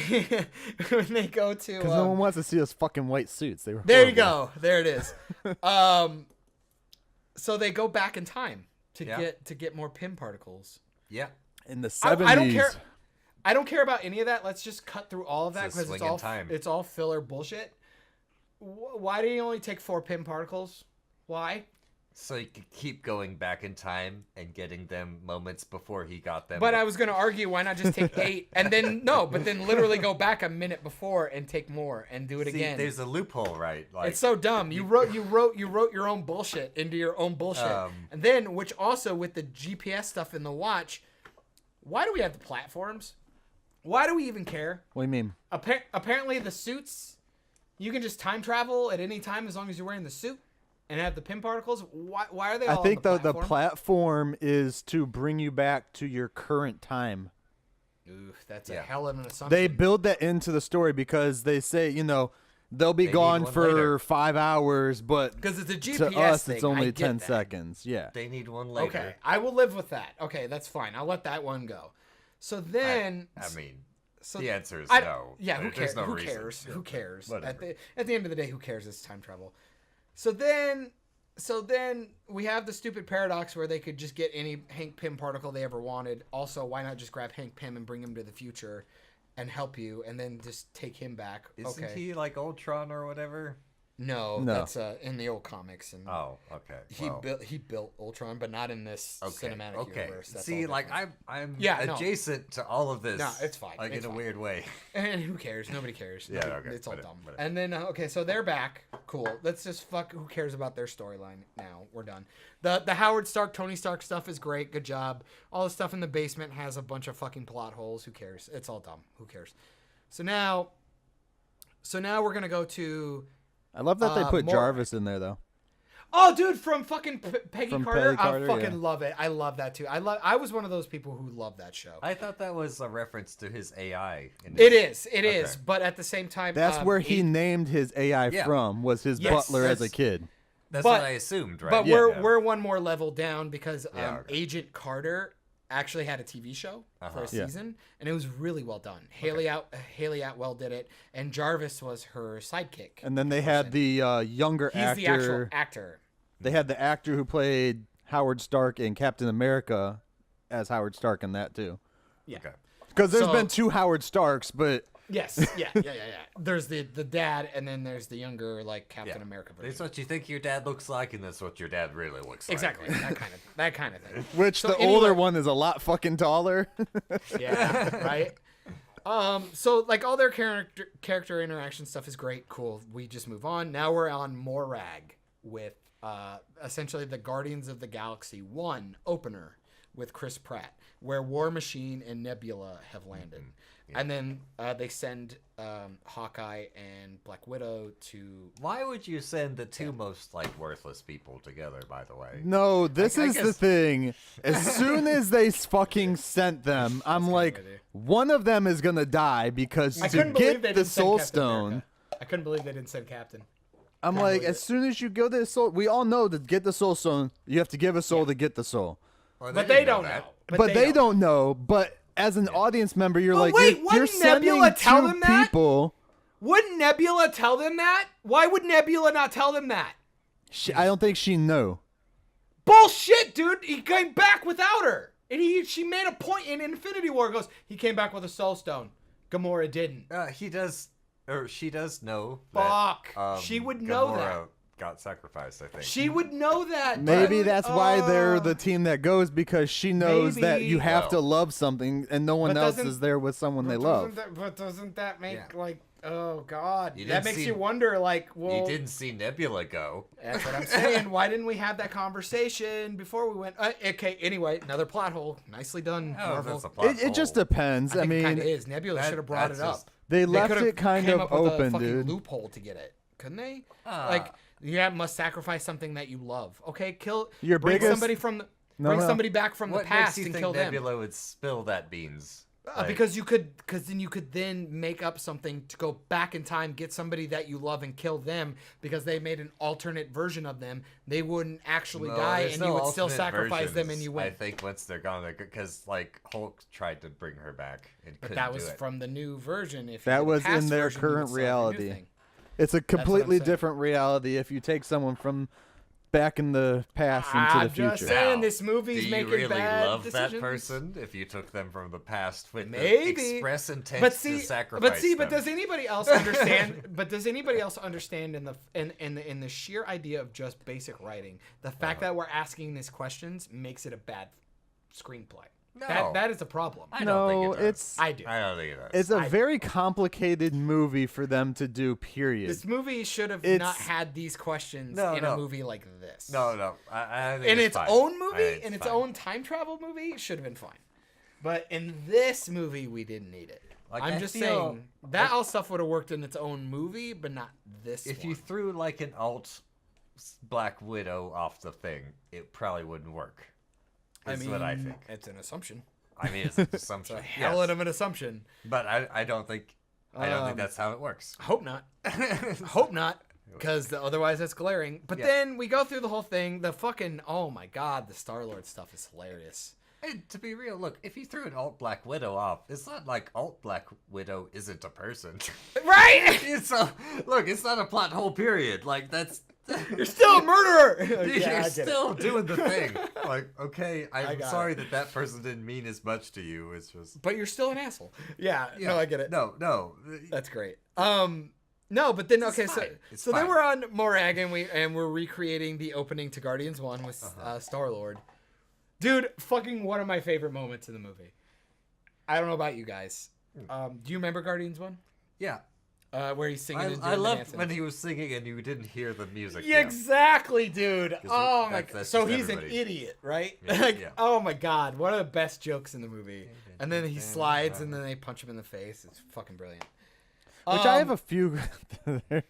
go to Because no one wants to see those fucking white suits. They were there you horrible. go. There it is. So they go back in time to get more Pym particles. Yeah. In the 70s. I don't care. I don't care about any of that. Let's just cut through all of that It's a because swing in time. it's all filler bullshit. Why did he only take 4 Pym particles? Why? So you could keep going back in time and getting them moments before he got them. But I was going to argue, why not just take 8 and then literally go back a minute before and take more and do it See, again. there's a loophole, right? Like, It's so dumb. You wrote your own bullshit into your own bullshit. And then, which also with the GPS stuff in the watch, why do we have the platforms? Why do we even care? What do you mean? Apparently the suits, you can just time travel at any time as long as you're wearing the suit and have the Pym particles. Why are they all I think on the platform is to bring you back to your current time. Ooh, that's a hell of an assumption. They build that into the story because they say, they'll be They gone need one for later. 5 hours, but because it's a GPS to us thing. it's I only get 10 that. seconds. Yeah. they need one later. Okay, I will live with that. Okay, that's fine. I'll let that one go. So then, I mean, so the answer is I- no. Yeah, who There's cares? no Who reason. cares? Who cares? Whatever. At the end of the day, who cares? It's time travel. So then we have the stupid paradox where they could just get any Hank Pym particle they ever wanted. Also, why not just grab Hank Pym and bring him to the future and help you, and then just take him back? Isn't okay. he like Ultron or whatever? No, No. that's in the old comics. And Oh, okay. he built Ultron, but not in this cinematic universe. That's See, all like different. I'm Yeah, no. adjacent to all of this. No, it's fine. Like It's in a fine. weird way. And who cares? Nobody cares. Yeah, Nobody- okay, It's all whatever, dumb. whatever. And then, so they're back. Cool. Let's just who cares about their storyline now? We're done. The Howard Stark, Tony Stark stuff is great. Good job. All the stuff in the basement has a bunch of fucking plot holes. Who cares? It's all dumb. Who cares? So now we're going to go to... I love that they put more- Jarvis in there, though. Oh, dude, from fucking Peggy From Carter. Peggy Carter, I fucking yeah. love it. I love that, too. I was one of those people who loved that show. I thought that was a reference to his AI. It is. It Okay. is. But at the same time... That's where he named his AI Yeah. from, was his Yes, butler as a that's- kid. That's But- what I assumed, right? But Yeah. we're one more level down because Yeah, okay. Agent Carter actually had a TV show for a Yeah. season, and it was really well done. Haley Atwell did it, and Jarvis was her sidekick. And then they had the younger He's actor. the actual actor. They had the actor who played Howard Stark in Captain America as Howard Stark in that, too. Yeah. Okay. Because there's So- been 2 Howard Starks, but Yes. Yeah. There's the dad, and then there's the younger Captain America version. That's what you think your dad looks like, and that's what your dad really looks like. Exactly. that kind of thing. which So the anyway- older one is a lot fucking taller. Yeah, right. So all their character interaction stuff is great, cool. We just move on. Now we're on Morag with essentially the Guardians of the Galaxy 1 opener with Chris Pratt, where War Machine and Nebula have landed. Yeah. And then they send Hawkeye and Black Widow to... Why would you send the two most like worthless people together, by the way? No, this I is the guess- thing. As soon as they fucking sent them, I'm like, one of them is gonna die because I to couldn't believe get they the didn't send Soul Captain Stone. America. I couldn't believe they didn't send Captain. I'm Couldn't like, believe as it. soon as you go to the soul, we all know to get the Soul Stone, you have to give a soul to get the soul. Or But they didn't don't that. know. But they don't know. But as an audience member, you're But like, wait, you're wouldn't sending Nebula tell two them that? people. Wouldn't Nebula tell them that? Why would Nebula not tell them that? I don't think she knew. Bullshit, dude. He came back without her. And she made a point in Infinity War. Goes, he came back with a Soul Stone. Gamora didn't. He does, or she does know. Fuck. That, She would know that. Gamora got sacrificed, I think. She would know that. Maybe dude. that's why they're the team that goes, because she knows that you Maybe. have to Well. love something and no one But else doesn't- is there with someone they love. But doesn't that make Yeah. like, oh god, You that didn't makes see- you wonder, like, You well, didn't see Nebula go. that's what I'm saying. Why didn't we have that conversation before we went? Okay, anyway, another plot hole. Nicely done, Oh, Marvel. that's a plot It just hole. depends. I I think it kind mean, of is. Nebula that- should have brought it that's up. just- they left could've it kind came of up with a open, fucking dude. loophole to get it, couldn't they? Ah. Like, you must sacrifice something that you love. Okay, kill. Your bring biggest- somebody from the. No, bring no. somebody back from What the past makes you and think kill them. Nebula would spill that beans? Like, Because then you could then make up something to go back in time, get somebody that you love and kill them because they made an alternate version of them. They wouldn't actually no, die, there's and no you would still alternate sacrifice them, and versions, you I win. think once they're gone, because like Hulk tried to bring her back and But couldn't that do was it. from the new version. If you That did the was past in their version, you would current still have your new reality. thing. It's a what I'm completely saying. different reality if you take someone from back in the past into I'm the just future. saying, Now, this movie's do you making really bad love decisions. that person if you took them from the past with Maybe. the express intent But to see, sacrifice but them? does anybody else understand? But does anybody else understand in the sheer idea of just basic writing, the fact that we're asking these questions makes it a bad screenplay? No. That is a problem. I don't No, think it does. it's I do. I don't think it does. it's a very complicated movie for them to do. Period. This movie should have It's- not had these questions No, in no. a movie like this. no. I think In it's its fine. own I movie, think in its fine. own time travel movie, it should have been fine. But in this movie, we didn't need it. Like, I'm I just feel- saying that all stuff would have worked in its own movie, but not this. If one. you threw like an alt Black Widow off the thing, it probably wouldn't work. Is what I think. It's an assumption. I mean, it's an assumption. Hell yes. of an assumption. But I don't think that's how it works. Hope not. Hope not. Because otherwise that's glaring. But then we go through the whole thing. The fucking, oh my god, the Star-Lord stuff is hilarious. And to be real, look, if you threw an alt Black Widow off, it's not like alt Black Widow isn't a person. Right? It's not a plot hole. Period. Like that's. You're still a murderer. Yeah, I You're get it. still doing the thing. Like, okay, I'm got sorry it. that person didn't mean as much to you. It's just. But you're still an asshole. Yeah, no, I get it. No. That's great. No, but then It's so fine. It's then fine. we're on Morag and we're recreating the opening to Guardians 1 with Star-Lord. Dude, fucking one of my favorite moments in the movie. I don't know about you guys. Do you remember Guardians 1? Yeah. Where he's singing and doing I the loved dancing. when he was singing and you didn't hear the music. Yeah, exactly, dude. Oh my that's god. just So he's an everybody. idiot, right? Yeah, Like, yeah. oh my god, one of the best jokes in the movie. And then he slides and then they punch him in the face. It's fucking brilliant. Which I have a few.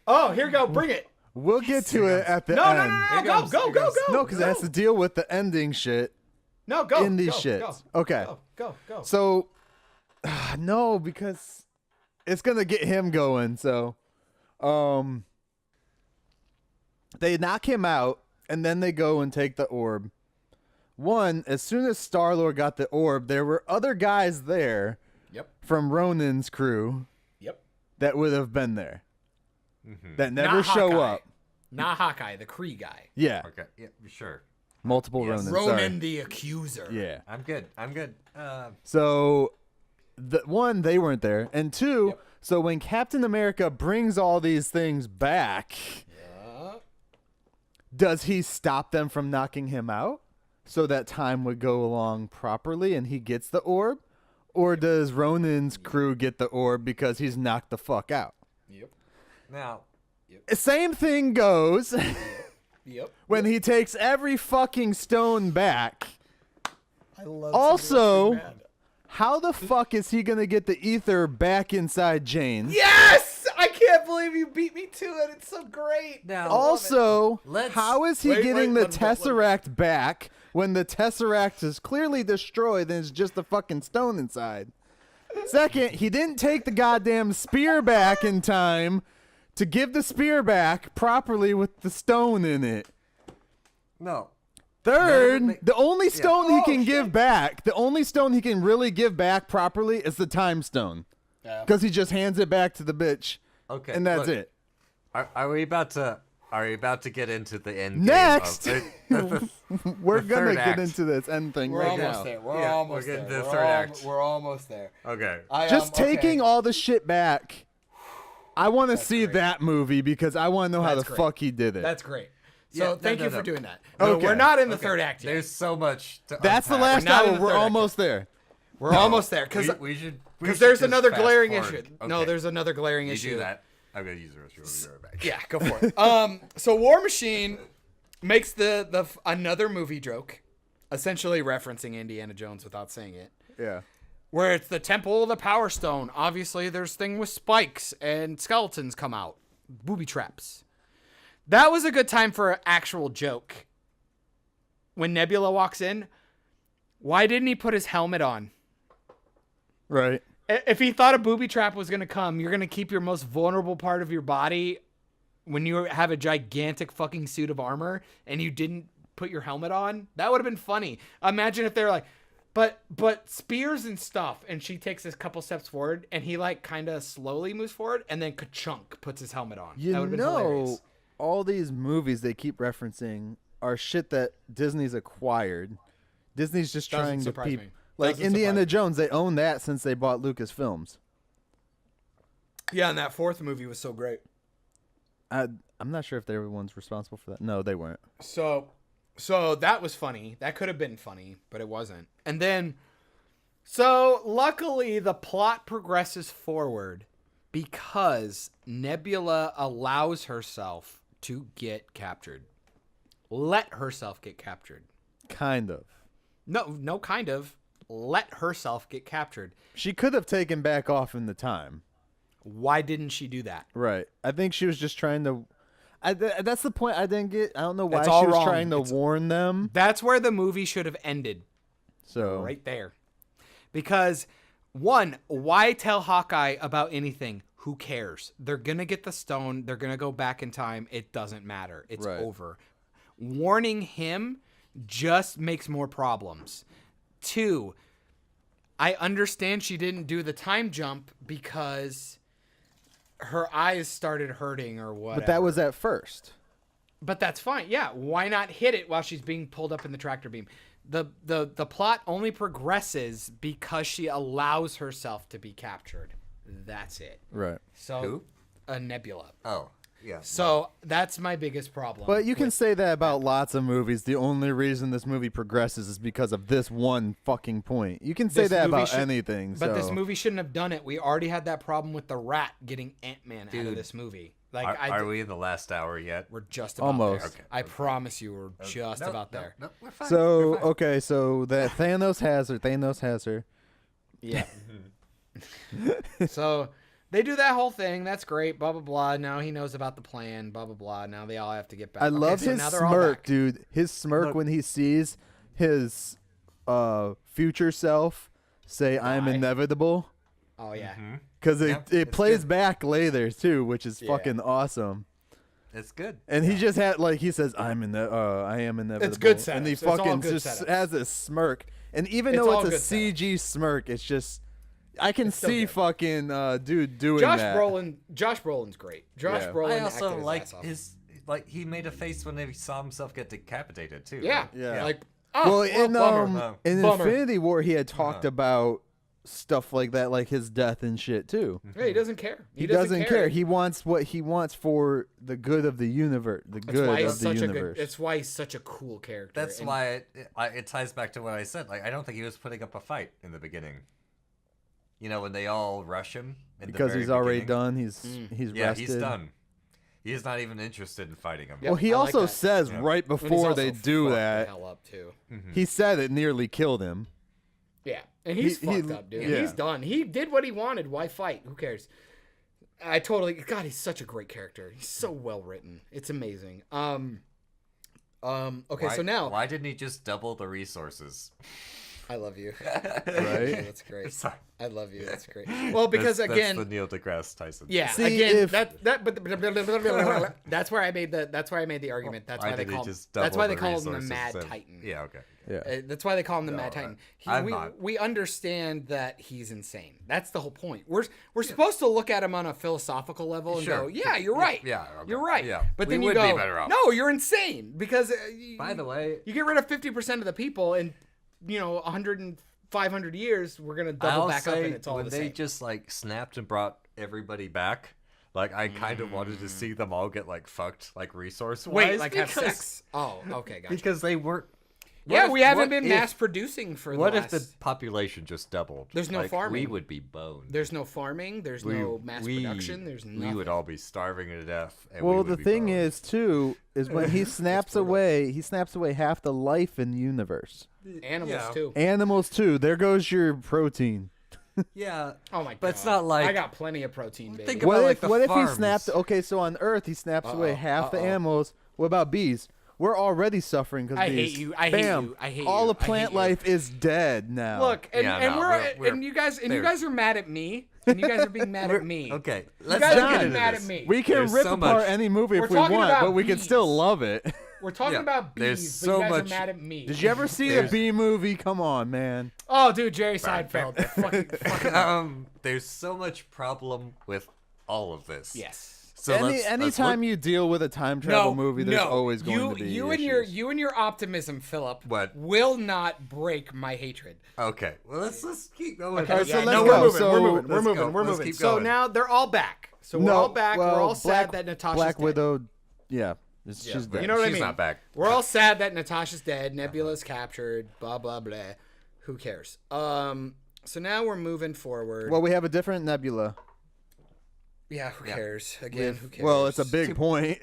Oh, here we go. Bring it. We'll get to it at the No, end. no, no, no. Here Go, goes, go, here go, goes. go. No, because it has to deal with the ending shit No, go. in these go, shits. Go, Okay. go. So, no, because it's gonna get him going. So, they knock him out, and then they go and take the orb. One, as soon as Star-Lord got the orb, there were other guys there Yep. from Ronan's crew Yep. that would have been there that never Not show Hawkeye. up. Not Hawkeye, the Kree guy. Yeah, Okay. Yeah. Sure. multiple Yes. Ronans. Ronan Sorry. the Accuser. Yeah. I'm good. So, one, they weren't there, and two, so when Captain America brings all these things back, does he stop them from knocking him out so that time would go along properly and he gets the orb, or does Ronan's crew get the orb because he's knocked the fuck out? Yep. Now, Same thing goes Yep. when he takes every fucking stone back. I love Also, how the fuck is he gonna get the ether back inside Jane? Yes! I can't believe you beat me to it. It's so great. Now, Also, Let's- how is he Wait, getting wait, the let- Tesseract back when the Tesseract is clearly destroyed and it's just a fucking stone inside? Second, he didn't take the goddamn spear back in time to give the spear back properly with the stone in it. no. Third, the only stone he Oh, can shit. give back, the only stone he can really give back properly is the time stone. Yeah. Because he just hands it back to the bitch. Okay, And that's look, it. Are we about to get into the end? Next! Game of, We're the gonna third get act. into this end thing We're right almost now. there. We're Yeah, almost we're getting there. to the We're third al- act. We're almost there. okay. Just taking all the shit back. I want to see great. that movie because I want to know how the That's great. fuck he did it. That's great. So Yeah, no, thank no, you no. for doing that. Okay. No, we're not in the third act yet. There's so much. That's the unpack. last We're not in hour. the We're third act almost there. We're almost there because we should. there's another fast glaring forward. issue. Okay. No, there's another glaring You issue. do that. I'm gonna use the restroom. We'll be right back. Yeah, go for it. So War Machine makes the another movie joke, essentially referencing Indiana Jones without saying it, Yeah. where it's the Temple of the Power Stone. Obviously, there's thing with spikes and skeletons come out, booby traps. That was a good time for an actual joke. When Nebula walks in, why didn't he put his helmet on? Right. If he thought a booby trap was going to come, you're going to keep your most vulnerable part of your body when you have a gigantic fucking suit of armor and you didn't put your helmet on. That would have been funny. Imagine if they're like, but spears and stuff, and she takes this couple steps forward and he like kind of slowly moves forward and then ka-chunk puts his helmet on. You That would have been know, hilarious. all these movies they keep referencing are shit that Disney's acquired. Disney's just Doesn't trying to surprise peep. me. Like Doesn't Indiana surprise me. Jones, they own that since they bought Lucasfilms. Yeah, and that fourth movie was so great. I'm not sure if they were the ones responsible for that. No, they weren't. So that was funny. That could have been funny, but it wasn't. And then, so luckily the plot progresses forward because Nebula allows herself to get captured. Let herself get captured. Kind of. No, kind of. Let herself get captured. She could have taken back off in the time. Why didn't she do that? Right. I think she was just trying to. That's the point I didn't get. I don't know why That's she all was wrong. trying to warn them. That's where the movie should have ended. So Right there. Because, one, why tell Hawkeye about anything? Who cares? They're going to get the stone. They're going to go back in time. It doesn't matter. It's Right. over. Warning him just makes more problems. Two, I understand she didn't do the time jump because her eyes started hurting or whatever. but that was at first. But that's fine. Yeah, why not hit it while she's being pulled up in the tractor beam? The plot only progresses because she allows herself to be captured. That's it. Right. So Who? a Nebula. Oh, yeah. So that's my biggest problem. But you can with- say that about lots of movies. The only reason this movie progresses is because of this one fucking point. You can say This that movie about should- anything. But this so- movie shouldn't have done it. We already had that problem with the rat getting Ant-Man out of Dude. this movie. Like Are we in the last hour yet? we're just about Almost. there. Okay. I promise you we're just Nope, about nope, there. nope, we're fine. So we're fine. okay, so that Thanos has her. Thanos has her. Yeah. So they do that whole thing. That's great. Blah blah blah. Now he knows about the plan. Blah blah blah. Now they all have to get back. I Okay, love so his now they're all smirk, back. dude. His smirk Look. when he sees his future self say, "I'm Die. inevitable," Oh yeah. because Yeah, it it's plays good. back later too, which is Yeah. fucking awesome. It's good. And he just had like he says, I am inevitable." good and he setups. It's all fucking good just setups. has a smirk. And even It's though all it's a good CG smirk, it's just I can still see good. fucking dude doing Josh that. Brolin. Great. Josh Yeah. Brolin. I also acted like ass off. his he made a face when he saw himself get decapitated too. Yeah. right? Yeah. Like. Well, Oh, in bummer. in Bummer. Infinity War, he had talked about stuff like that, like his death and shit too. Hey, he doesn't care. He doesn't care. He wants what he wants for the good of the universe. The That's good why he's of the such a universe. good. It's why he's such a cool character. That's And why it ties back to what I said. Like I don't think he was putting up a fight in the beginning. You know, when they all rush him in the because very he's already beginning. done. He's Yeah, rested. he's done. He's not even interested in fighting him. Yep. Well, he I like also that. says Yeah. right But he's before also they do fucked the that, hell up too. he said it nearly killed him. Yeah, and he's He- fucked up, dude. yeah. He's done. He did what he wanted. Why fight? Who cares? God, he's such a great character. He's so well written. It's amazing. Okay, so now Why didn't he just double the resources? I love you. Right? That's great. Sorry. I love you. That's great. Well, because That's again, the Neil deGrasse Tyson. yeah, See, again, if- that's where I made the argument. That's why they did he call. just That's double why they the call him the resources Mad and- Titan. Yeah, okay. Yeah. That's why they call him the Mad Titan. I'm not. We understand that he's insane. That's the whole point. We're supposed to look at him on a philosophical level and Sure. go, yeah, you're right. Yeah, okay. You're right. Yeah. But We then you would go, be better off. no, you're insane because By the way, you get rid of 50% of the people in 100 and 500 years, we're gonna double I'll back up say and it's all when the they same. just like snapped and brought everybody back, like I kind of wanted to see them all get like fucked, like resource wise. Wait, like have sex? Oh, okay, gotcha. Because they weren't. Yeah, we haven't what been if- mass producing for the What last... if the population just doubled? There's no Like, farming. We would be boned. There's no farming. There's no mass production. There's nothing. We would all be starving to death. And Well, we would the be thing boned. is too is when he snaps away half the life in the universe. Animals Yeah. too. Animals too. There goes your protein. yeah, Oh my god. but it's not like I got plenty of protein, baby. Think What about, if like, the he farms. snapped? Okay, so on Earth he snaps away half the animals. What about bees? We're already suffering because I bees. hate you. I hate Bam. you. I hate All you. the I hate plant you. life is dead now. Look, and, Yeah, and no, we're, we're- and you guys there- are mad at me, and you guys are being mad at me. Okay, You let's guys not are get getting into mad this. at me. we can There's rip so apart much- any movie We're if we talking want, about but we can bees. still love it. We're talking Yeah, about there's bees, so but you guys much- are mad at me. Did you ever see a There's- bee movie? Come on, man. Oh, dude, Jerry Seinfeld. fucking There's so much problem with all of this. yes. So let's Anytime look- you deal with a time travel movie, there's no. always going to be you and issues. your optimism, Philip, What? will not break my hatred. Okay, well let's keep going. Okay, All right, so yeah, let's no, go. we're moving. So- we're moving. We're Let's moving. go. We're Let's moving. keep So going. now they're all back. So we're all back. well, we're all sad that Natasha's Black dead. Widow, yeah, she's but dead. You know what I she's mean? not back. We're all sad that Natasha's dead. Nebula's captured. Blah blah blah. Who cares? So now we're moving forward. Well, we have a different Nebula. yeah. Who cares? Again, who cares? Well, it's a big point.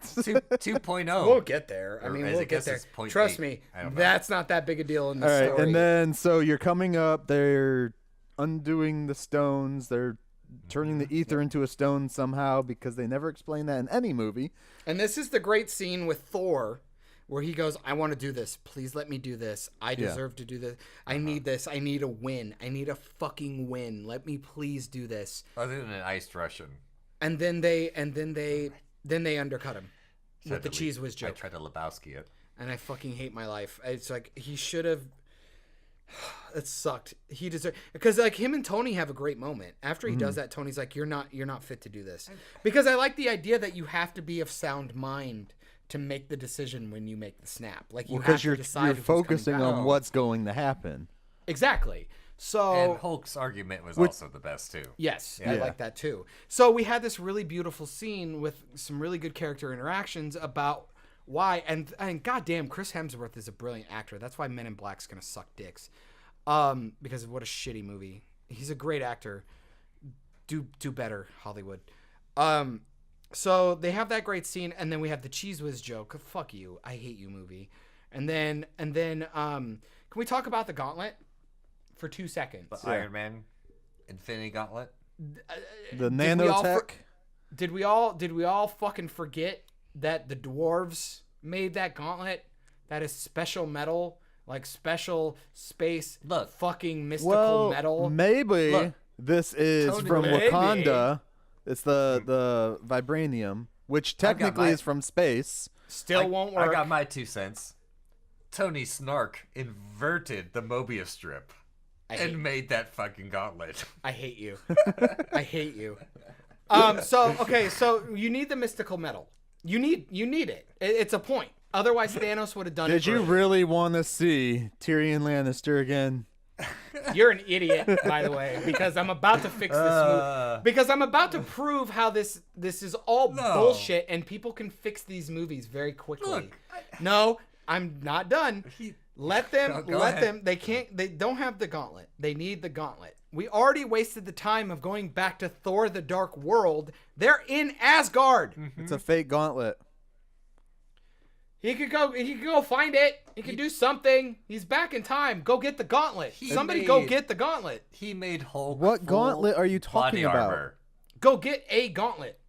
2.0. We'll get there. I Or mean, I we'll get guess there. it's 0.8. Trust me, I don't know. that's not that big a deal in the All right, story. and then so you're coming up. They're undoing the stones. They're turning the ether into a stone somehow because they never explain that in any movie. And this is the great scene with Thor where he goes, I want to do this. Please let me do this. I deserve to do this. I need this. I need a win. I need a fucking win. Let me please do this. Other than an iced Russian. And then they undercut him with the cheese whiz I joke. tried to Lebowski it. And I fucking hate my life. It's like he should have. It sucked. He deserved because like him and Tony have a great moment after he does that. Tony's like, "You're not fit to do this." Because I like the idea that you have to be of sound mind to make the decision when you make the snap. Like you have Because to you're decide who's coming focusing back. on what's going to happen. Exactly. So And Hulk's argument was also the best too. yes, I Yeah. like that too. So we had this really beautiful scene with some really good character interactions about why and goddamn, Chris Hemsworth is a brilliant actor. That's why Men in Black's gonna suck dicks. Because what a shitty movie. He's a great actor. Do better, Hollywood. So they have that great scene, and then we have the cheese whiz joke. Fuck you, I hate you, movie. And then can we talk about the gauntlet for 2 seconds? The Iron Man Infinity Gauntlet. The Did we all nanotech. Did we all fucking forget that the dwarves made that gauntlet? That is special metal, like special space, Look. fucking mystical Well, metal. maybe Look, this is Tony- from Maybe. Wakanda. It's the vibranium, which technically my- is from space. Still won't work. I got my 2 cents. Tony Snark inverted the Mobius strip and made that fucking gauntlet. I hate you. I hate you. So you need the mystical metal. You need it. It's a point. Otherwise, Thanos would have done it. Did you earlier. really want to see Tyrion Lannister again? You're an idiot, by the way, because I'm about to fix this movie. Because I'm about to prove how this is all bullshit, and people can fix these movies very quickly. Look, No, I'm not done. Let them. Go let ahead. them. They can't. They don't have the gauntlet. They need the gauntlet. We already wasted the time of going back to Thor: The Dark World. They're in Asgard. It's a fake gauntlet. He could go find it. He could do something. He's back in time. Go get the gauntlet. Somebody go get the gauntlet. He made Hulk. What full gauntlet are you talking body about? armor. Go get a gauntlet.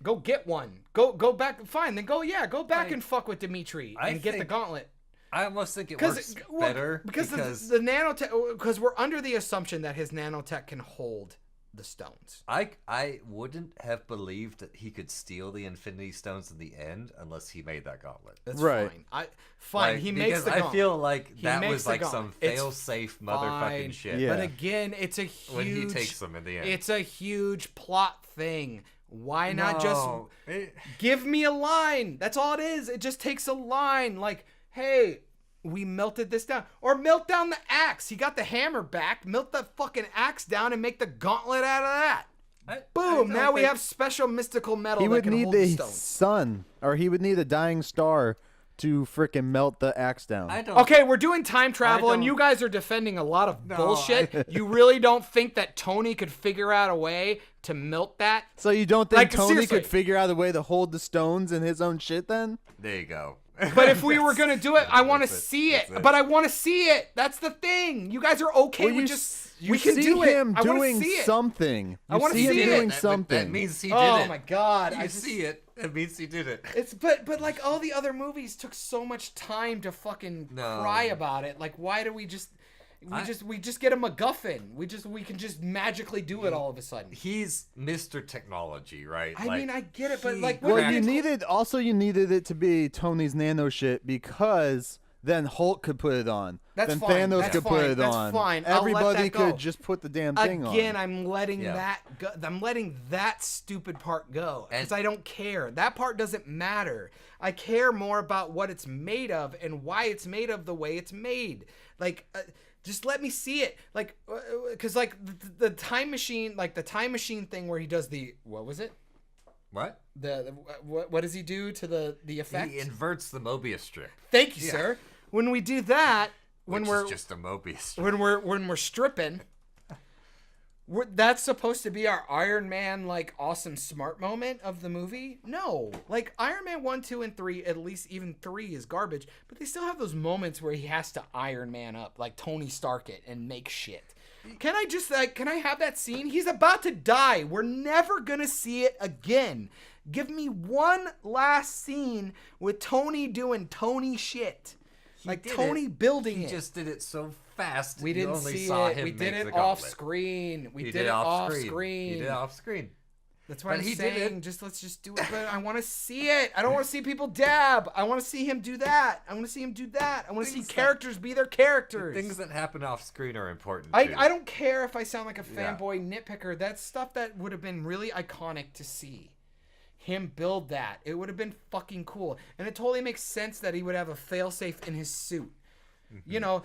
Go get one. Go back. Fine. Then go back and fuck with Dimitri and get the think- gauntlet. I almost think it works better because the nanotech. Because we're under the assumption that his nanotech can hold the stones. I wouldn't have believed that he could steal the Infinity Stones in the end unless he made that gauntlet. That's Right. fine. Like, He makes because the gauntlet. I feel like He that makes was the like some gauntlet. It's fail-safe fine. motherfucking shit. Yeah. But again, it's a huge. When he takes them in the end. It's a huge plot thing. Why not just No, give me a line? That's all it is. It just takes a line. Like, hey, we melted this down. Or melt down the axe. He got the hammer back. Melt the fucking axe down and make the gauntlet out of that. Boom! I Now we think- have special mystical metal He that would can need hold the the stones. sun, or he would need a dying star to frickin' melt the axe down. I don't. Okay, we're doing time travel, and don't- you guys are defending a lot of No, bullshit. You really don't think that Tony could figure out a way to melt that? So you don't think Like, Tony seriously. could figure out a way to hold the stones in his own shit then? There you go. But if we were gonna do it, I want to That's it. see it. That's it. But I want to see it. That's the thing. You guys are okay Well, with you just you we can see do him it. I want to doing see it. something. I You wanna see him see it. doing That something. means he did Oh it. my god! You see it. It means he did it. It's but like all the other movies took so much time to fucking No. cry about it. Like why do we just get a MacGuffin? We can just magically do it all of a sudden. He's Mr. Technology, right? I mean, I get it, but he like, Well, what you did- needed it to be Tony's nano shit because then Hulk could put it on. That's then fine, Thanos that's could fine, put it that's on. fine. I'll let Everybody that go. could just put the damn thing on. Again, I'm letting Yeah. that go. I'm letting that stupid part go because And- I don't care. That part doesn't matter. I care more about what it's made of and why it's made of the way it's made. Like, just let me see it. Like, because like the time machine, like the time machine thing where he does the what was it? What? What does he do to the effect? He inverts the Mobius strip. Thank you, Yeah. sir. When we do that, when Which we're is just a Mobius strip. when we're stripping, that's supposed to be our Iron Man like awesome smart moment of the movie. No, like Iron Man 1, 2, and 3, at least even 3 is garbage, but they still have those moments where he has to Iron Man up like Tony Stark it and make shit. Can I just can I have that scene? He's about to die. We're never gonna see it again. Give me one last scene with Tony doing Tony shit. Like did Tony it. building He it. just did it so fast. We you didn't only see saw it. Him We did make it the off gauntlet. screen. We He did it off He screen. did it off screen. That's what But I'm he did saying. it. Just let's just do it. But I want to see it. I don't want to see people dab. I want to see him do that. I want to see him do that. I want to see Things that- characters be their characters. Things that happen off screen are important. I too. don't care if I sound like a Yeah. fanboy nitpicker. That's stuff that would have been really iconic to see. Him build that. It would have been fucking cool. And it totally makes sense that he would have a failsafe in his suit. You know,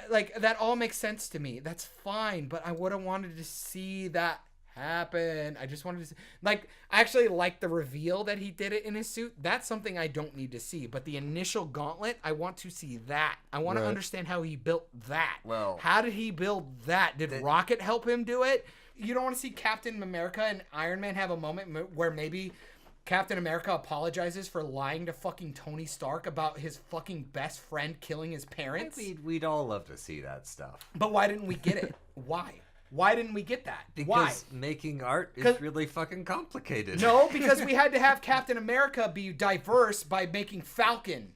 like that all makes sense to me. That's fine, but I would have wanted to see that happen. I just wanted to see, like, I actually like the reveal that he did it in his suit. That's something I don't need to see. But the initial gauntlet, I want to see that. I want to Right. understand how he built that. Well- how did he build that? Did Rocket help him do it? You don't want to see Captain America and Iron Man have a moment where maybe Captain America apologizes for lying to fucking Tony Stark about his fucking best friend killing his parents? We'd all love to see that stuff. But why didn't we get it? Why? Why didn't we get that? Because Why? making art 'Cause- is really fucking complicated. No, because we had to have Captain America be diverse by making Falcon.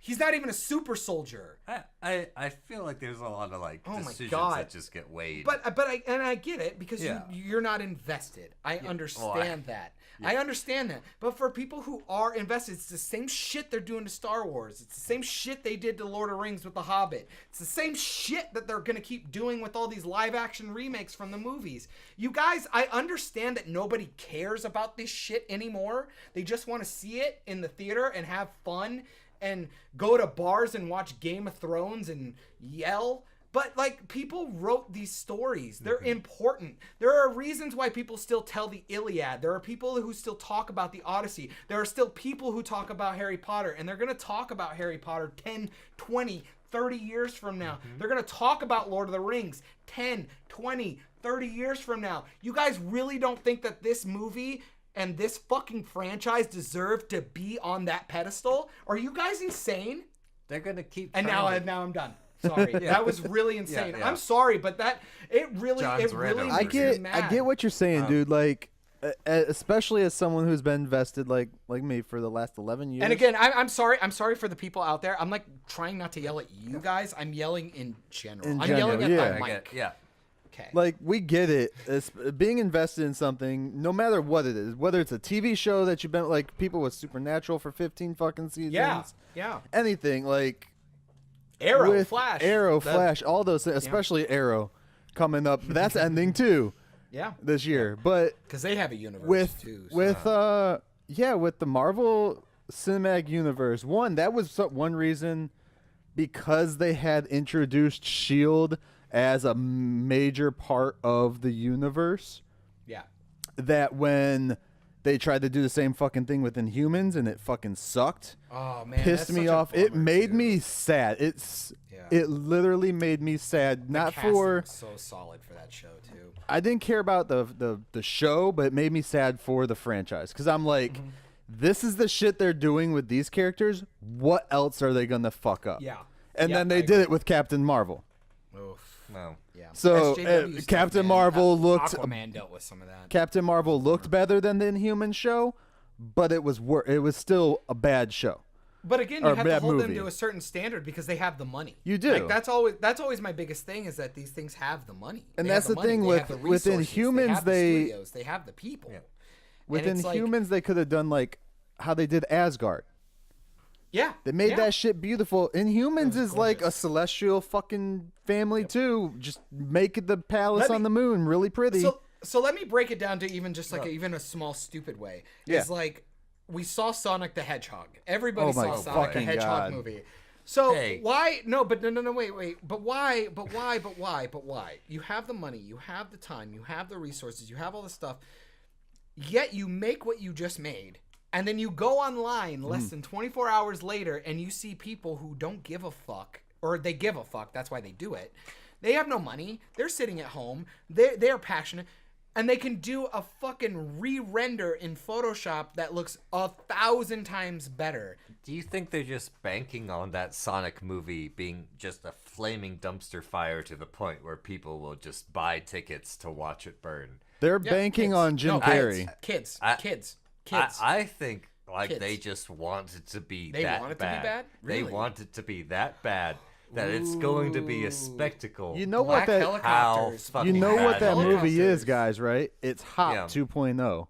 He's not even a super soldier. I feel like there's a lot of like Oh my decisions God. that just get weighed. But I get it because Yeah. you're not invested. I understand Well, that. I understand that. But for people who are invested, it's the same shit they're doing to Star Wars. It's the same shit they did to Lord of the Rings with The Hobbit. It's the same shit that they're going to keep doing with all these live action remakes from the movies. You guys, I understand that nobody cares about this shit anymore. They just want to see it in the theater and have fun and go to bars and watch Game of Thrones and yell. But, like, people wrote these stories. They're important. There are reasons why people still tell the Iliad. There are people who still talk about the Odyssey. There are still people who talk about Harry Potter. And they're going to talk about Harry Potter 10, 20, 30 years from now. They're going to talk about Lord of the Rings 10, 20, 30 years from now. You guys really don't think that this movie and this fucking franchise deserve to be on that pedestal? Are you guys insane? They're gonna keep. And trying. now I'm done. Sorry, that was really insane. Yeah. I'm sorry, but it really John's red makes over I me get mad. I get what you're saying, dude. Like, especially as someone who's been invested like me for the last 11 years. And again, I'm sorry for the people out there. I'm like trying not to yell at you guys. I'm yelling in general. I'm yelling at yeah. the mic. Yeah. Okay. Like, we get it. It's being invested in something, no matter what it is, whether it's a TV show that you've been like people with Supernatural for 15 fucking seasons. Yeah. Anything like Arrow, Flash, all those things, especially Arrow coming up. That's ending too. Yeah. This year. But Because they have a universe with too. So. with the Marvel Cinematic Universe, that was one reason, because they had introduced Shield as a major part of the universe, Yeah. that when they tried to do the same fucking thing with Inhumans and it fucking sucked, Oh man, pissed that's me such a off. It bummer, made too. me sad. It literally made me sad. Not Casting for was so solid for that show too. I didn't care about the show, but it made me sad for the franchise, because I'm like, this is the shit they're doing with these characters. What else are they gonna fuck up? Yeah. And Yeah, then they I did agree. it with Captain Marvel. Oof. No. Yeah. So SJW stuff, Captain man. Marvel looked Aquaman dealt with some of that. Captain Marvel looked better than the Inhuman show, but it was still a bad show. But again, Or you have to bad hold them movie. to a certain standard because they have the money. You do. Like, that's always my biggest thing, is that these things have the money. And They that's have the money, thing they with- have the with resources, Inhumans, they have the they- studios, they have the people. Yeah. With And it's like- Inhumans, they could have done like how they did Asgard. Yeah. They made yeah. that shit beautiful. Inhumans is like a gorgeous. celestial fucking family too. Just make the palace Let on me- the moon really pretty. So let me break it down to even just like even a small stupid way. Yeah. It's like we saw Sonic the Hedgehog. Everybody Oh my saw Sonic the fucking Hedgehog God. movie. So Hey. why? No, wait. But why? You have the money, you have the time, you have the resources, you have all the stuff. Yet you make what you just made, and then you go online less than 24 hours later, and you see people who don't give a fuck, or they give a fuck. That's why they do it. They have no money. They're sitting at home. They're passionate. And they can do a fucking re-render in Photoshop that looks 1,000 times better. Do you think they're just banking on that Sonic movie being just a flaming dumpster fire to the point where people will just buy tickets to watch it burn? They're Yeah, banking kids. on Jim No, Carrey. Kids. I think like Kids. they just want it to be They that want it to be bad. bad? They Really? want it to be that bad that it's going to be a spectacle. You know Black what that helicopters. How you know fucking what bad that it is. movie is, Helicopters. guys, right? It's Hop Yeah. 2.0.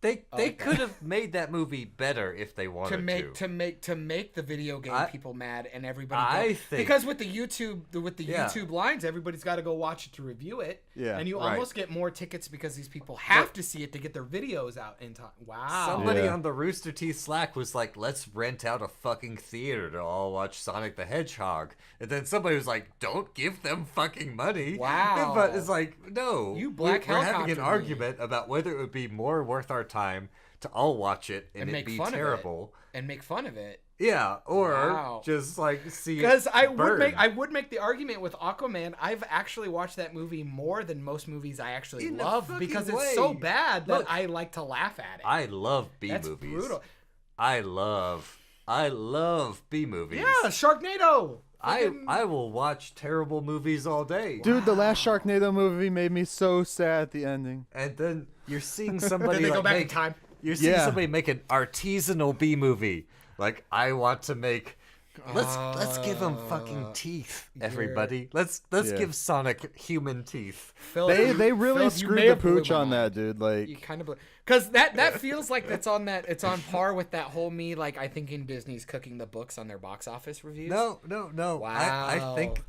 They like could have made that movie better if they wanted to make the video game people mad and everybody I go, think- because with the Yeah. YouTube lines, everybody's got to go watch it to review it. Yeah. And you Right. almost get more tickets because these people have to see it to get their videos out in time. Wow. Somebody Yeah. on the Rooster Teeth Slack was like, let's rent out a fucking theater to all watch Sonic the Hedgehog. And then somebody was like, don't give them fucking money. Wow. But it's like, no. You black we're having helicopter an me. argument about whether it would be more worth our time to all watch it and, And it make be fun terrible. of it and make fun of it. Yeah, or Wow. just like see Because I burn. would make the argument with Aquaman. I've actually watched that movie more than most movies I actually In a love fucking because way. it's so bad that Look, I like to laugh at it. I love B That's movies. brutal. I love B movies. Yeah, Sharknado. I will watch terrible movies all day. Dude, the last Sharknado movie made me so sad at the ending. And then you're seeing somebody Then they go like back in make, time. You're seeing Yeah. somebody make an artisanal B movie. Like I want to make. Let's give him fucking teeth, everybody. Let's Yeah. give Sonic human teeth. Phil, They really Phil, you screwed may the have blew pooch my on mind. that, dude. Like, You kind of because that feels like it's on par with that whole me like I think in Disney's cooking the books on their box office reviews. No. Wow.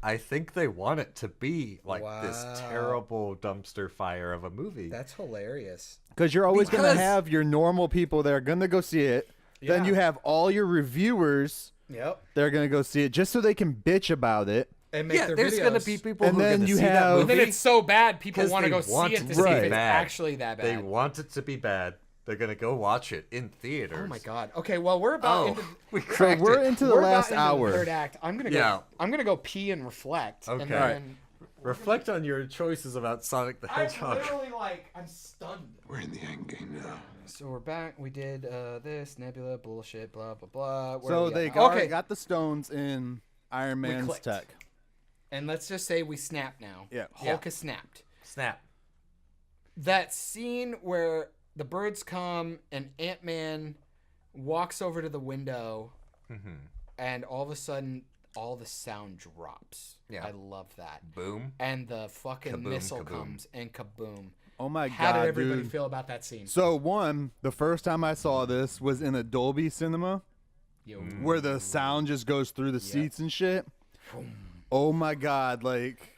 I think they want it to be like this Wow. terrible dumpster fire of a movie. That's hilarious. because you're always going Because- to have your normal people that are going to go see it. Then Yeah. you have all your reviewers Yep. that are going to go see it just so they can bitch about it. And make Yeah, their there's videos. gonna be people And who are then gonna you see have- that And movie. And then it's so bad people 'Cause want to they go want see it it to to see be if it's bad. actually that bad. They want it to be bad. They're gonna go watch it in theaters. Oh my god. Okay, well we're about into we So cracked we're it. into the we're last about into the hour. third act. I'm gonna go. Yeah. I'm gonna go pee and reflect. Okay. And then, Reflect on your choices about Sonic the I'm Hedgehog. literally like I'm stunned. We're in the endgame now. So we're back. We did this Nebula bullshit. Blah blah blah. Where So are we they at now? got the stones in Iron Man's clicked. tech. And let's just say we snap now. Yeah. Hulk has snapped. Snap. That scene where the birds come and Ant-Man walks over to the window and all of a sudden all the sound drops. Yeah. I love that. Boom. And the fucking Kaboom, missile kaboom. comes and kaboom. Oh my How god, did everybody dude. feel about that scene? So the first time I saw this was in a Dolby Cinema Yo. where the sound just goes through the seats and shit. Oh my god, like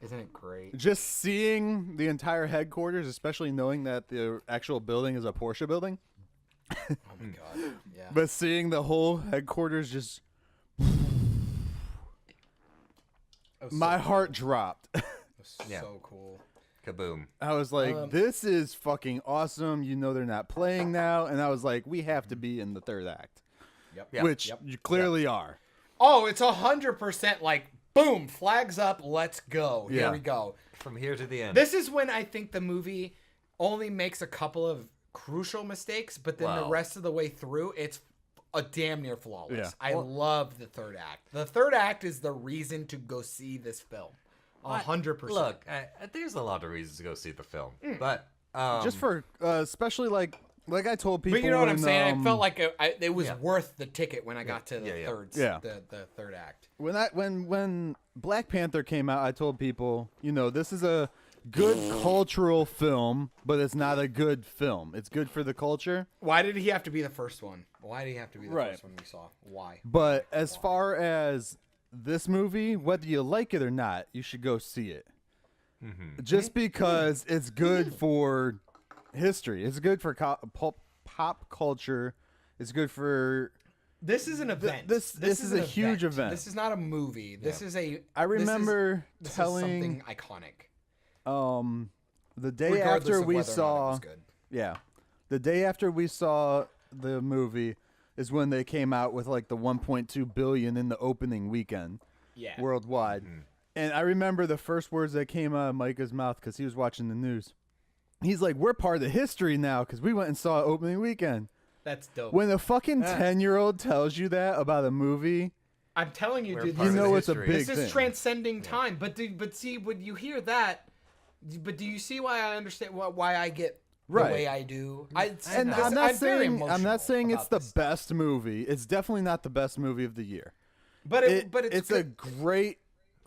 Isn't it great? just seeing the entire headquarters, especially knowing that the actual building is a Porsche building, Oh my god. Yeah. but seeing the whole headquarters just my heart dropped. Yeah. So cool. Kaboom. I was like, this is fucking awesome. You know they're not playing now. And I was like, we have to be in the third act. Yep. Yeah. Which you clearly are. Oh, it's 100% like boom, flags up, let's go. Here Yeah. we go. From here to the end. This is when I think the movie only makes a couple of crucial mistakes, but then the Wow. rest of the way through, it's a damn near flawless. Yeah. I love the third act. The third act is the reason to go see this film. 100%. Look, there's a lot of reasons to go see the film, Mm. but Just for, especially like I told people. But you know what I'm when, saying? I felt like it was yeah. worth the ticket when I got to the Yeah, yeah. third act. when Black Panther came out, I told people, this is a good cultural film, but it's not a good film. It's good for the culture. Why did he have to be the first one? Why did he have to be the Right. first one we saw? Why? But as far as this movie, whether you like it or not, you should go see it. Just because it's good for history. It's good for pop culture. It's good for. This is an event. this is an a huge event. This is not a movie. This is a. I remember this is telling something iconic. The day Regardless after of we whether or not it saw. was good. Yeah. The day after we saw the movie is when they came out with like the 1.2 billion in the opening weekend Yeah. worldwide. And I remember the first words that came out of Micah's mouth because he was watching the news. He's like, we're part of the history now because we went and saw opening weekend. That's dope. When a fucking 10-year-old tells you that about a movie, I'm telling you, We're dude. part you of know the it's a history. big This is thing. transcending time. But see, when you hear that, but do you see why I understand why I get Right. the way I do? And I'm not saying it's the best movie. It's definitely not the best movie of the year. but it's it's a good. great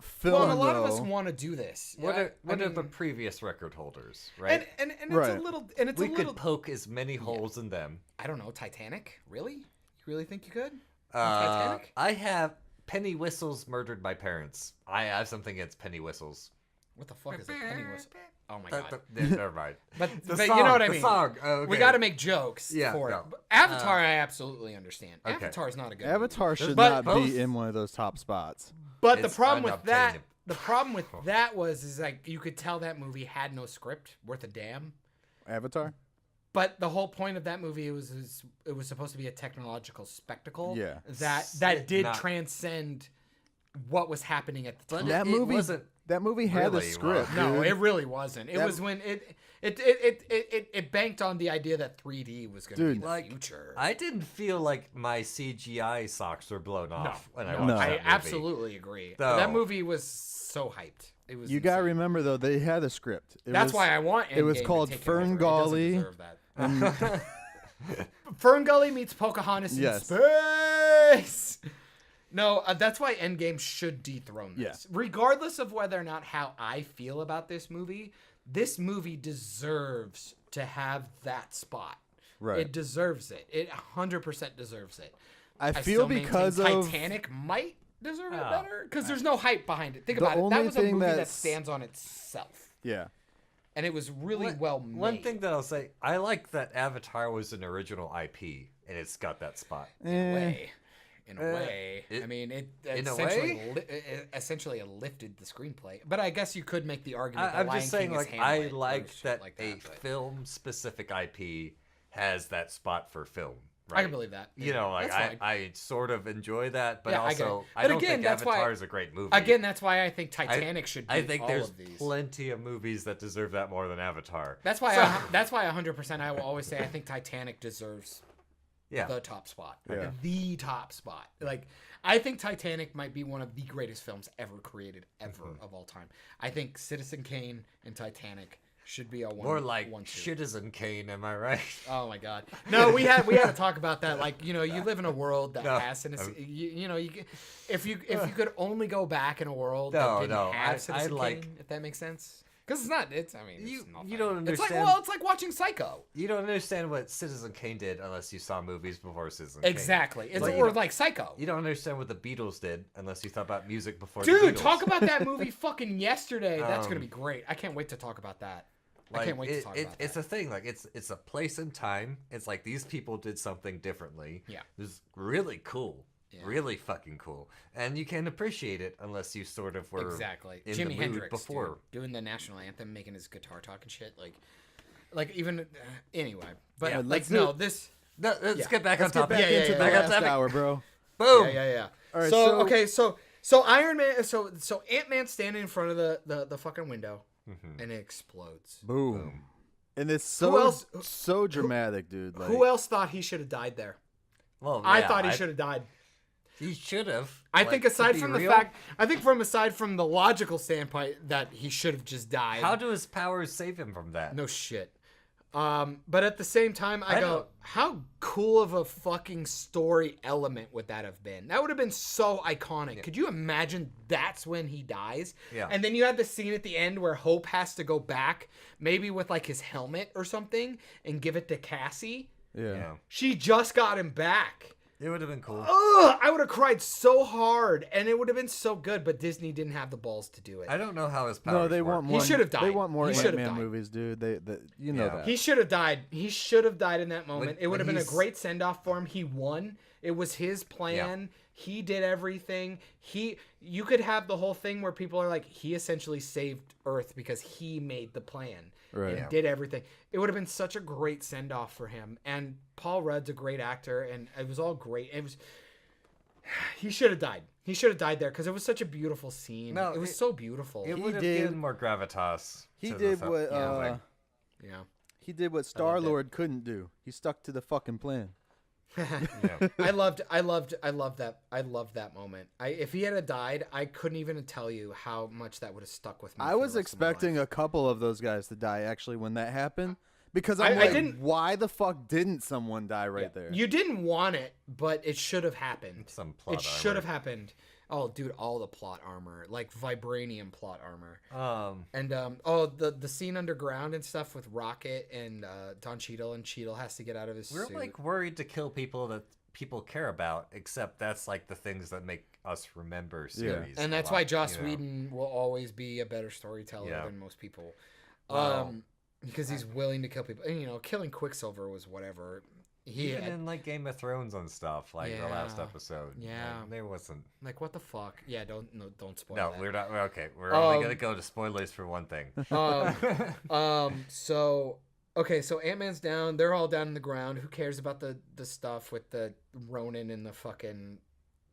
film. Well, and a lot of us though. want to do this. what Yeah, are I the mean, previous record holders, right? and it's Right. a little and it's we a could little. poke as many holes in them. I don't know, Titanic. Really? You really think you could? Titanic? I have Penny Whistles murdered my parents. I have something against Penny Whistles. What the fuck is a penny whistle? Oh my god. Never mind. But, The but song, you know what I the mean. song. Oh, We okay. got to make jokes Yeah, for no. it. But Avatar, I absolutely understand. okay. Avatar is not a good Avatar movie. should But- not both- be in one of those top spots. But the It's problem with that, unobtainable. the problem with that is like you could tell that movie had no script worth a damn. Avatar? But the whole point of that movie was it was supposed to be a technological spectacle. Yeah. That did Not- transcend what was happening at the time. That it movie wasn't That movie had really a script. wrong. No, dude. it really wasn't. It That- was when it banked on the idea that 3D was going to be Dude. the Like, future. I didn't feel like my CGI socks were blown off when I no, watched No. that I movie. absolutely agree. So- That movie was so hyped. It was. You gotta insane. remember though, they had a script. That's why I want. it was Endgame to called take it over. It doesn't Ferngully. deserve that. Ferngully meets Pocahontas Yes. in space. No, that's why Endgame should dethrone this. Yeah. Regardless of whether or not how I feel about this movie deserves to have that spot. Right. It deserves it. It 100% deserves it. I still feel maintain because of Titanic might deserve it Ah. better because there's no hype behind it. Think The about it. That only was a thing movie that that's- stands on itself, yeah. and it was really One- well made. One thing that I'll say, I like that Avatar was an original IP, and it's got that spot. way. In a way, it- I mean, it in a essentially lifted the screenplay. But I guess you could make the argument that I'm Lion just saying, King is like, I Hamlet or like shit that like a but- film-specific IP has that spot for film. I Right? can believe that. You know, like That's fine. I sort of enjoy that, but Yeah, I get also it. I But don't again, think that's why- Avatar is a great movie. Again, that's why I think Titanic should be I think all there's of these. plenty of movies that deserve that more than Avatar. That's why. That's why 100%. I will always say I think Titanic deserves Yeah. the top spot. Yeah. The top spot. Like, I think Titanic might be one of the greatest films ever created, ever of all time. I think Citizen Kane and Titanic should be a one. More like 1-2. Citizen Kane, am I right? Oh my God! No, we had to talk about that. Like, you live in a world that No, has Citizen. If you could only go back in a world No, that didn't no, have Citizen like- Kane, if that makes sense. Because it's not. It's. I mean, it's You- nothing. you don't It's like understand- it's like watching Psycho. You don't understand what Citizen Kane did unless you saw movies before Citizen Kane. Exactly. It's Like, or like Psycho. You don't understand what the Beatles did unless you thought about music before the Dude, Beatles. talk about that movie fucking yesterday. That's gonna Um, be great. I can't wait to talk about that. I Like, can't wait to talk about It's that. a thing. Like it's a place and time. It's like these people did something differently. Yeah. It's really cool. Yeah. Really fucking cool. And you can't appreciate it unless you sort of were Exactly. in Jimi the mood Hendrix before. dude, doing the national anthem, making his guitar talking shit, like even anyway. But Yeah, like let's no, do- this. No, let's Yeah. get back Let's on get topic. back Yeah, into yeah, the yeah. last Topic. hour, bro. Boom. Yeah. All right, so okay, so Iron Man, so Ant-Man's standing in front of the fucking window, and it explodes. Boom. And it's Who else- so dramatic, dude. Like, Who else thought he should have died there? Well, I yeah, thought he should have died. He should have. I Like, think to aside be from real, aside from the logical standpoint that he should have just died. how do his powers save him from that? No shit. But at the same time, I go, don't- how cool of a fucking story element would that have been? That would have been so iconic. Could you imagine that's when he dies? Yeah. And then you have the scene at the end where Hope has to go back, maybe with like his helmet or something, and give it to Cassie. yeah. Yeah. She just got him back. It would have been cool. Ugh, I would have cried so hard, and it would have been so good, but Disney didn't have the balls to do it. I don't know how his powers No, they work. want more. should have They died. want more He should have Ant-Man died. movies, dude. They you know Yeah. that. He should have died. He should have died in that moment. It would when have been a he's- great send off for him. He won. It was his plan. He did everything. You could have the whole thing where people are like, he essentially saved Earth because he made the plan Right. and Yeah. did everything. It would have been such a great send off for him. And Paul Rudd's a great actor, and it was all great. He should have died. He should have died there because it was such a beautiful scene. No, it was it- so beautiful. It He would have did- given more gravitas. He to did the what like, yeah. he did what Star Lord couldn't do. He stuck to the fucking plan. yeah. I loved that moment. If he had died, I couldn't even tell you how much that would have stuck with me. I for was the rest of my expecting life. a couple of those guys to die actually when that happened because I I'm like, didn't- why the fuck didn't someone die right there? You didn't want it, but it should have happened. Some plot It should armor. have happened. Oh, dude, all the plot armor, like vibranium plot armor, and the scene underground and stuff with Rocket and Don Cheadle, and Cheadle has to get out of his We're suit. like worried to kill people that people care about, except that's like the things that make us remember series. And a that's lot, why Joss you know? Whedon will always be a better storyteller Yeah. than most people. Wow. Because he's willing to kill people. And, killing Quicksilver was whatever. He Even had, in like Game of Thrones and stuff, like the last Yeah. episode. Yeah. there wasn't. like, what the fuck? Yeah, don't spoil No, that. we're not. Okay, we're only Um, gonna go to spoilers for one thing. So Ant-Man's down. They're all down in the ground. Who cares about the stuff with the Ronin and the fucking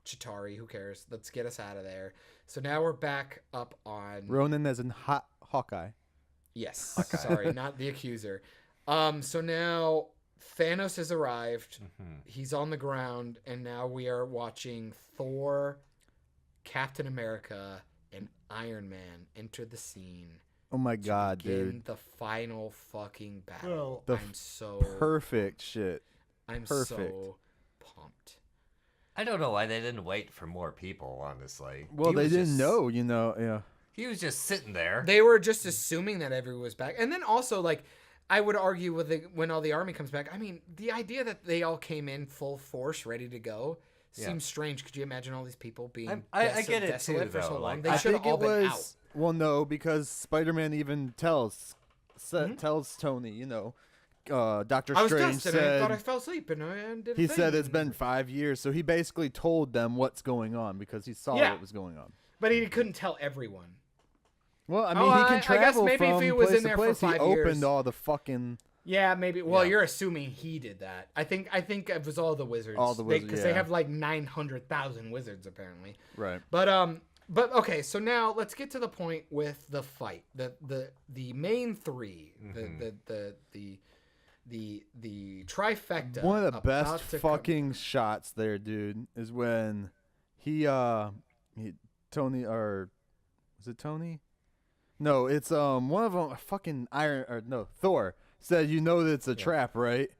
Chitauri? Who cares? Let's get us out of there. So now we're back up on... Ronan as in Hawkeye. Yes. Sorry, not the accuser. So now Thanos has arrived. He's on the ground, and now we are watching Thor, Captain America, and Iron Man enter the scene. Oh my god, Begin dude. the final fucking battle. The I'm so Perfect shit. I'm perfect. so pumped. I don't know why they didn't wait for more people. Honestly, Well, He they was didn't just- know, yeah. He was just sitting there. They were just assuming that everyone was back, and then also like I would argue when all the army comes back. I mean, the idea that they all came in full force, ready to go, seems strange. Could you imagine all these people being I get it desolate too, for so though, long? like, They I should have think all it been was out. well, no, because Spider-Man even tells Tony, Doctor I was Strange dusted. And I thought I said fell asleep, and I did. A he thing. said it's been 5 years, so he basically told them what's going on because he saw Yeah. what was going on. but he couldn't tell everyone. Well, I mean, Oh, he I can guess travel maybe if from he was place in there to for place. 5 he opened years. all the fucking Yeah, maybe. Well, Yeah. you're assuming he did that. I think it was all the wizards. All the wizards, because yeah. they have like 900,000 wizards apparently. Right. But okay. So now let's get to the point with the fight. The main three. The trifecta. One of the about best to fucking shots there, dude, is when Tony, or was it Tony? No, it's one of them. Fucking Thor said, "You know that it's a trap, right?"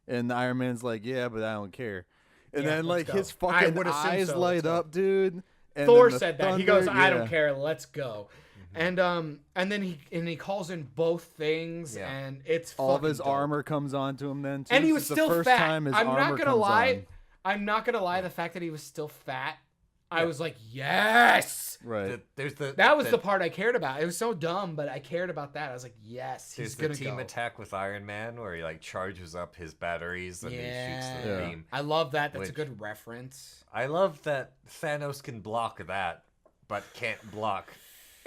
And Iron Man's like, "Yeah, but I don't care." And Yeah, then let's like go. his I fucking would assume eyes so, light let's go. up, dude. And Thor then the said that. He goes, thunder, "I don't yeah. care. Let's go." And then he calls in both things, Yeah. and it's All of fucking his dope. armor comes onto him then too. And he This was is still the first fat. time his I'm armor not gonna comes lie. on. I'm not gonna lie. The fact that he was still fat, I was like, yes. Right. That was the part I cared about. It was so dumb, but I cared about that. I was like, yes, he's There's the gonna team go. attack with Iron Man where he like charges up his batteries and he shoots the Yeah. beam. I love that. That's a Which- good reference. I love that Thanos can block that, but can't block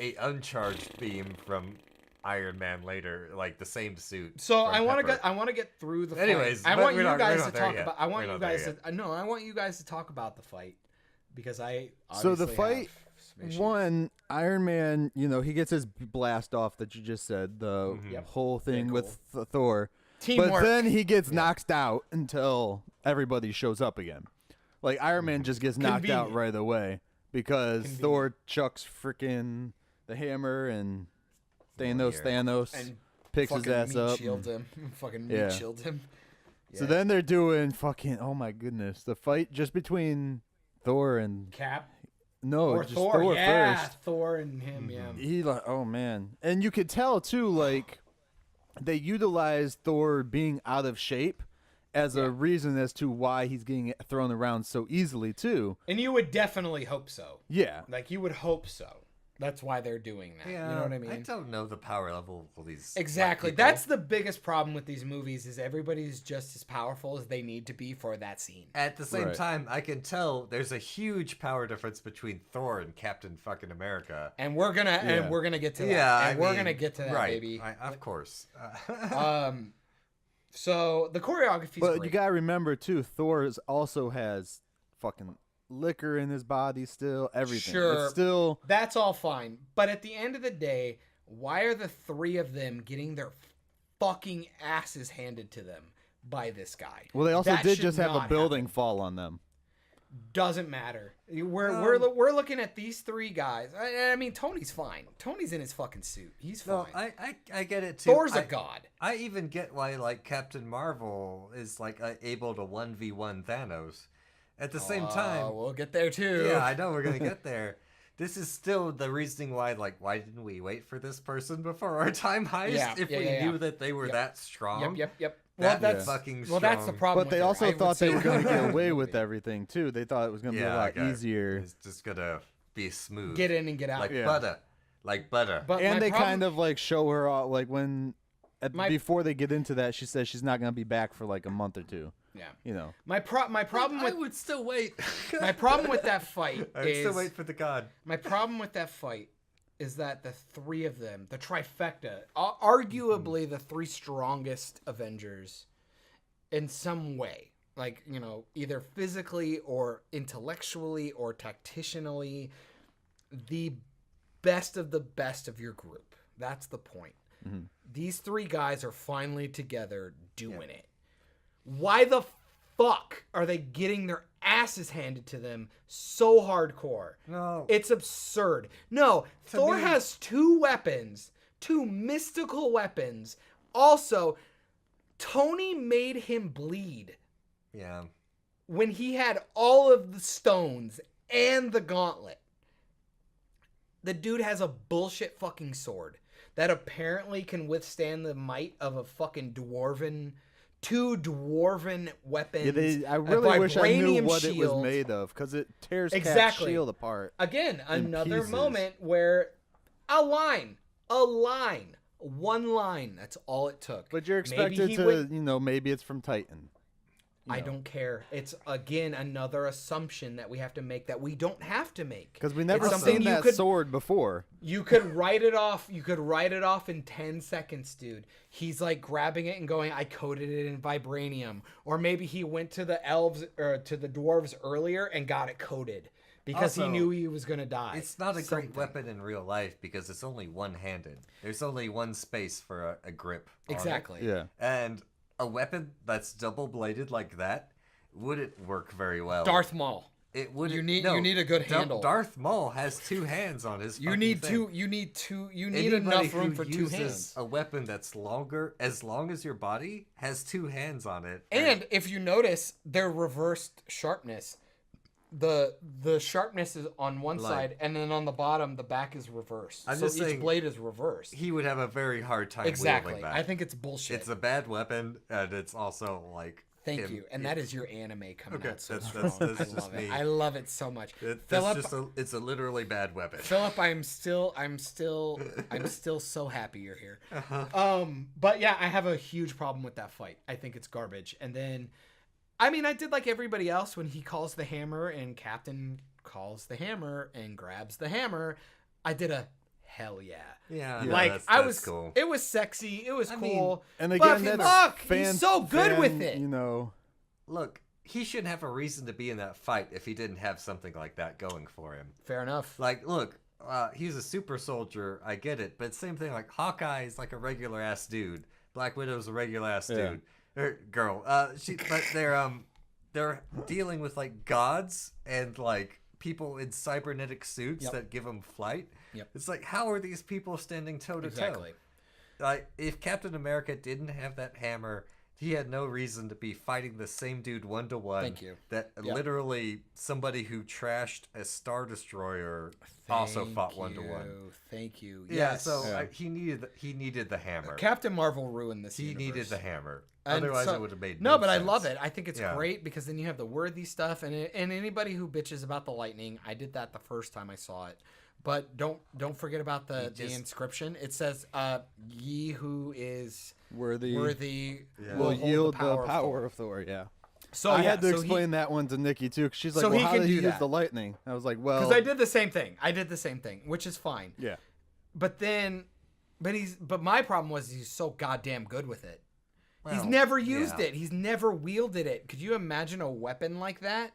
a uncharged beam from Iron Man later, like the same suit. So from I want Pepper. to get through the Anyways, fight. I but want we're you not- guys we're to not there talk yet. about. I want We're you not there guys to. No, I want you guys to talk about the fight because I. So the obviously fight, have some issues. one, Iron Man, he gets his blast off that you just said, the Yep. whole thing Yeah, with Thor. Teamwork. But then he gets knocked out until everybody shows up again. Like Iron Man just gets knocked out Convenient. right away because Convenient. Thor chucks freaking the hammer and Thanos and picks his fucking ass meat up. shield him. Fucking meat Yeah. shield him. So Yeah. then they're doing fucking, oh my goodness, the fight just between Thor and Cap no, or just Thor. Yeah, first. Thor and him. Yeah. He like, oh man, and you could tell too, like they utilized Thor being out of shape as a reason as to why he's getting thrown around so easily too. And you would definitely hope so. Yeah, Like you would hope so. That's why they're doing that. Yeah, You know what I mean? I don't know the power level of these. Exactly. people. That's the biggest problem with these movies is everybody's just as powerful as they need to be for that scene. At the same Right. time, I can tell there's a huge power difference between Thor and Captain fucking America. And we're gonna get to that. Yeah, And we're gonna get to that, right, baby. of course. So the choreography's but great. you gotta remember too, Thor also has fucking liquor in his body still. Everything. Sure. It's still That's all fine. But at the end of the day, why are the three of them getting their fucking asses handed to them by this guy? well. They also That did should just have a not building happen. fall on them. Doesn't matter. We're looking at these three guys. I mean, Tony's fine. Tony's in his fucking suit. He's No, fine. I get it too. Thor's a a god. I even get why like Captain Marvel is like able to 1v1 Thanos. At the same time, we'll get there too. yeah, I know we're gonna get there. This is still the reasoning why, like, why didn't we wait for this person before our time heist? Yeah, if yeah, we yeah, knew yeah. that they were that strong. Yep. That that's fucking well, that's the strong. problem. But they with it. also I would thought they say were going to that's get the away movie. with everything too. They thought it was going to be a lot okay. easier. It's just gonna be smooth. Get in and get out. like Yeah. butter, like butter. But And my they problem- kind of like show her all, like when My- before they get into that, she says she's not going to be back for like a month or two. yeah. My problem I with would still wait. my problem with that fight I would is still wait for the god. my problem with that fight is that the three of them, the trifecta, arguably the three strongest Avengers, in some way, like either physically or intellectually or tacticianally, the best of your group. That's the point. These three guys are finally together doing it. Why the fuck are they getting their asses handed to them so hardcore? No. It's absurd. No, Thor me- has two weapons, two mystical weapons. Also, Tony made him bleed Yeah. when he had all of the stones and the gauntlet. The dude has a bullshit fucking sword that apparently can withstand the might of a fucking two dwarven weapons. Yeah, I a really wish I knew vibranium what it was shield. made of because it tears Cap's Exactly. shield apart. Again, another pieces. moment where one line. That's all it took. But you're Maybe expected he to, would- maybe it's from Titan. I don't care. It's, again, another assumption that we have to make that we don't have to make. Because we never It's something seen that sword before. You could write it off. You could write it off in 10 seconds, dude. He's like grabbing it and going, I coated it in vibranium. Or maybe he went to the elves or to the dwarves earlier and got it coated because he Also, knew he was going to die. It's not a great weapon in real life because it's only one-handed. There's only one space for a grip on it. Exactly. Yeah. And a weapon that's double-bladed like that wouldn't work very well. Darth Maul. It would. You need a good handle. Darth Maul has 2 hands on his. You need Anybody enough room who for 2 uses hands. a weapon that's longer, as long as your body, has 2 hands on it. And if you notice, they're reversed sharpness. The sharpness is on one side, and then on the bottom, the back is reversed. I'm so just each saying, blade is reversed. he would have a very hard time Exactly. wielding that. I think it's bullshit. It's a bad weapon, and it's also like. Thank you. And that is your anime coming Okay, out so that's strong. just I love me. it. I love it so much. Philip, it's a literally bad weapon. Philip, I'm still so happy you're here. But yeah, I have a huge problem with that fight. I think it's garbage. And then, I mean, I did like everybody else when he calls the hammer and Captain calls the hammer and grabs the hammer. I did a hell yeah. Yeah, Like that's cool. It was sexy. It was cool. And again, but that's he's so good with it. You know, Look, he shouldn't have a reason to be in that fight if he didn't have something like that going for him. Fair enough. Like, look, he's a super soldier. I get it, but same thing. Like Hawkeye is like a regular ass dude. Black Widow's a regular ass dude or girl. But they're dealing with like gods and like people in cybernetic suits that give them flight. Yep. It's like, how are these people standing toe to toe? Exactly. Like, if Captain America didn't have that hammer, he had no reason to be fighting the same dude 1-to-1. Thank you. That literally somebody who trashed a Star Destroyer also fought 1-to-1. Thank you. Yeah, Yes. so he needed the hammer. Captain Marvel ruined this. He universe. needed the hammer. And Otherwise, so- it would have made no. But sense. I love it. I think it's Yeah. great because then you have the worthy stuff, and anybody who bitches about the lightning, I did that the first time I saw it. But don't forget about the inscription. It says, "Ye who is worthy will will hold yield the of power Thor." of Thor. Yeah. So I yeah, had to so explain that one to Nikki too, 'cause she's like, so "Well, he how can did he do use that. the lightning?" I was like, "Well, because I did the same thing. Which is fine. Yeah. But my problem was he's so goddamn good with it. He's Well, never used yeah. it. He's never wielded it. Could you imagine a weapon like that?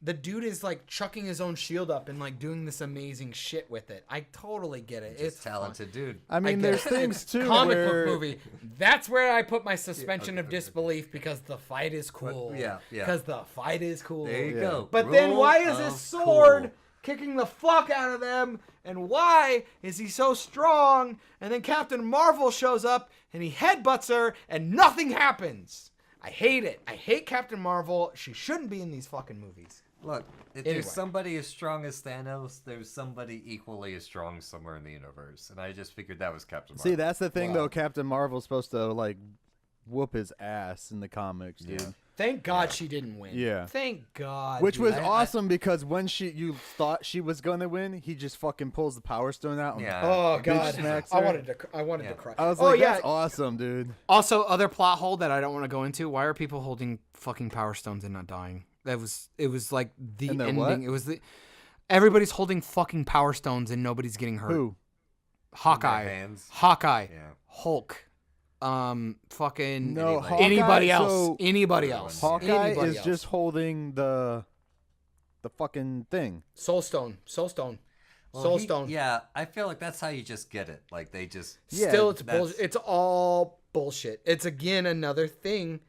The dude is like chucking his own shield up and like doing this amazing shit with it. I totally get it. Just It's talented dude. I mean, get there's it. things too comic where book movie. That's where I put my suspension of disbelief because the fight is cool. yeah. Because the fight is cool. There you Yeah. go. But then Rule why is of his sword cool. kicking the fuck out of them? And why is he so strong? And then Captain Marvel shows up and he headbutts her and nothing happens. I hate it. I hate Captain Marvel. She shouldn't be in these fucking movies. Look, if Anyway. there's somebody as strong as Thanos, there's somebody equally as strong somewhere in the universe. And I just figured that was Captain Marvel. See, that's the thing Wow. though. Captain Marvel's supposed to like whoop his ass in the comics, dude. Yeah. Thank God she didn't win. Yeah. Thank God. Which dude. was I- awesome because when you thought she was gonna win, he just fucking pulls the Power Stone out. And Yeah. Oh bitch God, smacks I her. wanted to Yeah. cry. I was oh like, yeah. that's awesome, dude. Also, other plot hole that I don't want to go into. Why are people holding fucking Power Stones and not dying? It was like the And they're ending. what? It was everybody's holding fucking Power Stones and nobody's getting hurt. Who? Hawkeye, hands. Hawkeye, Yeah. Hulk, fucking No, Anybody. Hawkeye, anybody else. so Anybody else. Hawkeye Anybody is else. just holding the fucking thing. Soul Stone. Well, Soul Stone. Yeah, I feel like that's how you just get it. Like they just. Yeah, Still, it's that's- bullshit. It's all bullshit. It's again another thing.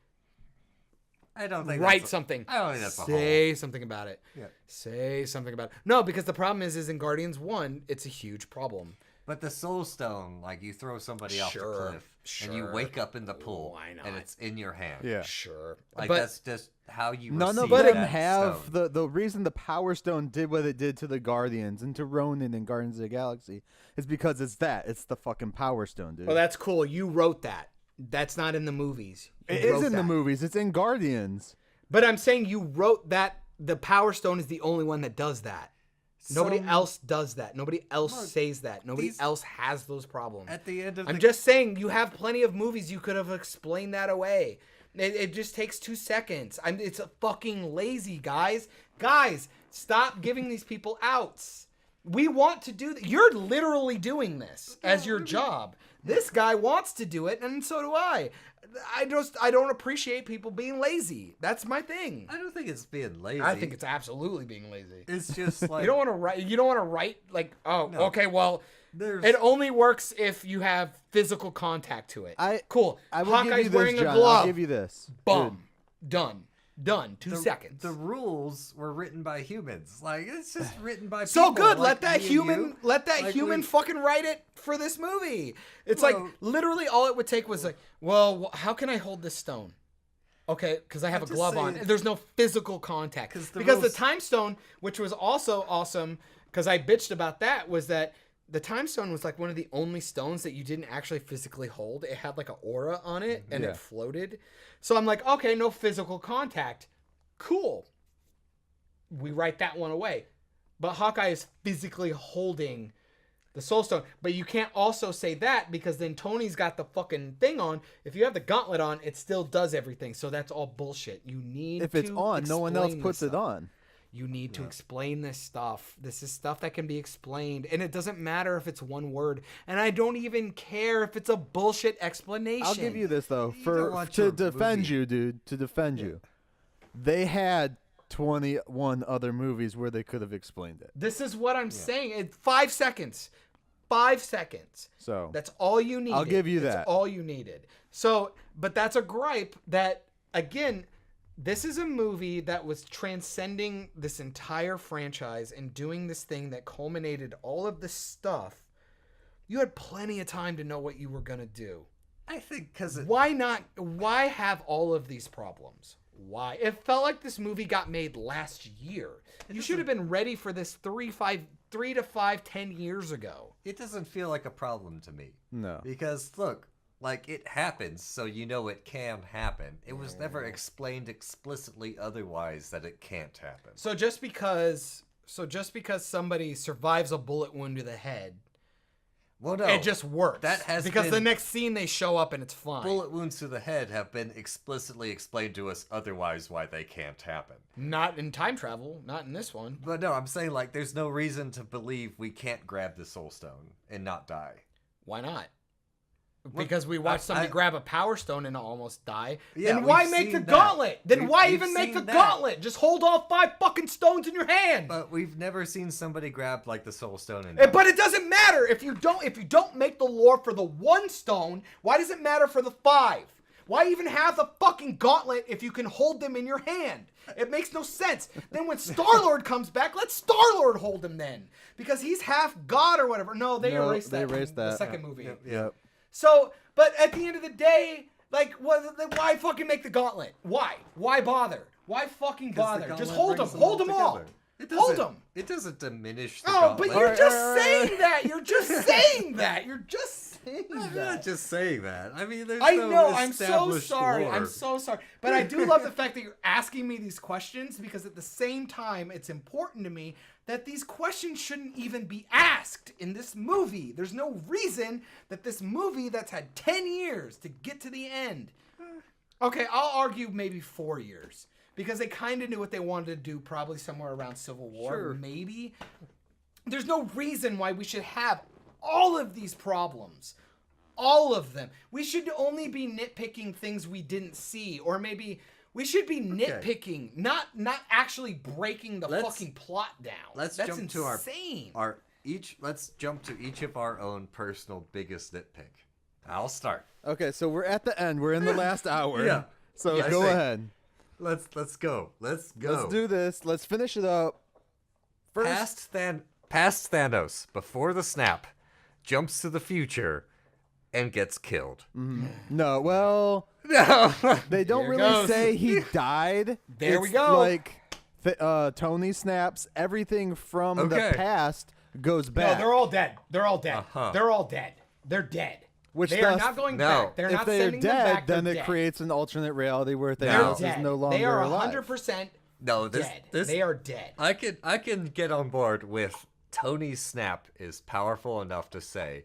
I don't think. Write that's something. I don't think that's a Say something about it. Yeah. Say something about it. No, because the problem is in Guardians 1, it's a huge problem. But the Soul Stone, like you throw somebody off the Sure, cliff, and you sure. wake up in the pool, Why not? and it's in your hand. Yeah. Sure. Like but that's just how you. None of receive them that have stone. the reason the Power Stone did what it did to the Guardians and to Ronan in Guardians of the Galaxy is because it's the fucking Power Stone, dude. well, that's cool. You wrote that. That's not in the movies. You It is wrote in the that. movies. It's in Guardians. But I'm saying you wrote that the Power Stone is the only one that does that. Nobody Some- else does that. Nobody else Look, says that. Nobody these- else has those problems. At the end of I'm the just saying you have plenty of movies you could have explained that away. It just takes 2 seconds. It's a fucking lazy, guys. Guys, stop giving these people outs. We want to do You're literally doing this as your job. This guy wants to do it, and so do I. I don't appreciate people being lazy. That's my thing. I don't think it's being lazy. I think it's absolutely being lazy. It's just like You don't want to write like, oh, No. okay, well, There's- it only works if you have physical contact to it. Cool. I will give you Hawkeye's this, wearing John. a glove. I'll give you this. Bum. Done. 2 the, seconds. The rules were written by humans. Like it's just written by So people. good. Like Let that me and human you. let that Like, human we- fucking write it for this movie. It's Well- like literally all it would take was like, well, how can I hold this stone? Okay, because I have a just glove on. saying- There's no physical contact. Because the Because the rules- time stone, which was also awesome, because I bitched about that, was that the time stone was like one of the only stones that you didn't actually physically hold. It had like an aura on it and Yeah. it floated. So I'm like, okay, no physical contact. Cool. We write that one away. But Hawkeye is physically holding the Soul Stone. But you can't also say that because then Tony's got the fucking thing on. If you have the gauntlet on, it still does everything. So that's all bullshit. You need If it's to on, no one else explain puts this it stuff. on. You need to explain this stuff. This is stuff that can be explained. And it doesn't matter if it's one word. And I don't even care if it's a bullshit explanation. I'll give you this though, don't want to your defend movie. you, dude. To defend you, they had 21 other movies where they could have explained it. This is what I'm saying. 5 seconds. 5 seconds. So That's all you needed. I'll give you That's that. all you needed. So, but that's a gripe that, again, this is a movie that was transcending this entire franchise and doing this thing that culminated all of this stuff. You had plenty of time to know what you were going to do. I think because Why not? Why have all of these problems? Why? It felt like this movie got made last year. You should have been ready for this 3 to 5, 10 years ago. it doesn't feel like a problem to me. no. Because look, like it happens, so you know it can happen. It was never explained explicitly otherwise that it can't happen. So just because somebody survives a bullet wound to the head, Well, no, it just works. that has because been- the next scene they show up and it's fine. bullet wounds to the head have been explicitly explained to us otherwise why they can't happen. Not in time travel, not in this one. But no, I'm saying like there's no reason to believe we can't grab the soul stone and not die. Why not? Because we watched somebody I- grab a power stone and almost die. Yeah, then why we've make the seen that. gauntlet? Then We've- why we've even make the seen that. gauntlet? Just hold all 5 fucking stones in your hand. But we've never seen somebody grab like the soul stone and But it doesn't matter if you don't make the lore for the 1 stone. Why does it matter for the 5? Why even have the fucking gauntlet if you can hold them in your hand? It makes no sense. Then when Star-Lord comes back, let Star-Lord hold him then, because he's half god or whatever. No, they No, erased they that. erased in the that. second movie. Yep. So, but at the end of the day, like, why fucking make the gauntlet? Why? Why bother? Why fucking 'Cause the bother? gauntlet Just hold them. brings Hold them all. together. It Hold doesn't- them. It doesn't diminish the Oh, gauntlet. but you're Alright, just alright, saying that. You're just saying that. You're just saying I'm that. not just saying that. I mean, there's I no know. I'm so established sorry. lore. I'm so sorry. But I do love the fact that you're asking me these questions, because at the same time, it's important to me that these questions shouldn't even be asked in this movie. There's no reason that this movie that's had 10 years to get to the end. Okay, I'll argue maybe 4 years, because they kind of knew what they wanted to do, probably somewhere around Civil War, Sure. maybe. There's no reason why we should have all of these problems. All of them. We should only be nitpicking things we didn't see, or maybe we should be nitpicking, not actually breaking the Let's- fucking plot down. Let's That's jump insane. to let's jump to each of our own personal biggest nitpick. I'll start. Okay, so we're at the end. We're in the last hour. Yeah. So Yeah, I go see. ahead. Let's go. Let's go. Let's do this. Let's finish it up. First, Past Thanos, before the snap, jumps to the future and gets killed. no, well, No. they don't Here really goes. say he died. There we It's go. Like Tony snaps. Everything from Okay. the past goes No, back. they're all dead. They're all dead. Uh-huh. They're all dead. They're dead. Which they are thus- not going No. back. They're if not they're sending them dead, back. then They're it dead. creates an alternate reality where They're Thanos dead. is no longer They are alive. 100% No, dead. this They are dead. I can get on board with Tony's snap is powerful enough to say,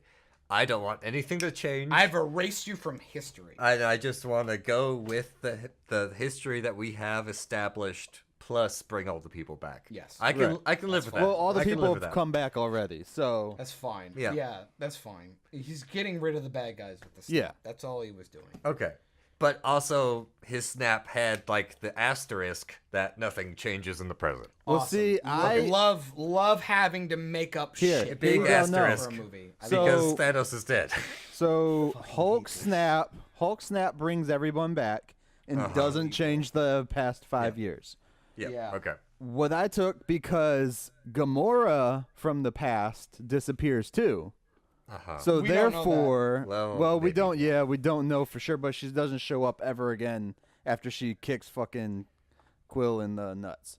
I don't want anything to change. I've erased you from history. I just want to go with the history that we have established, plus bring all the people back. Yes. I can live with that. Well, all the I can people live with have that. come back already, so That's fine. Yeah. That's fine. He's getting rid of the bad guys with the snap. Yeah. That's all he was doing. Okay. But also, his snap had, like, the asterisk that nothing changes in the present. well, Awesome. see, I love having to make up Here, shit big for asterisk. a movie. So- Because Thanos is dead. so Hulk snap brings everyone back and doesn't change the past 5 years. Yeah. Okay. What I took because Gamora from the past disappears too. So We don't know therefore, Well, we maybe. don't. Yeah, we don't know for sure, but she doesn't show up ever again after she kicks fucking Quill in the nuts.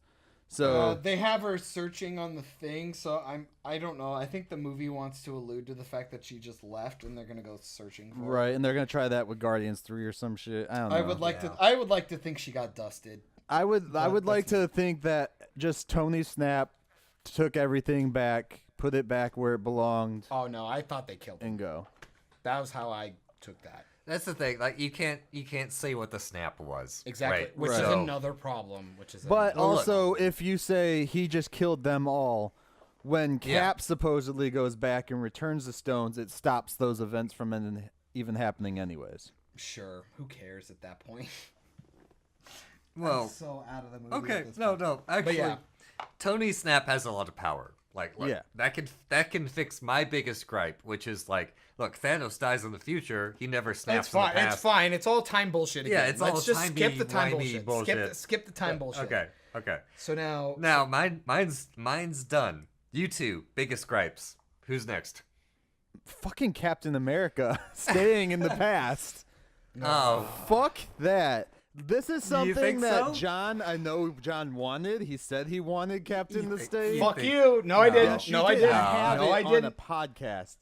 So They have her searching on the thing, so I don't know. I think the movie wants to allude to the fact that she just left, and they're gonna go searching for her. right, and they're gonna try that with Guardians 3 or some shit. I don't know. I would like to think she got dusted. I would like to think that just Tony Snap took everything back, put it back where it belonged, Oh no, I thought they killed him. and go. That was how I took that. That's the thing. Like, you can't say what the snap was. Exactly, Right? which is So- another problem. But Well, look- also, if you say he just killed them all, when Cap supposedly goes back and returns the stones, it stops those events from even happening anyways. sure, who cares at that point? Well, So out of the movie. okay. at this No, point. no. Actually, yeah. Tony Snap has a lot of power. Like, look, Yeah. that can fix my biggest gripe, which is like, look, Thanos dies in the future. He never snaps It's fine. in the past. It's fine. It's all time bullshit again. Yeah, it's Let's all just skip the time timey-wimey bullshit. bullshit. Skip the time bullshit. Okay. Okay. So now, Now, mine's done. You two, biggest gripes. Who's next? Fucking Captain America staying in the past. Oh, Fuck that. This is You something think that so? I know John wanted. He said he wanted Captain to stay. fuck think- you. No, I didn't. Yes, you No, I did. didn't. I have No, it I on a didn't. podcast.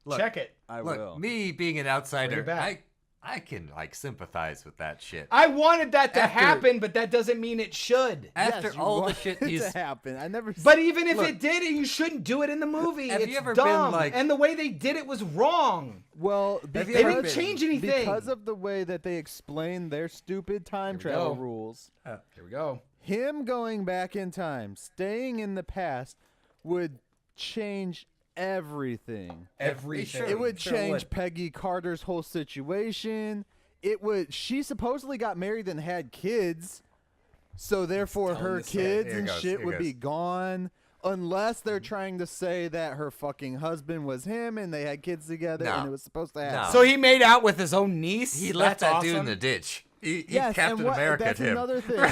look, Check it. I look, will. me being an outsider, Bring it back. I can like sympathize with that shit. I wanted that to After- happen, but that doesn't mean it should. After Yes, you all the want shit it he's to happen. I never. But even if Look. it did, you shouldn't do it in the movie. Have It's you ever been, dumb, like- and the way they did it was wrong. well, you because, ever They didn't been- change anything. because of the way that they explain their stupid time Here we travel go. rules. Here we go. Him going back in time, staying in the past, would change everything. Everything. Sure. It would sure change would. Peggy Carter's whole situation. It would. She supposedly got married and had kids, so therefore telling her the story. kids Here and goes, shit here would be goes. gone. Unless they're trying to say that her fucking husband was him and they had kids together No. and it was supposed to happen. So he made out with his own niece. He left That's that dude in awesome. the ditch. He Yes, Captain and what, America that's him. another thing.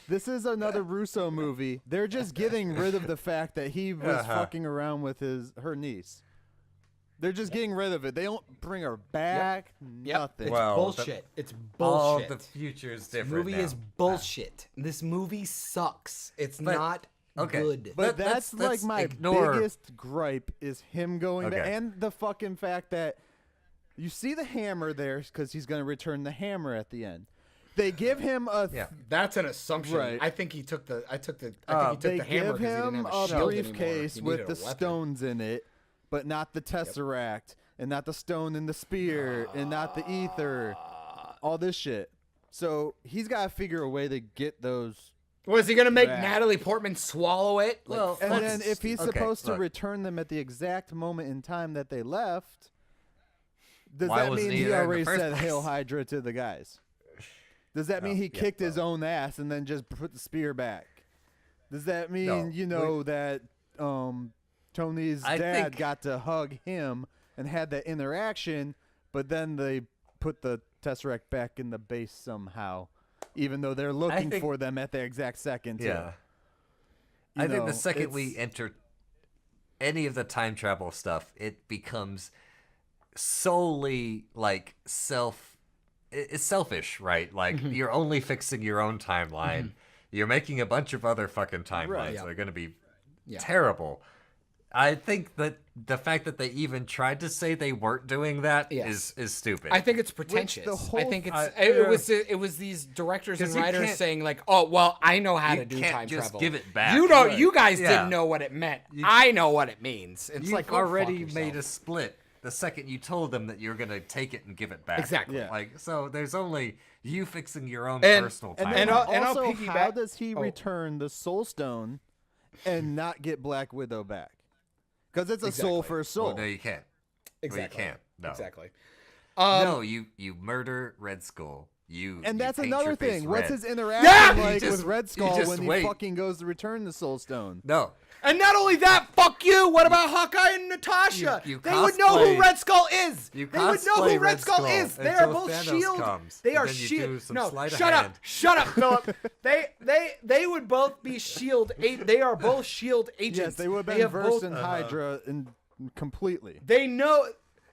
This is another Russo movie. They're just getting rid of the fact that he was fucking around with her niece. They're just getting rid of it. They don't bring her back. Yep. Nothing. It's Well, bullshit. It's All bullshit. the future is This different movie now. is bullshit. This movie sucks. It's But- not okay. good. But Let's- that's like let's my ignore- biggest gripe is him going back, Okay. and the fucking fact that you see the hammer there because he's going to return the hammer at the end. They give him a Yeah. That's an assumption. Right. I think he took the. I think he took they the hammer give because he didn't him have a a shield briefcase anymore. He with needed the a weapon. stones in it, but not the tesseract, and not the stone in the spear, and not the ether, all this shit. So he's got to figure a way to get those. Was he gonna make Back. Natalie Portman swallow it? Like, Well, And Let's- then if he's okay, supposed to look. return them at the exact moment in time that they left, does Why that wasn't mean he he there in the already first said place? Hail Hydra to the guys? Does that mean he yeah, kicked his own ass and then just put the spear back? Does that mean, No, that Tony's I dad think- got to hug him and had that interaction, but then they put the Tesseract back in the base somehow, even though they're looking think- for them at the exact second, too. Yeah. You I think know, the second we it's- enter any of the time travel stuff, it becomes solely like it's selfish, right? Like you're only fixing your own timeline. You're making a bunch of other fucking timelines Right. that are going to be Yeah. terrible. I think that the fact that they even tried to say they weren't doing that is Yes. stupid. I think it's pretentious. the I whole- think it's I- it was these directors and 'Cause you writers can't- saying like, oh well, I know how you to do can't time just travel. give it back. You don't. Right. You guys Yeah. didn't know what it meant. I know what it means. It's You've like go fuck already yourself. made a split. the second you told them that you're gonna take it and give it back. Exactly. Yeah. Like, so there's only you fixing your own And- personal And, timeline. then I'll also, how piggyback- does he oh. return the Soul Stone and not get Black Widow back? Because it's a soul Exactly. for a soul. Well, no, you can't. Exactly. Well, you can't. No. Exactly. No, you murder Red Skull. You And that's paint your another face thing. What's red. his interaction Yeah! You like just- with Red you Skull just when wait. he fucking goes to return the Soul Stone? No. And not only that, fuck you. What about Hawkeye and Natasha? You They would know who cosplay- Red Skull is. You They would know cosplay who Red Red Skull Skull is. They until are both Thanos shield. comes, They and are then you shield. do some No, sleight of shut up. hand. Shut up, Philip. They would both be shield. They are both shield agents. Yes, they would have been have versed both- in Hydra completely. They know.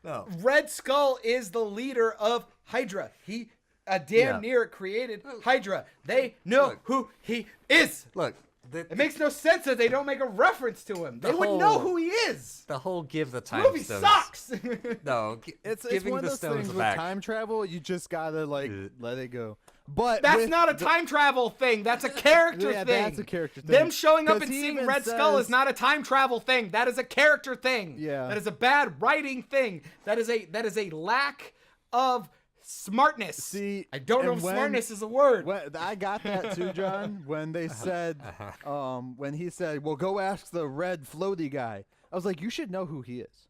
No. Red Skull is the leader of Hydra. He damn near created Hydra. They know Look. who he is. Look, It makes no sense that they don't make a reference to him. They would know who he is. the whole give the The time movie stones. sucks. No, It's giving one of the those stones things with back. time travel. You just gotta let it go. But That's with not a time travel thing. That's a character Yeah, thing. that's a character thing. Them showing up 'Cause and he seeing even Red Skull is says- not a time travel thing. That is a character thing. Yeah. That is a bad writing thing. That is a lack of smartness. See, I don't know and if when- smartness is a word. I got that too, John. When they said, when he said, "Well, go ask the red floaty guy," I was like, "You should know who he is."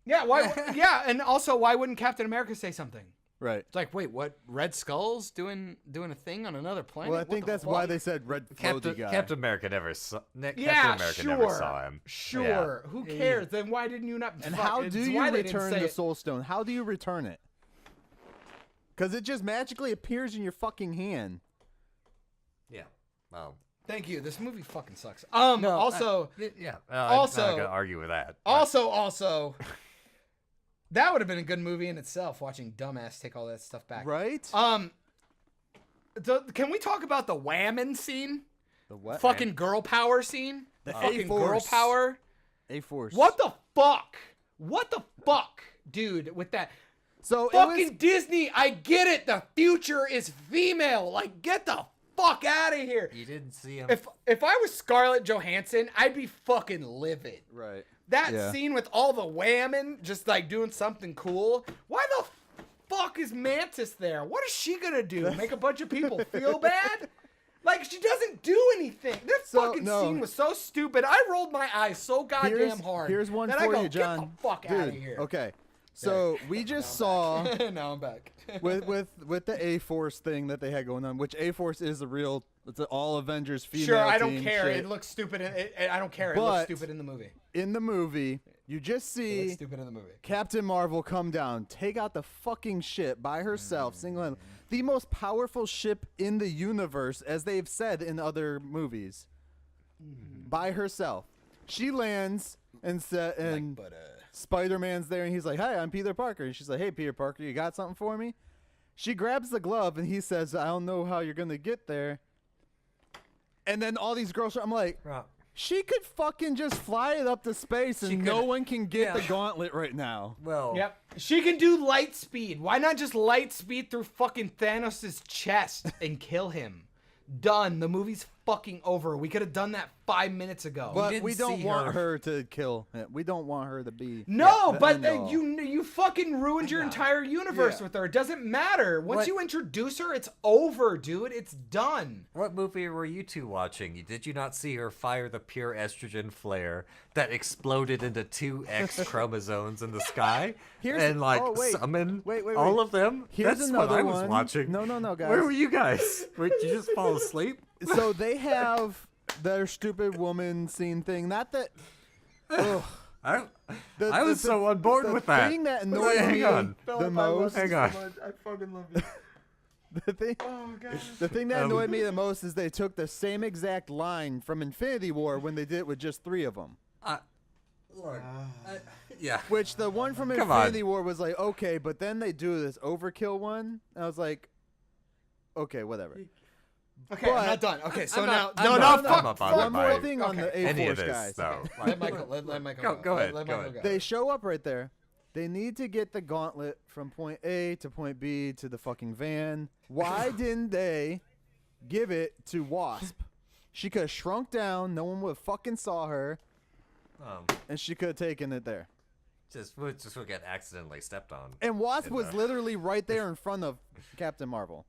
Yeah, why? Yeah, and also, why wouldn't Captain America say something? Right. It's like, wait, what? Red Skull's doing a thing on another planet? Well, I What think the that's fuck? why they said red floaty guy. Captain America never saw. Yeah, Captain America sure. never saw him. Sure. Yeah. Who cares? Then why didn't you not? And fuck, how it's do you why they didn't return say the it. Soul Stone? How do you return it? Because it just magically appears in your fucking hand. Yeah. Oh. Thank you. This movie fucking sucks. No, Also, yeah. Also- I'm not gonna argue with that. also, that would have been a good movie in itself. Watching dumbass take all that stuff back. Right? Can we talk about the whammon scene? The what? Fucking girl power scene. The fucking girl A-Force. power. A-Force. What the fuck? What the fuck, dude? With that. So it Fucking was, Disney, I get it. The future is female. Like, get the fuck out of here. You didn't see him. If I was Scarlett Johansson, I'd be fucking livid. right. That Yeah. scene with all the whammon just like doing something cool. Why the fuck is Mantis there? What is she gonna do? Make a bunch of people feel bad? Like, she doesn't do anything. That fucking no. scene was so stupid. I rolled my eyes so goddamn hard. Here's one that for I go, you, John. Get the fuck Dude, out of here. Okay. So we just saw Now I'm back. with the A-Force thing that they had going on, which A-Force is it's an all Avengers female Sure, I don't team care. shit. It looks stupid. I don't care. It looks But- stupid in the movie. In the movie, you just It looks see stupid in the movie. Captain Marvel come down, take out the fucking ship by herself, single the most powerful ship in the universe, as they've said in other movies, by herself. She lands and Spider-Man's there, and he's like, "Hi, I'm Peter Parker." And she's like, "Hey, Peter Parker, you got something for me?" She grabs the glove, and he says, "I don't know how you're gonna get there." And then all these girls, I'm like, she could fucking just fly it up to space, and no could- one can get the yeah. gauntlet right now. Well, Yep. She can do light speed. Why not just light speed through fucking Thanos' chest and kill him? Done. The movie's fucking over. We could have done that 5 minutes ago. But didn't we don't see want her. her to kill him. We don't want her to be. no, the but end all. you fucking ruined your entire universe Yeah. with her. It doesn't matter. Once What- you introduce her, it's over, dude. It's done. what movie were you two watching? Did you not see her fire the pure estrogen flare that exploded into two X chromosomes in the sky Here's- and like oh, wait. summon Wait, all of them? Here's That's another what I was one. watching. No, guys. Where were you guys? Did you just fall asleep? So they have their stupid woman scene thing. Not that. Ugh. I The- was the- so on board the with that. thing that annoyed Wait, hang me on. the most. Hang on. I fucking love you. The thing, Oh, God. the thing that annoyed me the most is they took the same exact line from Infinity War when they did it with just 3 of them. Look, yeah. Which the one from Come on. Infinity War was like, okay, but then they do this overkill one. And I was like, okay, whatever. Okay, But- I'm not done. Okay, so I'm now not- I'm no, not- no, I'm fuck. not bothered One by more it. thing on the Any of A-Force this, guys. though. Let Michael Go ahead, Let go Michael ahead. They show up right there. They need to get the gauntlet from point A to point B to the fucking van. Why didn't they give it to Wasp? She could have shrunk down. No one would have fucking saw her, and she could have taken it there. just will get accidentally stepped on. And Wasp was literally right there in front of Captain Marvel.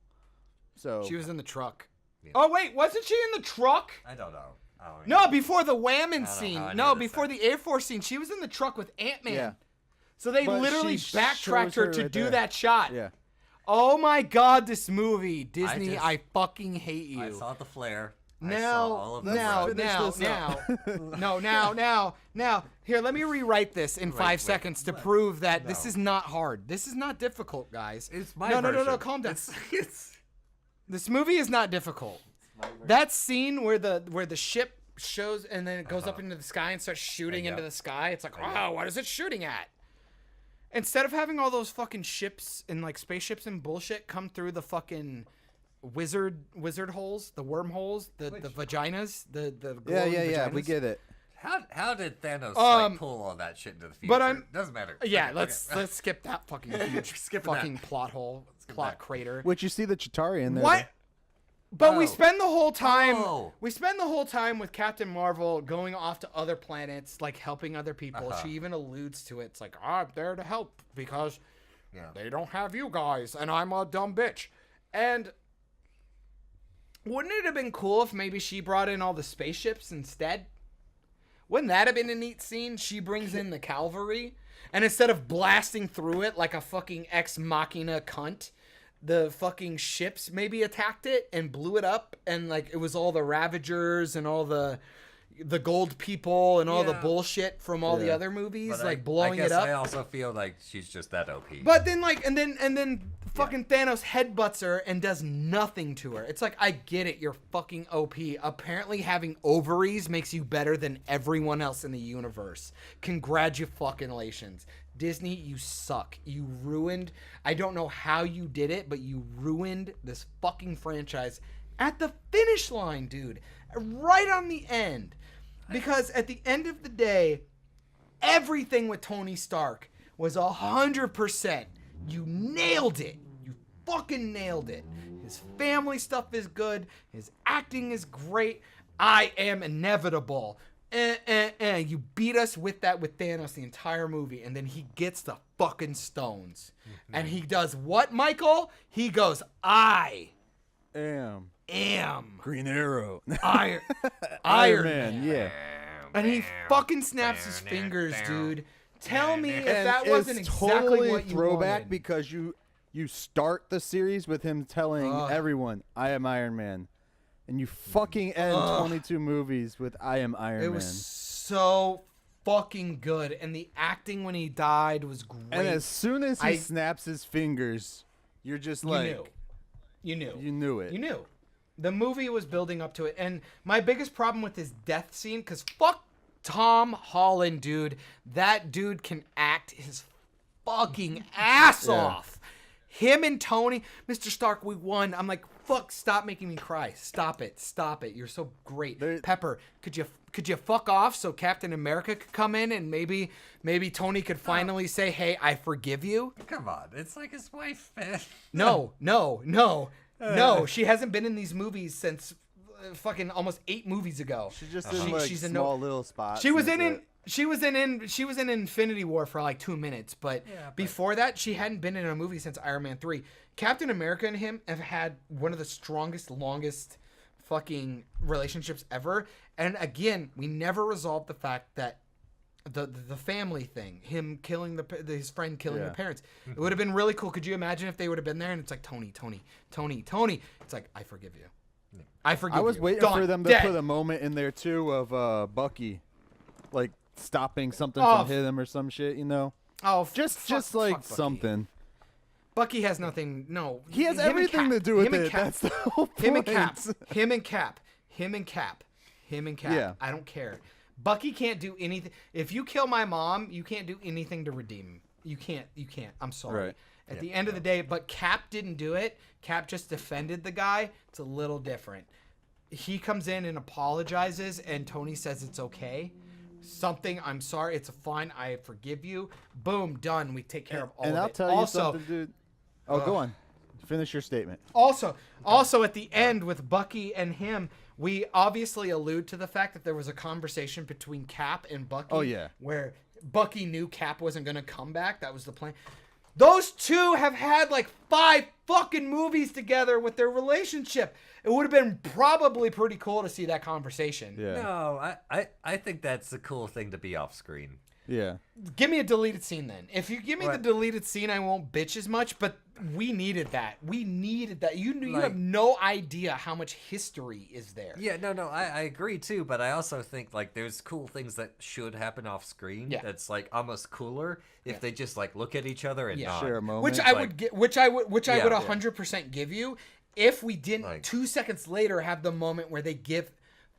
So She was in the truck. Yeah. Oh wait, wasn't she in the truck? I don't know. No, before the whammon know scene. how I No, knew this before thing. the Air Force scene, she was in the truck with Ant-Man. Yeah. So they But literally she backtracked shows her her to right do there. that shot. yeah. Oh my god, this movie. Disney, just- I fucking hate you. I saw the flare. I Now, saw all of the now, red. now. Here, let me rewrite this in 5 wait, seconds to what? prove that this No. is not hard. This is not difficult, guys. It's my no, version. calm down. It's This movie is not difficult. That scene where the ship shows and then it goes up into the sky and starts shooting into the sky. It's like, oh, what is it shooting at? Instead of having all those fucking ships and like spaceships and bullshit come through the fucking wizard holes, the wormholes, the vaginas, the Yeah, glowing yeah, yeah. We vaginas. get it. how did Thanos pull all that shit into the future? but I'm- Doesn't matter. Yeah, Okay, let's skip that fucking huge Skipping fucking that. plot hole, plot that. crater. Which you see the Chitauri in there. What? But we Oh. spend the whole time Oh. with Captain Marvel going off to other planets, like helping other people. Uh-huh. She even alludes to it. It's like, I'm there to help because Yeah. they don't have you guys, and I'm a dumb bitch. And wouldn't it have been cool if maybe she brought in all the spaceships instead? Wouldn't that have been a neat scene? She brings in the cavalry, and instead of blasting through it like a fucking ex machina cunt, the fucking ships maybe attacked it and blew it up, and like it was all the Ravagers and all the gold people and all the Yeah. bullshit from all the Yeah. other movies, But like blowing I guess it up. I also feel like she's just that OP. But then like and then fucking Thanos headbutts her and does nothing to her. It's like, I get it, you're fucking OP. Apparently having ovaries makes you better than everyone else in the universe. Congratulations. Disney, you suck. You ruined, I don't know how you did it, but you ruined this fucking franchise at the finish line, dude. Right on the end. Because at the end of the day, everything with Tony Stark was 100%. You nailed it. You fucking nailed it. His family stuff is good. His acting is great. I am inevitable. You beat us with that with Thanos the entire movie, and then he gets the fucking stones. And he does what, Michael? He goes, I am Green Arrow. Iron Iron Man. Man. Yeah. And he fucking snaps his fingers, dude. Tell me if And that wasn't it's exactly totally what you throwback wanted. because you start the series with him telling everyone, "I am Iron Man," and you fucking end 22 movies with "I am Iron Man." It was so fucking good, and the acting when he died was great. And as soon as he snaps his fingers, you're just like, you knew. you knew it. You knew. The movie was building up to it. And my biggest problem with his death scene, because fuck Tom Holland, dude. That dude can act his fucking ass off. Him and Tony, Mr. Stark, we won. I'm like, fuck, stop making me cry. Stop it. Stop it. You're so great. Pepper, could you fuck off so Captain America could come in and maybe Tony could finally say, hey, I forgive you? Come on, it's like his wife, man. No. She hasn't been in these movies since fucking almost 8 movies ago. She's just in like she's in small little spots. She was and in that's she was in Infinity War for like 2 minutes, but before that she hadn't been in a movie since Iron Man 3. Captain America and him have had one of the strongest, longest fucking relationships ever. And again, we never resolved the fact that the family thing, him killing his friend killing the parents. It would have been really cool. Could you imagine if they would have been there and it's like Tony. It's like, I forgive you. I forgive you. I was waiting Done. for them to Dead. put a moment in there too of Bucky, like stopping something from him or some shit, you know. Oh, Just fuck like Bucky. something. Bucky has nothing. No, He has him and everything Cap. to do with Him and it. Cap. That's the whole point. Him and Cap. Yeah. I don't care. Bucky can't do anything. If you kill my mom, you can't do anything to redeem him. You can't. I'm sorry. Right. At the end of the day, but Cap didn't do it. Cap just defended the guy. It's a little different. He comes in and apologizes, and Tony says it's okay. I'm sorry. It's fine. I forgive you. Boom, done. We take care of all And of I'll it. tell you something, dude. Oh, go on. Finish your statement. Also, at the end with Bucky and him, we obviously allude to the fact that there was a conversation between Cap and Bucky. Oh, yeah. Where Bucky knew Cap wasn't going to come back. That was the plan. Those two have had like 5 fucking movies together with their relationship. It would have been probably pretty cool to see that conversation. Yeah. No, I think that's a cool thing to be off screen. Yeah. Give me a deleted scene then. If you give me the deleted scene, I won't bitch as much, but we needed that. We needed that. You have no idea how much history is there. Yeah, no, I agree too, but I also think like there's cool things that should happen off screen. Yeah. That's like almost cooler if they just like look at each other and nod. Share a moment. Which I like- would get, which I would Yeah. 100% give you if we didn't Like- 2 seconds later have the moment where they give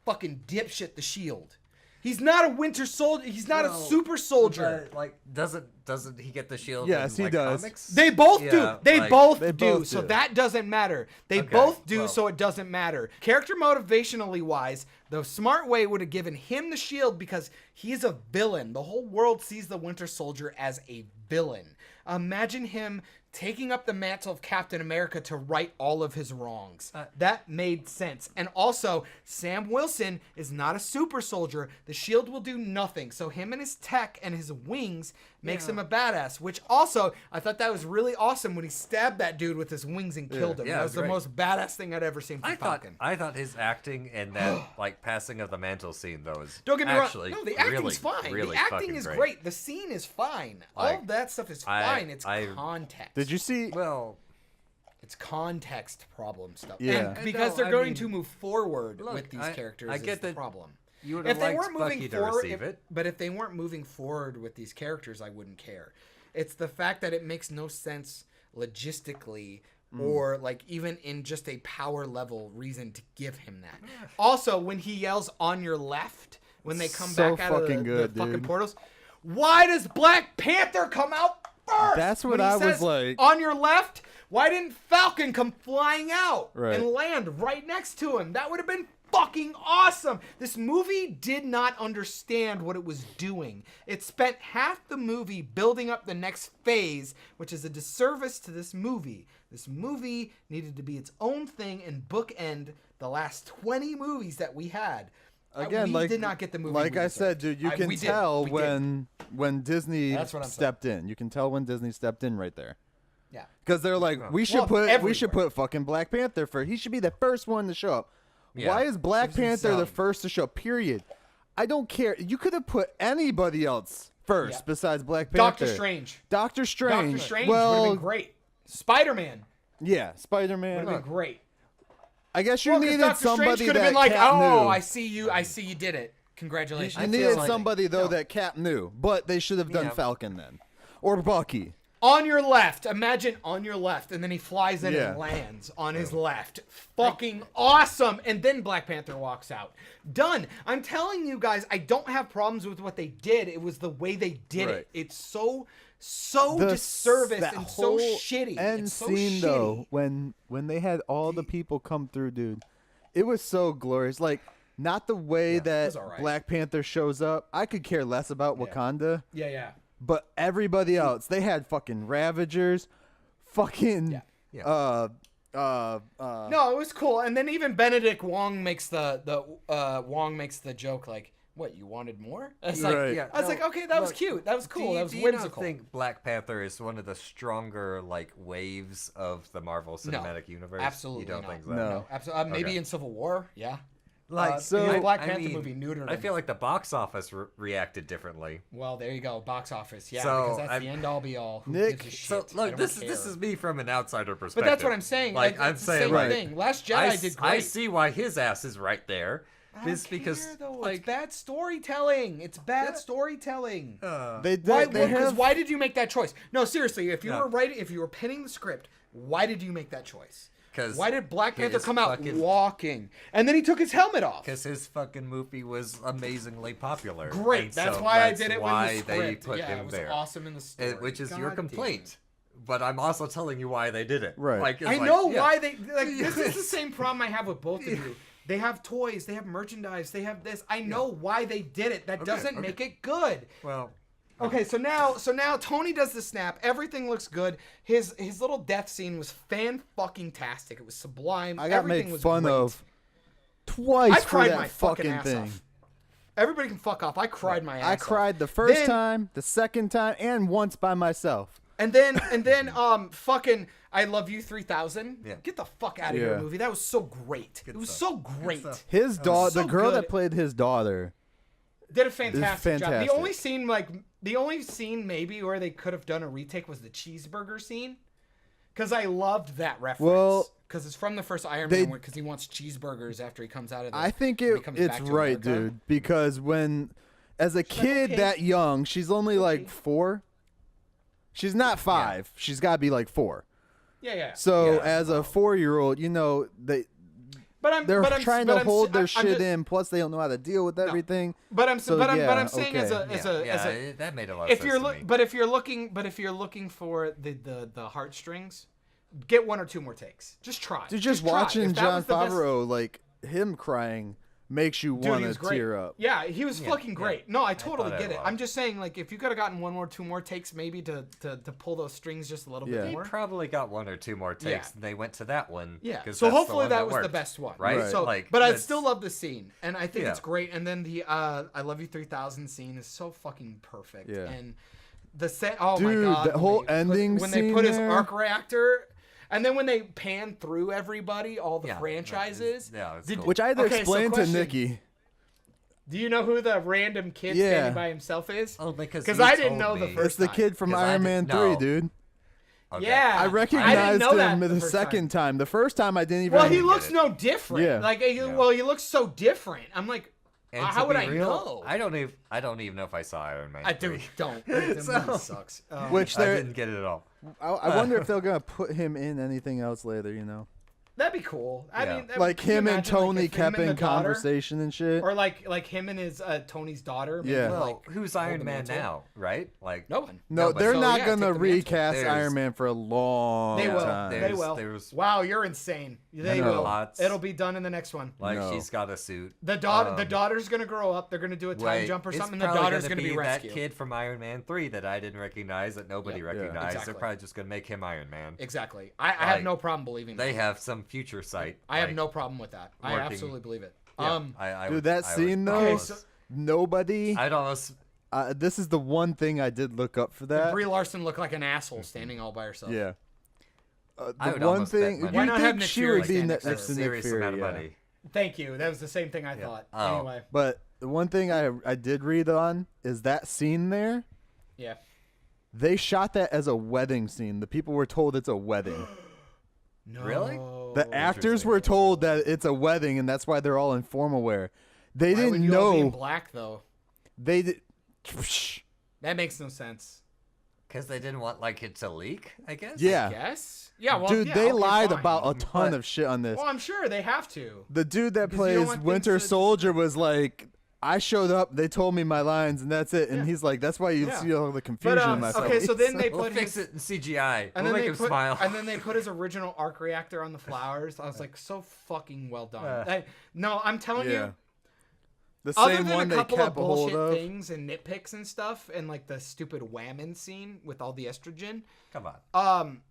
fucking dipshit the shield. He's not a Winter Soldier. He's not a super soldier. But, like, doesn't he get the shield? Yes, in, he like, does. Comics? They both do. Yeah, They like- both They do. both So do. that doesn't matter. They Okay, both do, well. so it doesn't matter. Character motivationally wise, the smart way would have given him the shield because he's a villain. The whole world sees the Winter Soldier as a villain. Imagine him taking up the mantle of Captain America to right all of his wrongs. That made sense. And also, Sam Wilson is not a super soldier. The shield will do nothing. So him and his tech and his wings makes him a badass, which also, I thought that was really awesome when he stabbed that dude with his wings and killed him. Yeah, that it was was the great. most badass thing I'd ever seen from Falcon. I thought his acting and that like passing of the mantle scene though is Don't get me actually wrong. No, the acting's really, fine. Really the acting fucking is great. great. The scene is fine. All Like, of that stuff is I- fine. It's I- context. Did you see? Well, It's context problem stuff. Yeah. And because No, they're I going mean, to move forward look, with these characters I is get the that problem. you would If have they liked weren't moving Bucky to forward, receive it. but if they weren't moving forward with these characters, I wouldn't care. It's the fact that it makes no sense logistically or like even in just a power level reason to give him that. Also, when he yells on your left, when they come So back out of fucking the good, fucking dude. portals, why does Black Panther come out first? That's what when he I was says, like. On your left, why didn't Falcon come flying out Right. and land right next to him? That would have been fucking awesome. This movie did not understand what it was doing. It spent half the movie building up the next phase, which is a disservice to this movie. This movie needed to be its own thing and bookend the last 20 movies that we had. Again, we like did not get the movie. Like we I deserved. said, dude, you can we did. tell We did. when Disney That's what I'm stepped in. You can tell when Disney stepped in right there. Yeah. Because they're like, we should Well, we should everywhere. put fucking Black Panther first. He should be the first one to show up. Yeah. Why is Black Seems Panther the insane. first to show up? Period. I don't care. You could have put anybody else first Yeah. besides Black Panther. Doctor Strange. Doctor Strange. Doctor Strange would Well, have been great. Spider-Man yeah, would Spider-Man. have been great. I guess you Well, 'cause needed Doctor Strange somebody could that have been like, Cap "Oh, knew. I see you did it. Congratulations." You I feel needed like- somebody though No. that Cap knew, but they should have done Yeah. Falcon then, or Bucky. On your left, imagine on your left, and then he flies in Yeah. and lands on his left. Fucking awesome. And then Black Panther walks out. Done. I'm telling you guys, I don't have problems with what they did. It was the way they did Right. it. It's so disservice that and so whole shitty. End It's so scene shitty. though, when they had all the people come through, dude, it was so glorious. Like, not the way that was alright. Black Panther shows up. I could care less about Wakanda, Yeah. but everybody else, they had fucking Ravagers, fucking Yeah. No, it was cool. And then even Benedict Wong makes Wong makes the joke like, "What, you wanted more?" It's like, Right. Yeah, I was no, like, okay, that was look, cute. That was cool. That was do you whimsical. not think Black Panther is one of the stronger like waves of the Marvel Cinematic Universe? Absolutely You don't not. think so? No. Absolutely. Maybe Okay. in Civil War, yeah. Like so- the I- Black I Panther mean, movie neutered I him. feel like the box office reacted differently. Well, there you go, box office. Yeah, So, because that's I'm- the end all be all. Who Nick- gives a shit? So I look, don't this care. is me from an outsider But perspective. that's what I'm saying. Like I'm it's the saying, same like thing. Last Jedi I, did I great. see why his ass is right there. I don't It's because care, though. like It's bad storytelling. It's bad storytelling. they Why? they Because have why did you make that choice? No, seriously. If you No. were writing, if you were penning the script, why did you make that choice? 'Cause Why did Black Panther his come out fucking- walking and then he took his helmet off? Because his fucking movie was amazingly popular. Great. And That's so why I that's did it why with the they script. put Yeah, him it was there. awesome in the story. Which is your God complaint. But I'm also telling you why they did it. Right. Like, it's I like, know yeah. why they like. This is the same problem I have with both of you. They have toys. They have merchandise. They have this. I know why they did it. That doesn't make it good. Well, Okay, so now Tony does the snap. Everything looks good. His little death scene was fan-fucking-tastic. It was sublime. I got Everything made was fun great. of twice I for cried that my fucking fucking ass thing. off. Everybody can fuck off. I cried my ass I off. cried the first Then- time, the second time, and once by myself. And then fucking I Love You 3000. Yeah. Get the fuck out of here, movie. That was so great. It was so great. His daughter, so the girl good. that played his daughter. Did a fantastic job. fantastic. The only scene maybe where they could have done a retake was the cheeseburger scene. Because I loved that reference. Well, because it's from the first Iron Man, because he wants cheeseburgers after he comes out of the. I think when he comes it's back to right, America. dude. Because as a kid okay. that young, she's only like 4. She's not 5. She's got to be like 4. Yeah. So Yeah, as a 4-year-old, they're trying to hold their shit in. Plus, they don't know how to deal with everything. But I'm saying okay. as a that made a lot of sense to me. But if you're looking for the heartstrings, get 1 or 2 more takes. Just try. Dude, just try. watching If that John was the best- Favreau, like him crying, makes you Dude, want he to was great. tear up. Yeah, he was fucking great. No, I totally thought get it it. was. I'm just saying, like, if you could have gotten 1 or 2 more takes, maybe to pull those strings just a little Yeah. bit They more. probably got 1 or 2 more takes, Yeah. and they went to that one. Yeah. 'cause So that's the hopefully one that was the worked, best one. right? Right. So, Like, but I that's- still love the scene, and I think Yeah. it's great. And then the I Love You 3000 scene is so fucking perfect. Yeah. And the set. Oh Dude, my god. that whole ending when they scene put his there. arc reactor. And then when they pan through everybody, all the Yeah, franchises. it's Did- cool. Which I had to Okay, so explain to question. Nikki. Do you know who the random kid Yeah. standing by himself is? Oh, because Because you I didn't told know the me. first It's the time. kid from 'Cause I Iron Man didn't 3, know. dude. Okay. Yeah. I I recognized didn't know that him the first second time. The first time I didn't even. Well, he get looks it. no different. Yeah. Like, he looks so different. I'm like, And how to would be I real, know? I don't even know if I saw Iron Man. I 3. don't. That So- movie sucks. Which I they're. didn't get it at all. I wonder if they're gonna put him in anything else later. That'd be cool. I Yeah. mean, Like can you him and imagine, like, Tony if him kept and the in daughter- conversation and shit. or like him and his Tony's daughter. maybe, Yeah. Well, like, who's hold Iron the Man mantle. now, right? Like No one. No, Nobody. they're So, not yeah, gonna take the mantle. recast There's- Iron Man for a long They will. time. They will. there's- Wow, you're insane. They know. will. Lots. It'll be done in the next one. Like No. she's got a suit. The daughter's gonna grow up. They're gonna do a time Wait, jump or it's something. And the probably daughter's gonna gonna be that rescued. kid from Iron Man 3 that I didn't recognize, that nobody Yeah. recognized. Exactly. They're probably just gonna make him Iron Man. Exactly. I have Like, no problem believing that. They have some future sight. I have like, no problem with that. I working- absolutely believe it. Yeah, I Dude, would- that I would scene though. almost- Nobody. I'd almost. This is the one thing I did look up for that. Brie Larson looked like an asshole standing all by herself. Yeah. I The would one almost bet thing money. Why you not have think Nick she Fury would be stand next next to to Nick serious Fury, amount of yeah. money. Thank you. That was the same thing I thought. Oh. Anyway. But the one thing I did read on is that scene there. Yeah. They shot that as a wedding scene. The people were told it's a wedding. No. Really? The actors were told that it's a wedding, and that's why they're all in formal wear. They Why would didn't you all be in know. black though? They did. That makes no sense. Because they didn't want like it to leak, I guess. Yeah. Yes. Yeah. Well, Dude, yeah, they okay, lied fine. about a ton But- of shit on this. Well, I'm sure they have to. The dude that Because you don't plays want things Winter to- Soldier was like, I showed up, they told me my lines, and that's it. And Yeah. he's like, that's why you Yeah. see all the confusion in my okay, face. so then they We'll put fix his, it in CGI. and We'll then make they him put, smile. and then they put his original arc reactor on the flowers. I was like, so fucking well done. No, I'm telling Yeah. you. The Other same than one a they couple kept of a hold bullshit of. things and nitpicks and stuff, and like the stupid whammon scene with all the estrogen, Come on.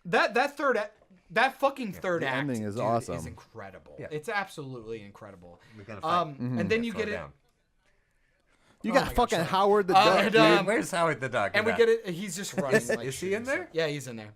that fucking third the act ending is dude, awesome. is incredible. Yeah. It's absolutely incredible. We're gonna fight. And then you Slow get it, down. You Oh got my God, fucking shut up. Howard the Duck, and, dude. Where's Howard the Duck? and we get it. He's just running. like is he shit in and there? stuff. Yeah, he's in there.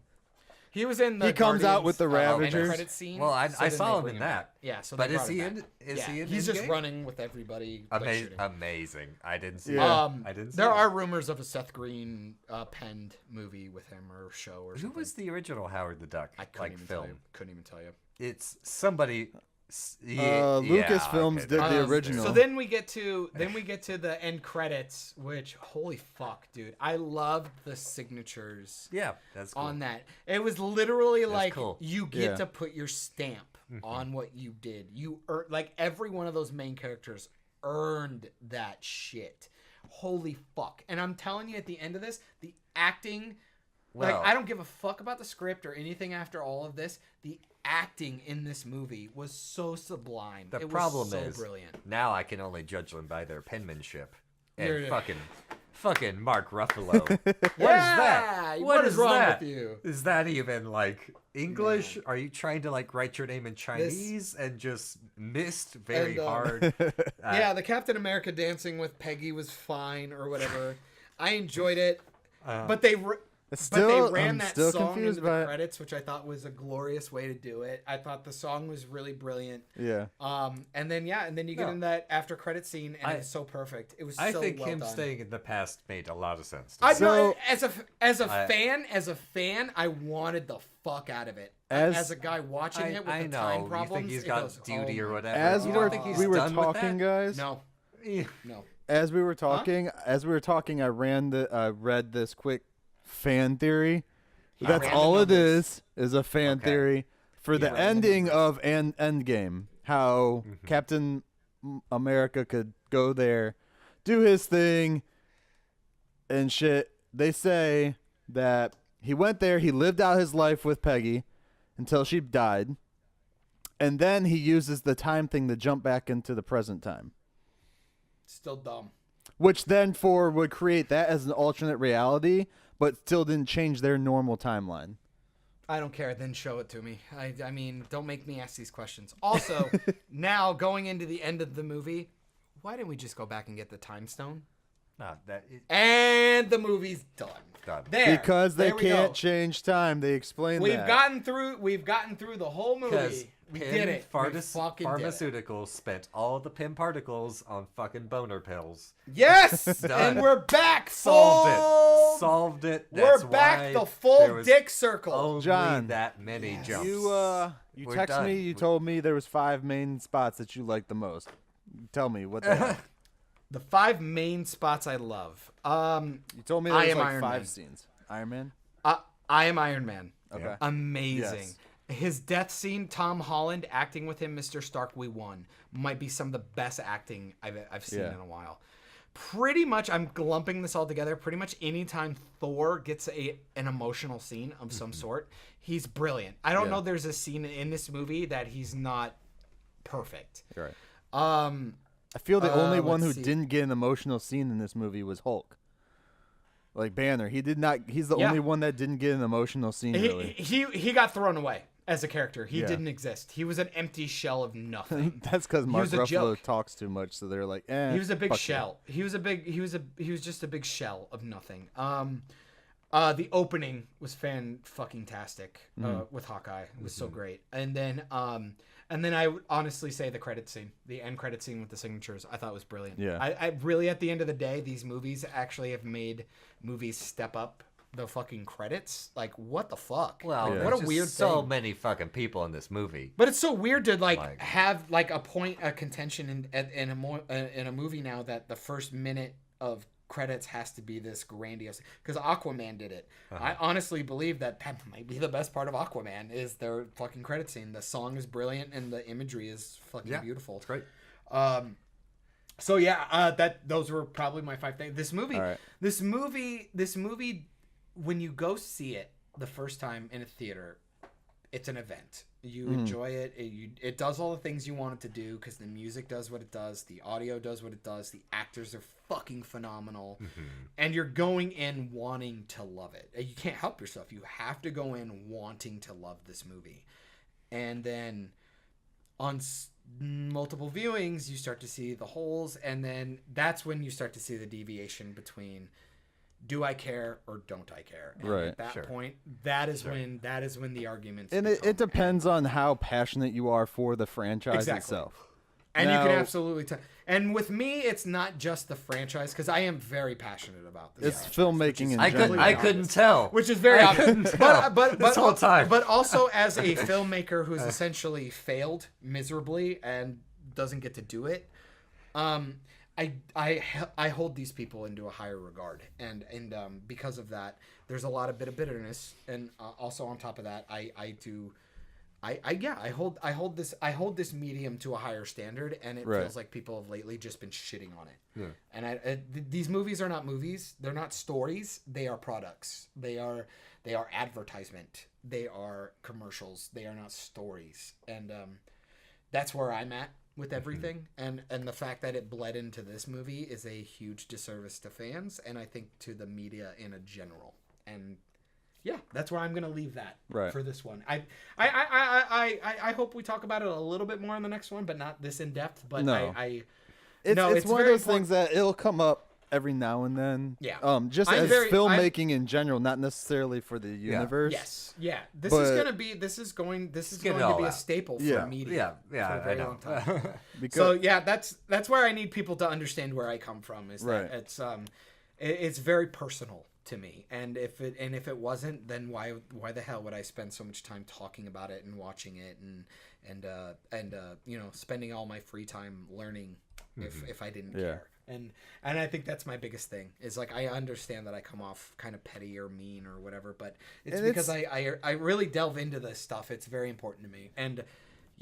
He was in the. He comes out with the Guardians, Ravagers. credit scene. Well, I then saw they him bring in that. back. Yeah, so But they is brought he him in? back. Is Yeah, he in? He's just Endgame? running with everybody. like, shooting. Amazing. I didn't see. Yeah. That. I didn't see There that. are rumors of a Seth Green penned movie with him or show or Who something. was the original Howard the Duck? I couldn't like even film. tell you. Couldn't even tell you. It's somebody. Lucasfilms did the original. So then we get to the end credits, which holy fuck, dude! I loved the signatures Yeah, that's cool. on that. It was literally like cool. you get Yeah. to put your stamp on what you did. You like every one of those main characters earned that shit. Holy fuck! And I'm telling you, at the end of this, the acting. Well- like I don't give a fuck about the script or anything after all of this. The acting in this movie was so sublime. The It problem was so is brilliant. now I can only judge them by their penmanship and You're- fucking Fucking Mark Ruffalo. What Yeah, is that? what is wrong that? with you? Is that even like English? Are you trying to like write your name in Chinese and just missed very And, hard? Yeah, the Captain America dancing with Peggy was fine or whatever. I enjoyed it, but they ran I'm that still song confused into by the it. credits, which I thought was a glorious way to do it. I thought the song was really brilliant. Yeah. And then you get in that after credit scene, and it's so perfect. It was I so think well him done. staying in the past made a lot of sense. To I me. know So- as a fan, I wanted the fuck out of it. As a guy watching it with I the know. time You problems, think he's it got goes, duty oh or my- whatever. As you we're, don't think he's we were done with talking, that? guys. No, Yeah. no. As we were talking, I read this quick fan theory. That's ran the all it numbers. is a fan Okay. theory for the ran the ending of Endgame. How Mm-hmm. Captain America could go there, do his thing, and shit. They say that he went there, he lived out his life with Peggy until she died, and then he uses the time thing to jump back into the present time. Still dumb. Which then would create that as an alternate reality, but still didn't change their normal timeline. I don't care. Then show it to me. I mean, don't make me ask these questions. Also, now going into the end of the movie, why didn't we just go back and get the time stone? No, And the movie's done. Done. There. Because they There we can't go. change time. They explain We've that. gotten through the whole Because movie. We did it. We fucking did it. Pharmaceuticals spent all the Pym particles on fucking boner pills. Yes, Done. and we're back. Solved it. That's We're back. why The there full was dick circle. Only Texted that many jumps. You We're text done. me. You told me there was 5 main spots that you liked the most. Tell me what they are. The 5 main spots I love. You told me there I was am like Iron 5 Man. scenes. Iron Man. I am Iron Man. Okay. Yeah. Amazing. Yes. His death scene, Tom Holland acting with him, Mr. Stark, we won. Might be some of the best acting I've seen Yeah. in a while. Pretty much, I'm lumping this all together. Pretty much anytime Thor gets an emotional scene of some sort, he's brilliant. I don't Yeah. know there's a scene in this movie that he's not perfect. You're right. Um, I feel the only one who let's see. didn't get an emotional scene in this movie was Hulk. Like Banner, he did not. He's the Yeah. only one that didn't get an emotional scene. Really, he got thrown away as a character. He Yeah. didn't exist. He was an empty shell of nothing. that's because Mark was a Ruffalo joke. talks too much, so they're like, eh. He was a big fuck you. shell. He was just a big shell of nothing. The opening was fucking tastic with Hawkeye. It was so great. And then I would honestly say the credit scene, the end credit scene with the signatures, I thought was brilliant. Yeah. I really, at the end of the day, these movies actually have made movies step up the fucking credits. Like, what the fuck? Well, Yeah. there's what a just weird so thing. many fucking people in this movie. But it's so weird to Like- have like a contention in a movie now that the first minute of credits has to be this grandiose, because Aquaman did it. I honestly believe that might be the best part of Aquaman is their fucking credit scene. The song is brilliant and the imagery is fucking beautiful. It's great. So yeah, those were probably my 5 things. This movie, All right. this movie, when you go see it the first time in a theater, it's an event. You enjoy it. It does all the things you want it to do because the music does what it does, the audio does what it does, the actors are fucking phenomenal, and you're going in wanting to love it. You can't help yourself. You have to go in wanting to love this movie, and then on multiple viewings, you start to see the holes, and then that's when you start to see the deviation between do I care or don't I care? And Right. at that Sure. point, that is when the arguments And become- it depends on how passionate you are for the franchise Exactly. itself. And you Now- can absolutely tell. And with me, it's not just the franchise because I am very passionate about this. It's franchise, filmmaking in I general. couldn't tell. which is very obvious. But this whole time. But also as a filmmaker who's essentially failed miserably and doesn't get to do it, I hold these people into a higher regard, and because of that, there's a lot of bit of bitterness, and also on top of that, I hold this medium to a higher standard, and it Right. feels like people have lately just been shitting on it. Yeah. And these movies are not movies; they're not stories; they are products. They are advertisement. They are commercials. They are not stories, and that's where I'm at. with everything, and the fact that it bled into this movie is a huge disservice to fans, and I think to the media in a general. And yeah, that's where I'm gonna leave that for this one. I hope we talk about it a little bit more in the next one, but not this in depth. But No. it's one of very those things that it'll come up every now and then. Yeah. Just as filmmaking in general, not necessarily for the universe. Yes. Yeah. This is going to be a staple for media for a very long time. So yeah, that's where I need people to understand where I come from. Is that it's very personal to me, and if it wasn't, then why the hell would I spend so much time talking about it and watching it and spending all my free time learning if I didn't care. And I think that's my biggest thing is like I understand that I come off kind of petty or mean or whatever, but it's because I really delve into this stuff. It's very important to me, and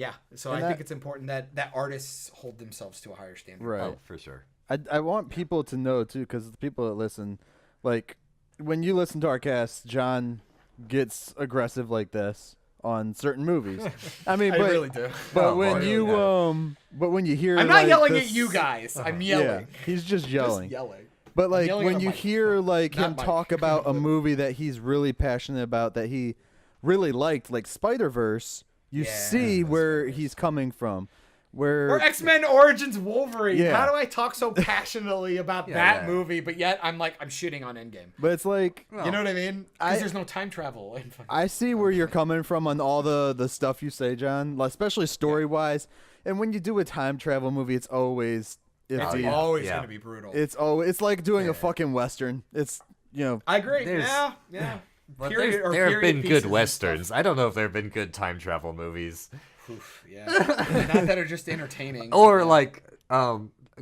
I think it's important that artists hold themselves to a higher standard. Right. Oh, for sure. I want people to know too, because the people that listen, like when you listen to our cast, John gets aggressive like this on certain movies. I mean, I really do. But when you hear, I'm not yelling at you guys. I'm yelling. Yeah, he's just yelling. Just yelling. But like when you hear like him talk about a movie that he's really passionate about, that he really liked, like Spider-Verse, you see where he's coming from. Or X-Men Origins Wolverine. Yeah. How do I talk so passionately about that movie, but yet I'm shitting on Endgame? But it's like, you know what I mean? Because there's no time travel. I see where you're coming from on all the stuff you say, John, especially story-wise. And when you do a time travel movie, it's always always going to be brutal. It's like doing a fucking Western. It's, I agree. Yeah. Well, there have been good Westerns. I don't know if there have been good time travel movies. Oof, yeah. Not that are just entertaining. Or like,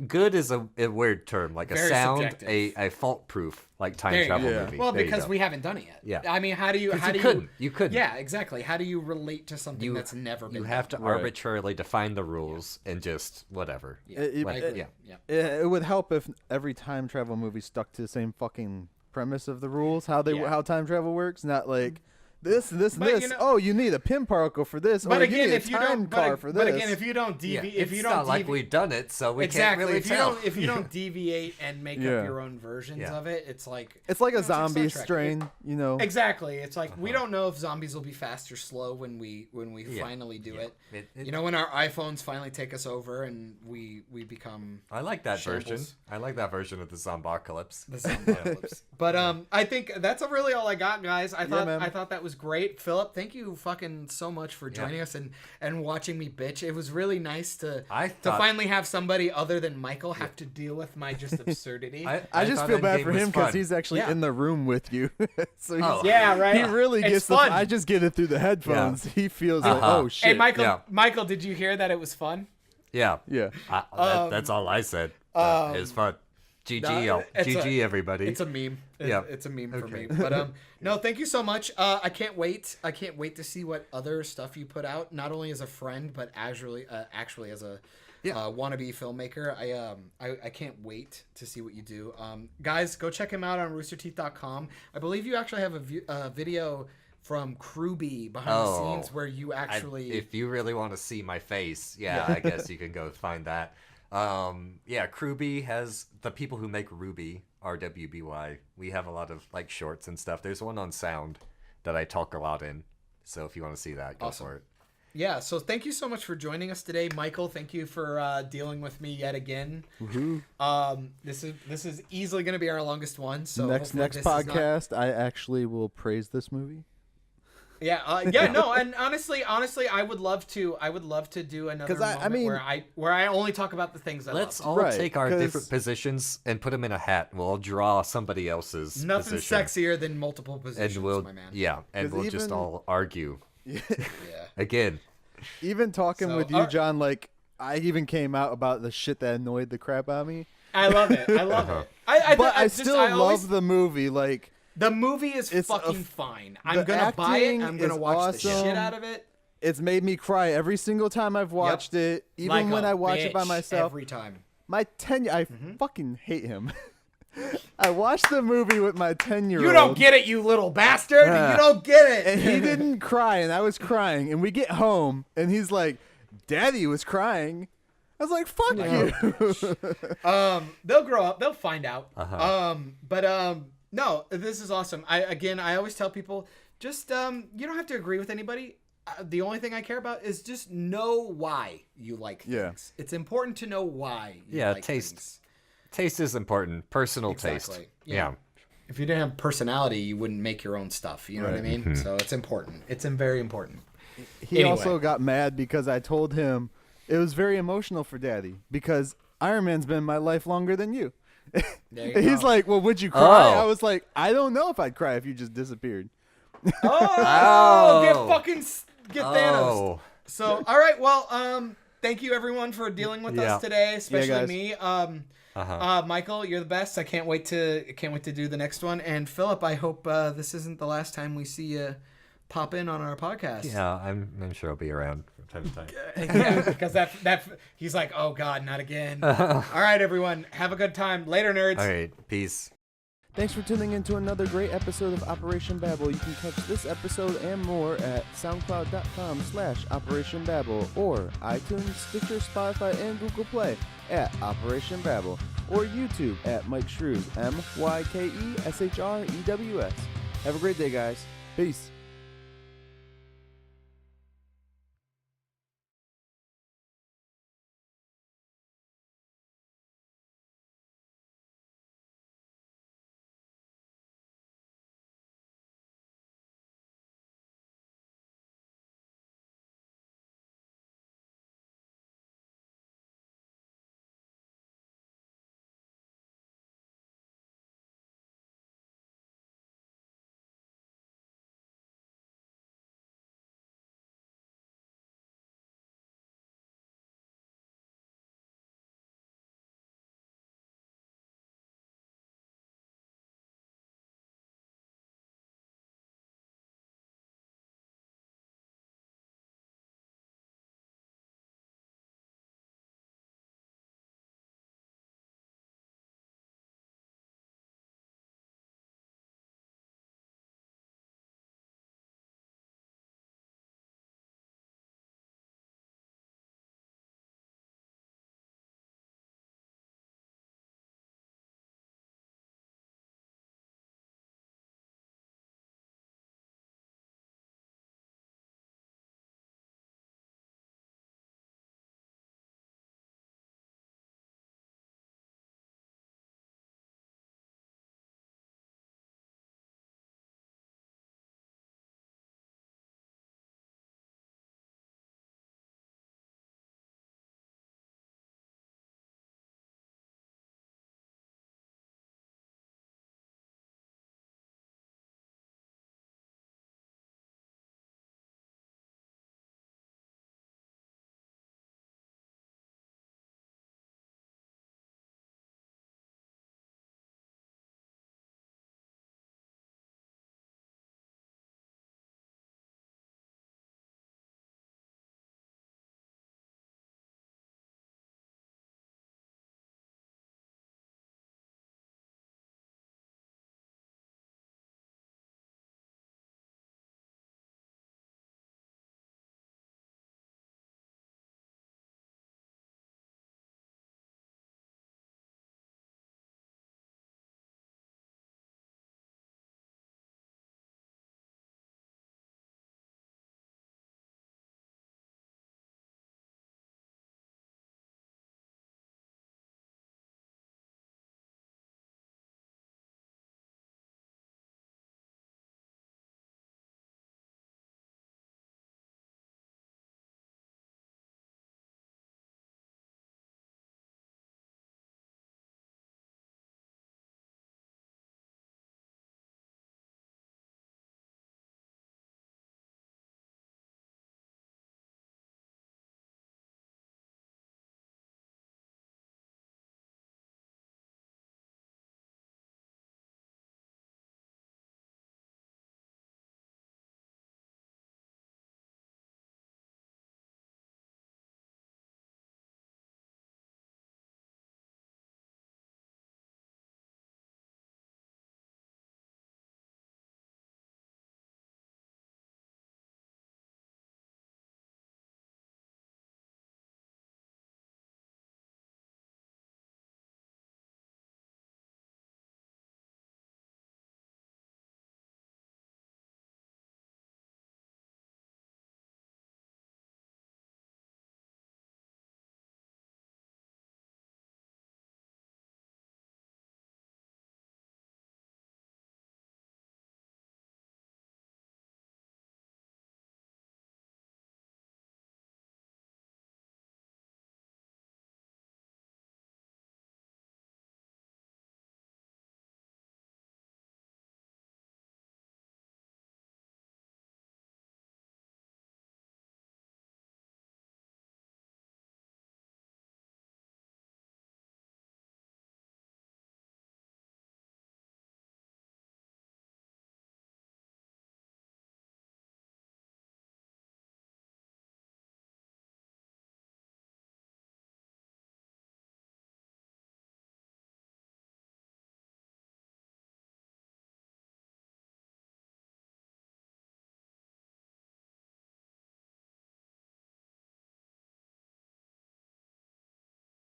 good is a weird term, like very a sound, subjective. a fault-proof like time travel movie. Well, There because we haven't done it yet. Yeah. I mean, you couldn't. Yeah, exactly. How do you relate to something that's never been You have done? to arbitrarily define the rules and just whatever. It would help if every time travel movie stuck to the same fucking premise of the rules, how time travel works, not like this and this and this. You need a pin particle for this. But again, you need if a you time don't, car for this. but again, if you don't deviate, it's not like we've done it, so we can't really tell. If you don't deviate and make up your own versions of it, it's like a zombie strain, Exactly. It's like we don't know if zombies will be fast or slow when we finally do it. When our iPhones finally take us over and we become. I like that version. I like that version of the Zombocalypse. The Zombocalypse. But I think that's really all I got, guys. I thought that was great. Philip, thank you fucking so much for joining us and watching me bitch. It was really nice to finally have somebody other than Michael have to deal with my just absurdity. I just feel bad for him because he's actually in the room with you. So right. He really gets fun. I just get it through the headphones. He feels like, oh shit. Hey, Michael, did you hear that it was fun? Yeah. That's all I said. It was fun. GG, everybody. It's a meme. It's a meme for me. But no, thank you so much. I can't wait. I can't wait to see what other stuff you put out, not only as a friend, but actually as a wannabe filmmaker. I can't wait to see what you do. Guys, go check him out on roosterteeth.com. I believe you actually have a video from Kruby behind the scenes where you actually... if you really want to see my face, I guess you can go find that. Kruby has the people who make Ruby, RWBY. We have a lot of like shorts and stuff. There's one on Sound that I talk a lot in. So if you want to see that, go for it. Yeah, so thank you so much for joining us today, Michael. Thank you for dealing with me yet again. Mm-hmm. This is easily going to be our longest one. So next podcast, I actually will praise this movie. No, and honestly, I would love to do another moment where I only talk about the things I love. Let's all take our different positions and put them in a hat. We'll draw somebody else's Nothing position. sexier than multiple positions, and we'll, my man. We'll just all argue. Again. Even talking with you, John, like I even came out about the shit that annoyed the crap out of me. I love it. I love it. I still love the movie. Like the movie is fucking fine. I'm gonna buy it. I'm gonna watch the shit out of it. It's made me cry every single time I've watched it, even like when I watch it by myself. Every time. My 10, I fucking hate him. I watched the movie with my 10-year-old. You don't get it, you little bastard. You don't get it. And he didn't cry, and I was crying. And we get home, and he's like, Daddy was crying. I was like, fuck you. They'll grow up. They'll find out. Uh-huh. No, this is awesome. I always tell people, just you don't have to agree with anybody. The only thing I care about is just know why you like things. It's important to know why you like taste. things. Taste is important. Personal Exactly. taste. Yeah. If you didn't have personality, you wouldn't make your own stuff. You know what I mean? So it's important. It's very important. He also got mad because I told him it was very emotional for Daddy because Iron Man's been in my life longer than you. He's like, well, would you cry? I was like, I don't know if I'd cry if you just disappeared. Get Thanos. So, all right. Well, thank you everyone for dealing with us today, especially me. Michael, you're the best. I can't wait to do the next one. And Philip, I hope this isn't the last time we see you pop in on our podcast. Yeah, I'm sure I'll be around from time to time. Yeah, because that he's like, oh God, not again. All right, everyone, have a good time. Later, nerds. All right, peace. Thanks for tuning in to another great episode of Operation Babble. You can catch this episode and more at soundcloud.com/Operation Babble or iTunes, Stitcher, Spotify, and Google Play at Operation Babble or YouTube at Myke Shrews, MYKESHREWS. Have a great day, guys. Peace.